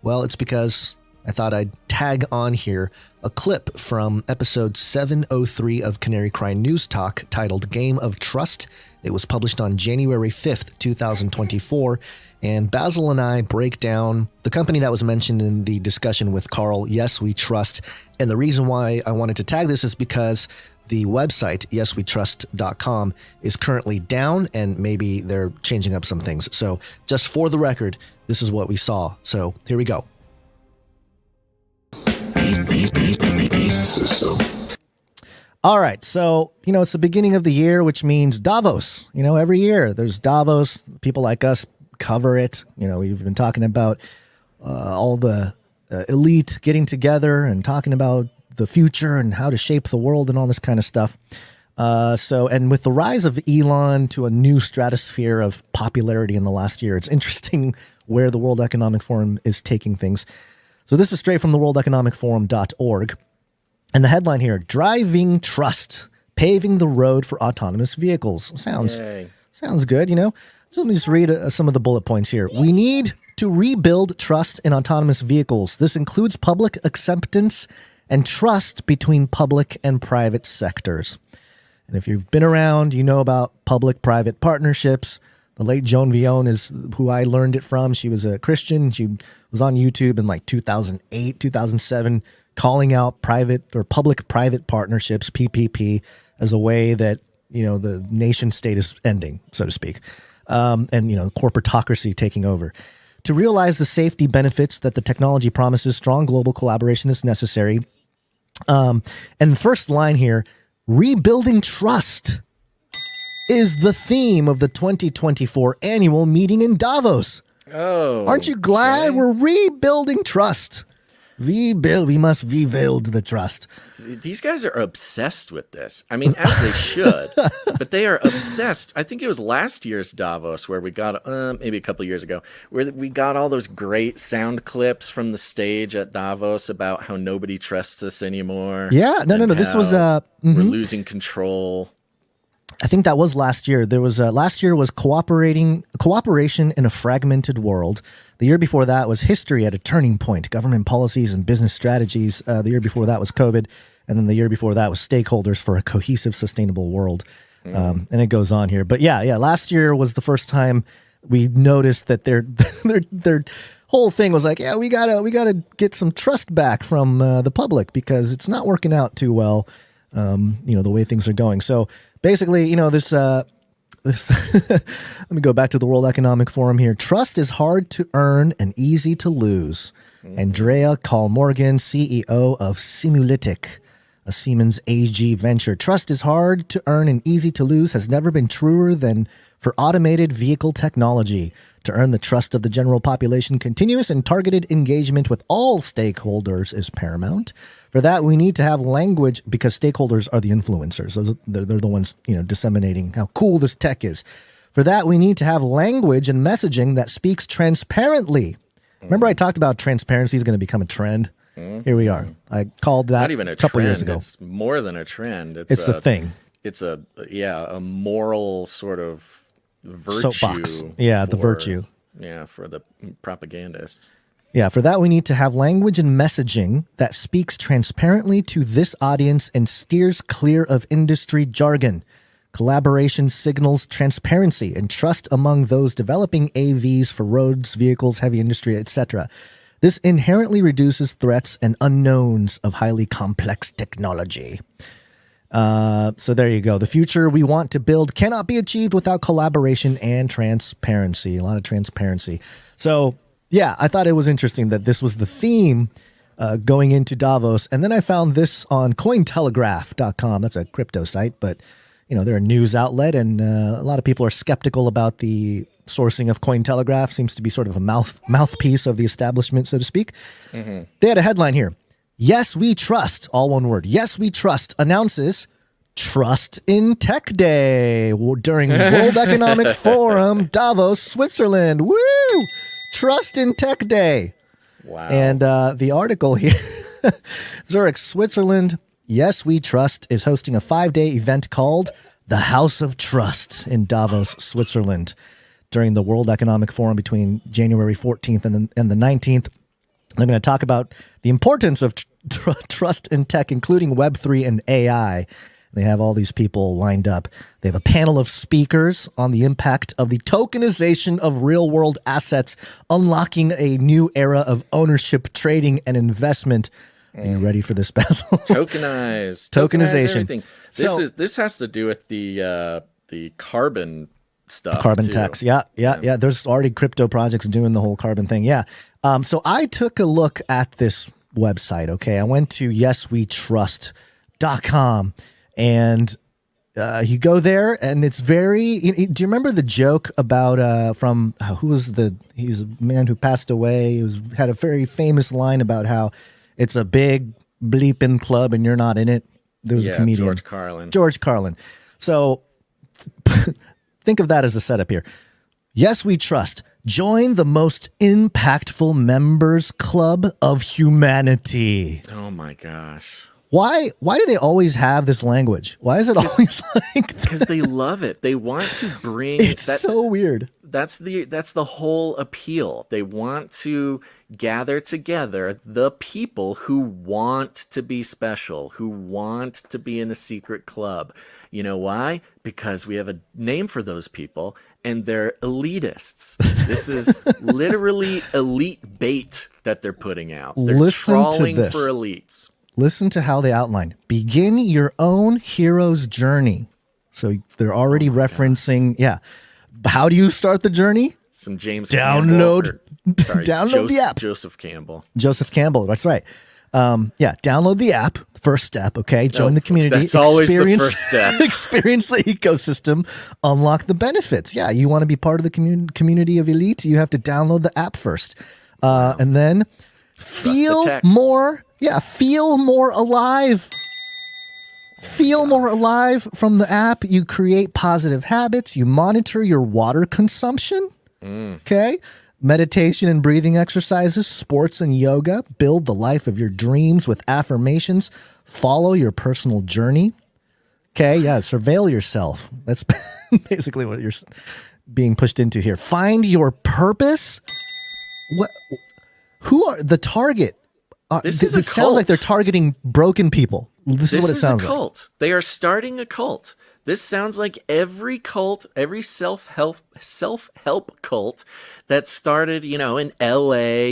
[SPEAKER 4] Well, it's because I thought I'd tag on here a clip from episode 703 of Canary Cry News Talk titled Game of Trust. It was published on January 5th, 2024. And Basil and I break down the company that was mentioned in the discussion with Carl, Yes We Trust. And the reason why I wanted to tag this is because the website, yeswetrust.com, is currently down, and maybe they're changing up some things. So just for the record, this is what we saw. So here we go. All right. So, it's the beginning of the year, which means Davos. Every year there's Davos. People like us cover it. We've been talking about all the elite getting together and talking about the future and how to shape the world and all this kind of stuff. And with the rise of Elon to a new stratosphere of popularity in the last year, it's interesting where the World Economic Forum is taking things. So this is straight from the worldeconomicforum.org. And the headline here, Driving Trust, Paving the Road for Autonomous Vehicles. Sounds good, So let me just read some of the bullet points here. We need to rebuild trust in autonomous vehicles. This includes public acceptance and trust between public and private sectors. And if you've been around, you know about public-private partnerships. The late Joan Vion is who I learned it from. She was a Christian. She was on YouTube in 2008, 2007, calling out private or public-private partnerships, PPP, as a way that, the nation state is ending, so to speak. And corporatocracy taking over. To realize the safety benefits that the technology promises, strong global collaboration is necessary. And the first line here, rebuilding trust, is the theme of the 2024 annual meeting in Davos.
[SPEAKER 3] Oh,
[SPEAKER 4] aren't you glad we're rebuilding trust? We must rebuild the trust.
[SPEAKER 3] These guys are obsessed with this. I mean, as they should, but they are obsessed. I think it was last year's Davos where we got, maybe a couple of years ago, where we got all those great sound clips from the stage at Davos about how nobody trusts us anymore.
[SPEAKER 4] Yeah, no. This was
[SPEAKER 3] we're losing control.
[SPEAKER 4] I think that was last year. There was last year was cooperation in a fragmented world. The year before that was history at a turning point, government policies and business strategies. The year before that was COVID. And then the year before that was stakeholders for a cohesive, sustainable world. And it goes on here. But yeah, last year was the first time we noticed that their whole thing was like, yeah, we gotta get some trust back from the public because it's not working out too well, the way things are going. So basically, this let me go back to the World Economic Forum here. Trust is hard to earn and easy to lose. Andrea Kahl-Morgan, CEO of Simulytic, a Siemens AG venture. Trust is hard to earn and easy to lose has never been truer than for automated vehicle technology. To earn the trust of the general population, continuous and targeted engagement with all stakeholders is paramount. For that, we need to have language because stakeholders are the influencers. They're the ones, disseminating how cool this tech is. For that, we need to have language and messaging that speaks transparently. Remember I talked about transparency is going to become a trend? Here we are. I called that
[SPEAKER 3] not even a
[SPEAKER 4] couple
[SPEAKER 3] trend.
[SPEAKER 4] Years ago.
[SPEAKER 3] It's more than a trend.
[SPEAKER 4] It's a thing.
[SPEAKER 3] It's a moral sort of virtue.
[SPEAKER 4] Soapbox. Yeah, the virtue.
[SPEAKER 3] Yeah, for the propagandists.
[SPEAKER 4] Yeah, for that we need to have language and messaging that speaks transparently to this audience and steers clear of industry jargon. Collaboration signals transparency and trust among those developing AVs for roads, vehicles, heavy industry, etc. This inherently reduces threats and unknowns of highly complex technology. So there you go. The future we want to build cannot be achieved without collaboration and transparency. A lot of transparency. So yeah, I thought it was interesting that this was the theme going into Davos. And then I found this on Cointelegraph.com. That's a crypto site, but they're a news outlet, and a lot of people are skeptical about the sourcing of Cointelegraph. Seems to be sort of a mouthpiece of the establishment, so to speak. Mm-hmm. They had a headline here. Yes, we trust, all one word. Yes, we trust announces Trust in Tech Day during World Economic Forum, Davos, Switzerland. Woo! Trust in Tech Day.
[SPEAKER 3] Wow.
[SPEAKER 4] And the article here, Zurich, Switzerland, Yes, We Trust is hosting a 5-day event called The House of Trust in Davos, Switzerland during the World Economic Forum between January 14th and the 19th. I'm going to talk about the importance of trust in tech, including Web3 and AI. They have all these people lined up. They have a panel of speakers on the impact of the tokenization of real-world assets, unlocking a new era of ownership, trading, and investment. Are you ready for this, Basil?
[SPEAKER 3] Tokenization. Everything. This has to do with the carbon stuff.
[SPEAKER 4] Carbon
[SPEAKER 3] too.
[SPEAKER 4] tax. Yeah. There's already crypto projects doing the whole carbon thing. Yeah. So I took a look at this website. Okay. I went to yeswetrust.com. And you go there, and it's very. Do you remember the joke about from he's a man who passed away. He had a very famous line about how it's a big bleeping club and you're not in it. There was a comedian, George Carlin. So think of that as a setup here. Yes, we trust. Join the most impactful members club of humanity.
[SPEAKER 3] Oh my gosh.
[SPEAKER 4] Why do they always have this language? Why is it always like
[SPEAKER 3] because they love it. They want to bring
[SPEAKER 4] it's so weird.
[SPEAKER 3] That's the whole appeal. They want to gather together the people who want to be special, who want to be in a secret club. You know why? Because we have a name for those people, and they're elitists. This is literally elite bait that they're putting out. They're trawling for elites.
[SPEAKER 4] Listen to how they outline. Begin your own hero's journey. So they're already referencing, How do you start the journey?
[SPEAKER 3] Some James
[SPEAKER 4] download the app.
[SPEAKER 3] Joseph Campbell,
[SPEAKER 4] that's right. Download the app. First step, okay? Join the community.
[SPEAKER 3] That's always the first step.
[SPEAKER 4] Experience the ecosystem. Unlock the benefits. Yeah, you want to be part of the community of elite, you have to download the app first. And then feel more alive. Feel more alive from the app. You create positive habits. You monitor your water consumption. Okay. Meditation and breathing exercises, sports and yoga. Build the life of your dreams with affirmations. Follow your personal journey. Okay. Yeah. Surveil yourself. That's basically what you're being pushed into here. Find your purpose. Who are the target?
[SPEAKER 3] This is a cult.
[SPEAKER 4] Sounds like they're targeting broken people. This is what it sounds like.
[SPEAKER 3] This is a cult. They are starting a cult. This sounds like every cult, every self-help cult that started, in LA.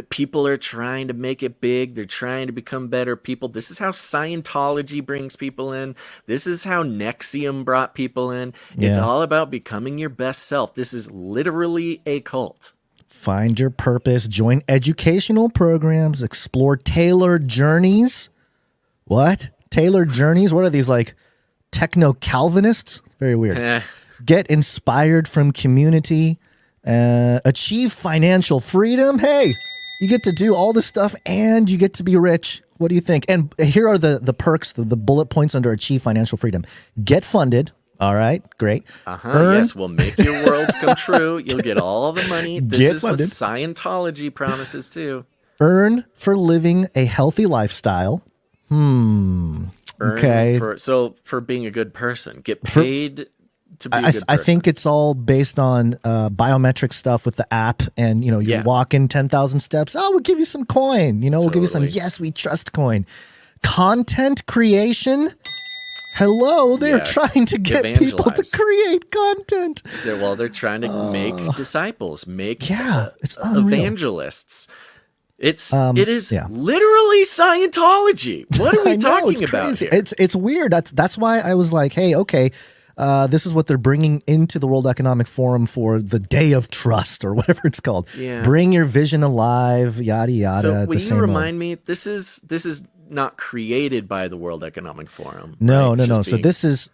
[SPEAKER 3] People are trying to make it big. They're trying to become better people. This is how Scientology brings people in. This is how Nexium brought people in. It's all about becoming your best self. This is literally a cult.
[SPEAKER 4] Find your purpose, join educational programs, explore tailored journeys. What? Tailored journeys? What are these, like techno-Calvinists? Very weird. Get inspired from community, achieve financial freedom. Hey, you get to do all this stuff and you get to be rich. What do you think? And here are the perks, the bullet points under achieve financial freedom. Get funded. All right, great.
[SPEAKER 3] Yes, we'll make your worlds come true. You'll get all the money. This is what Scientology promises too.
[SPEAKER 4] Earn for living a healthy lifestyle.
[SPEAKER 3] Okay. For being a good person. Get paid
[SPEAKER 6] to be a good person.
[SPEAKER 4] I think it's all based on biometric stuff with the app, and you walk in 10,000 steps. Oh, we'll give you some coin. We'll give you some Yes We Trust coin. Content creation. Hello, they're trying to get people to create content.
[SPEAKER 6] They're trying to make disciples, make
[SPEAKER 4] it's unreal.
[SPEAKER 6] Evangelists. It is literally Scientology. What are we talking about
[SPEAKER 4] crazy.
[SPEAKER 6] here?
[SPEAKER 4] It's weird. That's why I was like, hey, okay, this is what they're bringing into the World Economic Forum for the Day of Trust or whatever it's called.
[SPEAKER 6] Yeah.
[SPEAKER 4] Bring your vision alive, yada yada.
[SPEAKER 6] So will you remind me? This is not created by the World Economic Forum.
[SPEAKER 4] No.
[SPEAKER 6] Right?
[SPEAKER 4] So this is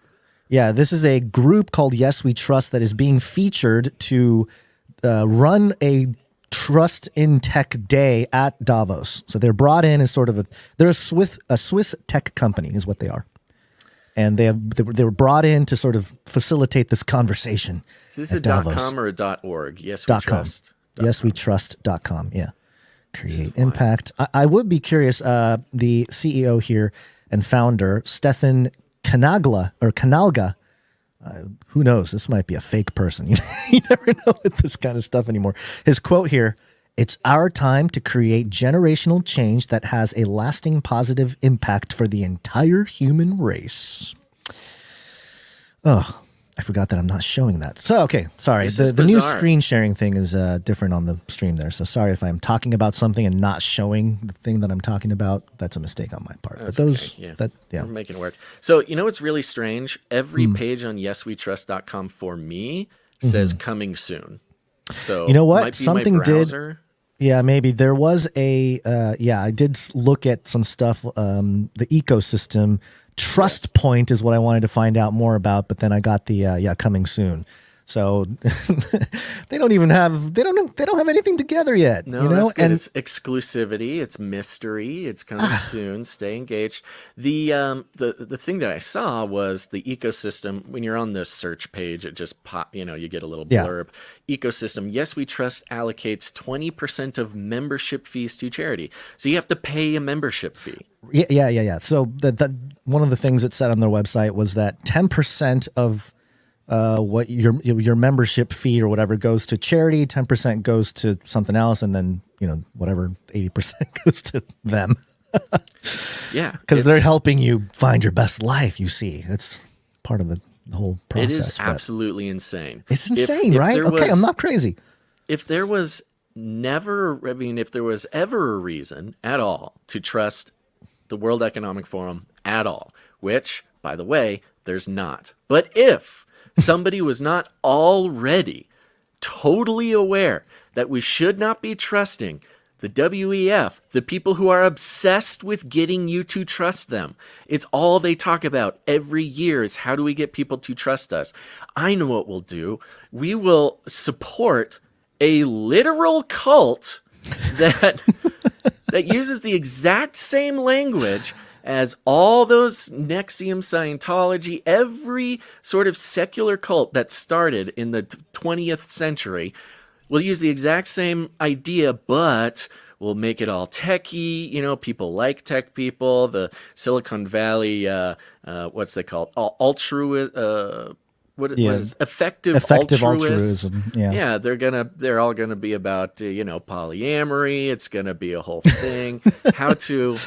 [SPEAKER 4] a group called Yes We Trust that is being featured to run a Trust in Tech Day at Davos. So they're brought in as they're a Swiss tech company is what they are. And they were brought in to sort of facilitate this conversation.
[SPEAKER 6] Is this a
[SPEAKER 4] Davos.
[SPEAKER 6] .com or a .org? Yes, we trust.
[SPEAKER 4] YesWeTrust.com. Yeah. Create impact. I would be curious. The CEO here and founder, Stefan Kanalga. Who knows? This might be a fake person. You never know with this kind of stuff anymore. His quote here: "It's our time to create generational change that has a lasting positive impact for the entire human race." Oh, I forgot that I'm not showing that. So, okay, sorry. The new screen sharing thing is different on the stream there. So sorry if I'm talking about something and not showing the thing that I'm talking about. That's a mistake on my part.
[SPEAKER 6] That's
[SPEAKER 4] but those,
[SPEAKER 6] okay. We're making it work. So, what's really strange? Every page on YesWeTrust.com for me says coming soon. So,
[SPEAKER 4] you know what?
[SPEAKER 6] Might be
[SPEAKER 4] Something
[SPEAKER 6] my browser.
[SPEAKER 4] Yeah, maybe there was I did look at some stuff, the ecosystem. Trust Point is what I wanted to find out more about, but then I got the coming soon. So they don't have anything together yet.
[SPEAKER 6] No, that's good. It's exclusivity. It's mystery. It's coming soon. Stay engaged. The thing that I saw was the ecosystem. When you're on the search page, it just pop. You get a little blurb. Ecosystem. Yes, We Trust allocates 20% of membership fees to charity. So you have to pay a membership fee.
[SPEAKER 4] Yeah. So that one of the things it said on their website was that 10% of what your membership fee or whatever goes to charity, 10% goes to something else, and then whatever 80% goes to them.
[SPEAKER 6] Yeah,
[SPEAKER 4] because they're helping you find your best life. You see, it's part of the whole process.
[SPEAKER 6] It is absolutely insane.
[SPEAKER 4] It's insane, right? Okay, I'm not crazy.
[SPEAKER 6] If there was ever a reason at all to trust the World Economic Forum at all, which, by the way, there's not. But if somebody was not already totally aware that we should not be trusting the WEF, the people who are obsessed with getting you to trust them. It's all they talk about every year is how do we get people to trust us? I know what we'll do. We will support a literal cult that uses the exact same language as all those NXIVM, Scientology, every sort of secular cult that started in the 20th century will use the exact same idea, but we'll make it all techie. People like tech people. The Silicon Valley, what's they called? What is effective altruism? Yeah, they're all gonna be about polyamory. It's gonna be a whole thing. How to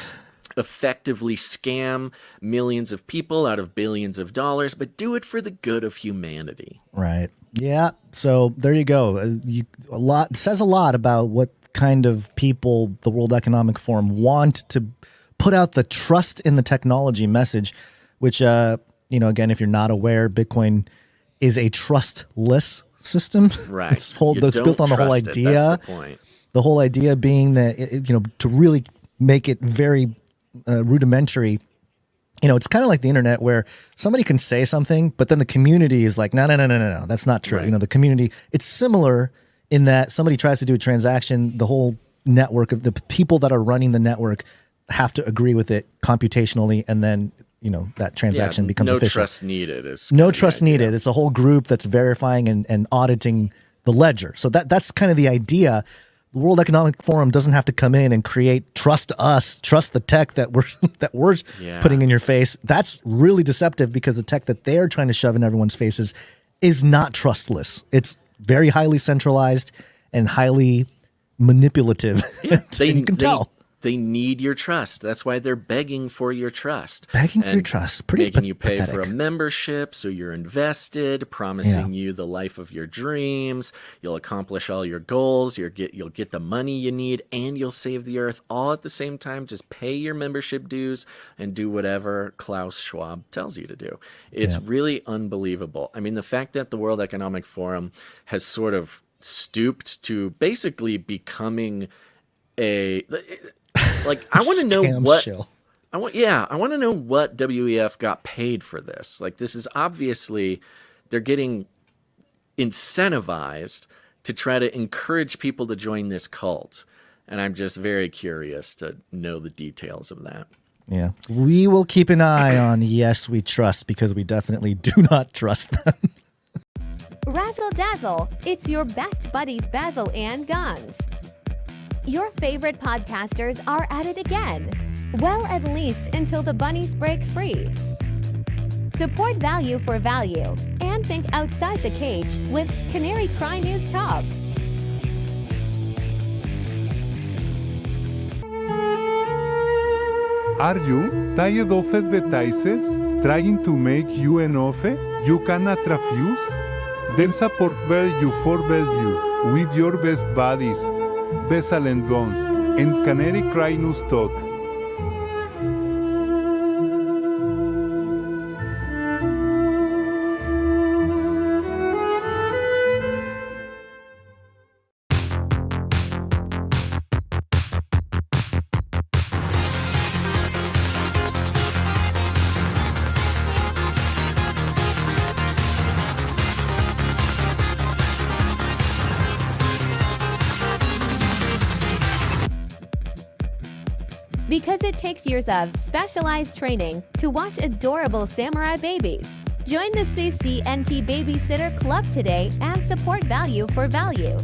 [SPEAKER 6] effectively scam millions of people out of billions of dollars, but do it for the good of humanity.
[SPEAKER 4] Right. Yeah. So there you go. It says a lot about what kind of people the World Economic Forum want to put out the trust in the technology message, which, again, if you're not aware, Bitcoin is a trustless system.
[SPEAKER 6] Right.
[SPEAKER 4] It's built on the whole idea.
[SPEAKER 6] That's the point.
[SPEAKER 4] The whole idea being that, to really make it very rudimentary. It's kind of like the internet where somebody can say something, but then the community is like, no, that's not true.
[SPEAKER 6] Right.
[SPEAKER 4] The community, it's similar in that somebody tries to do a transaction, the whole network of the people that are running the network have to agree with it computationally, and then that transaction becomes official.
[SPEAKER 6] No trust needed.
[SPEAKER 4] No trust needed. It's a whole group that's verifying and auditing the ledger. So that's kind of the idea. The World Economic Forum doesn't have to come in and create trust the tech that we're putting in your face. That's really deceptive because the tech that they're trying to shove in everyone's faces is not trustless. It's very highly centralized and highly manipulative.
[SPEAKER 6] Yeah,
[SPEAKER 4] you can tell.
[SPEAKER 6] They need your trust. That's why they're begging for your trust.
[SPEAKER 4] Begging for your trust. Pretty
[SPEAKER 6] making you pay
[SPEAKER 4] pathetic.
[SPEAKER 6] for a membership so you're invested, promising you the life of your dreams. You'll accomplish all your goals. You'll get the money you need, and you'll save the earth all at the same time. Just pay your membership dues and do whatever Klaus Schwab tells you to do. It's really unbelievable. I mean, the fact that the World Economic Forum has sort of stooped to basically becoming I want to know what I want to know what WEF got paid for this. Like, this is obviously they're getting incentivized to try to encourage people to join this cult. And I'm just very curious to know the details of that.
[SPEAKER 4] Yeah. We will keep an eye on Yes We Trust, because we definitely do not trust them.
[SPEAKER 7] Razzle Dazzle, it's your best buddies Basil and Guns. Your favorite podcasters are at it again. Well, at least until the bunnies break free. Support value for value and think outside the cage with Canary Cry News Talk.
[SPEAKER 8] Are you tired of advertisers trying to make you an offer you cannot refuse? Then support value for value with your best buddies, Basil and Guns, and Canary Cry News Talk.
[SPEAKER 7] Because it takes years of specialized training to watch adorable samurai babies. Join the CCNT Babysitter Club today and support value for value.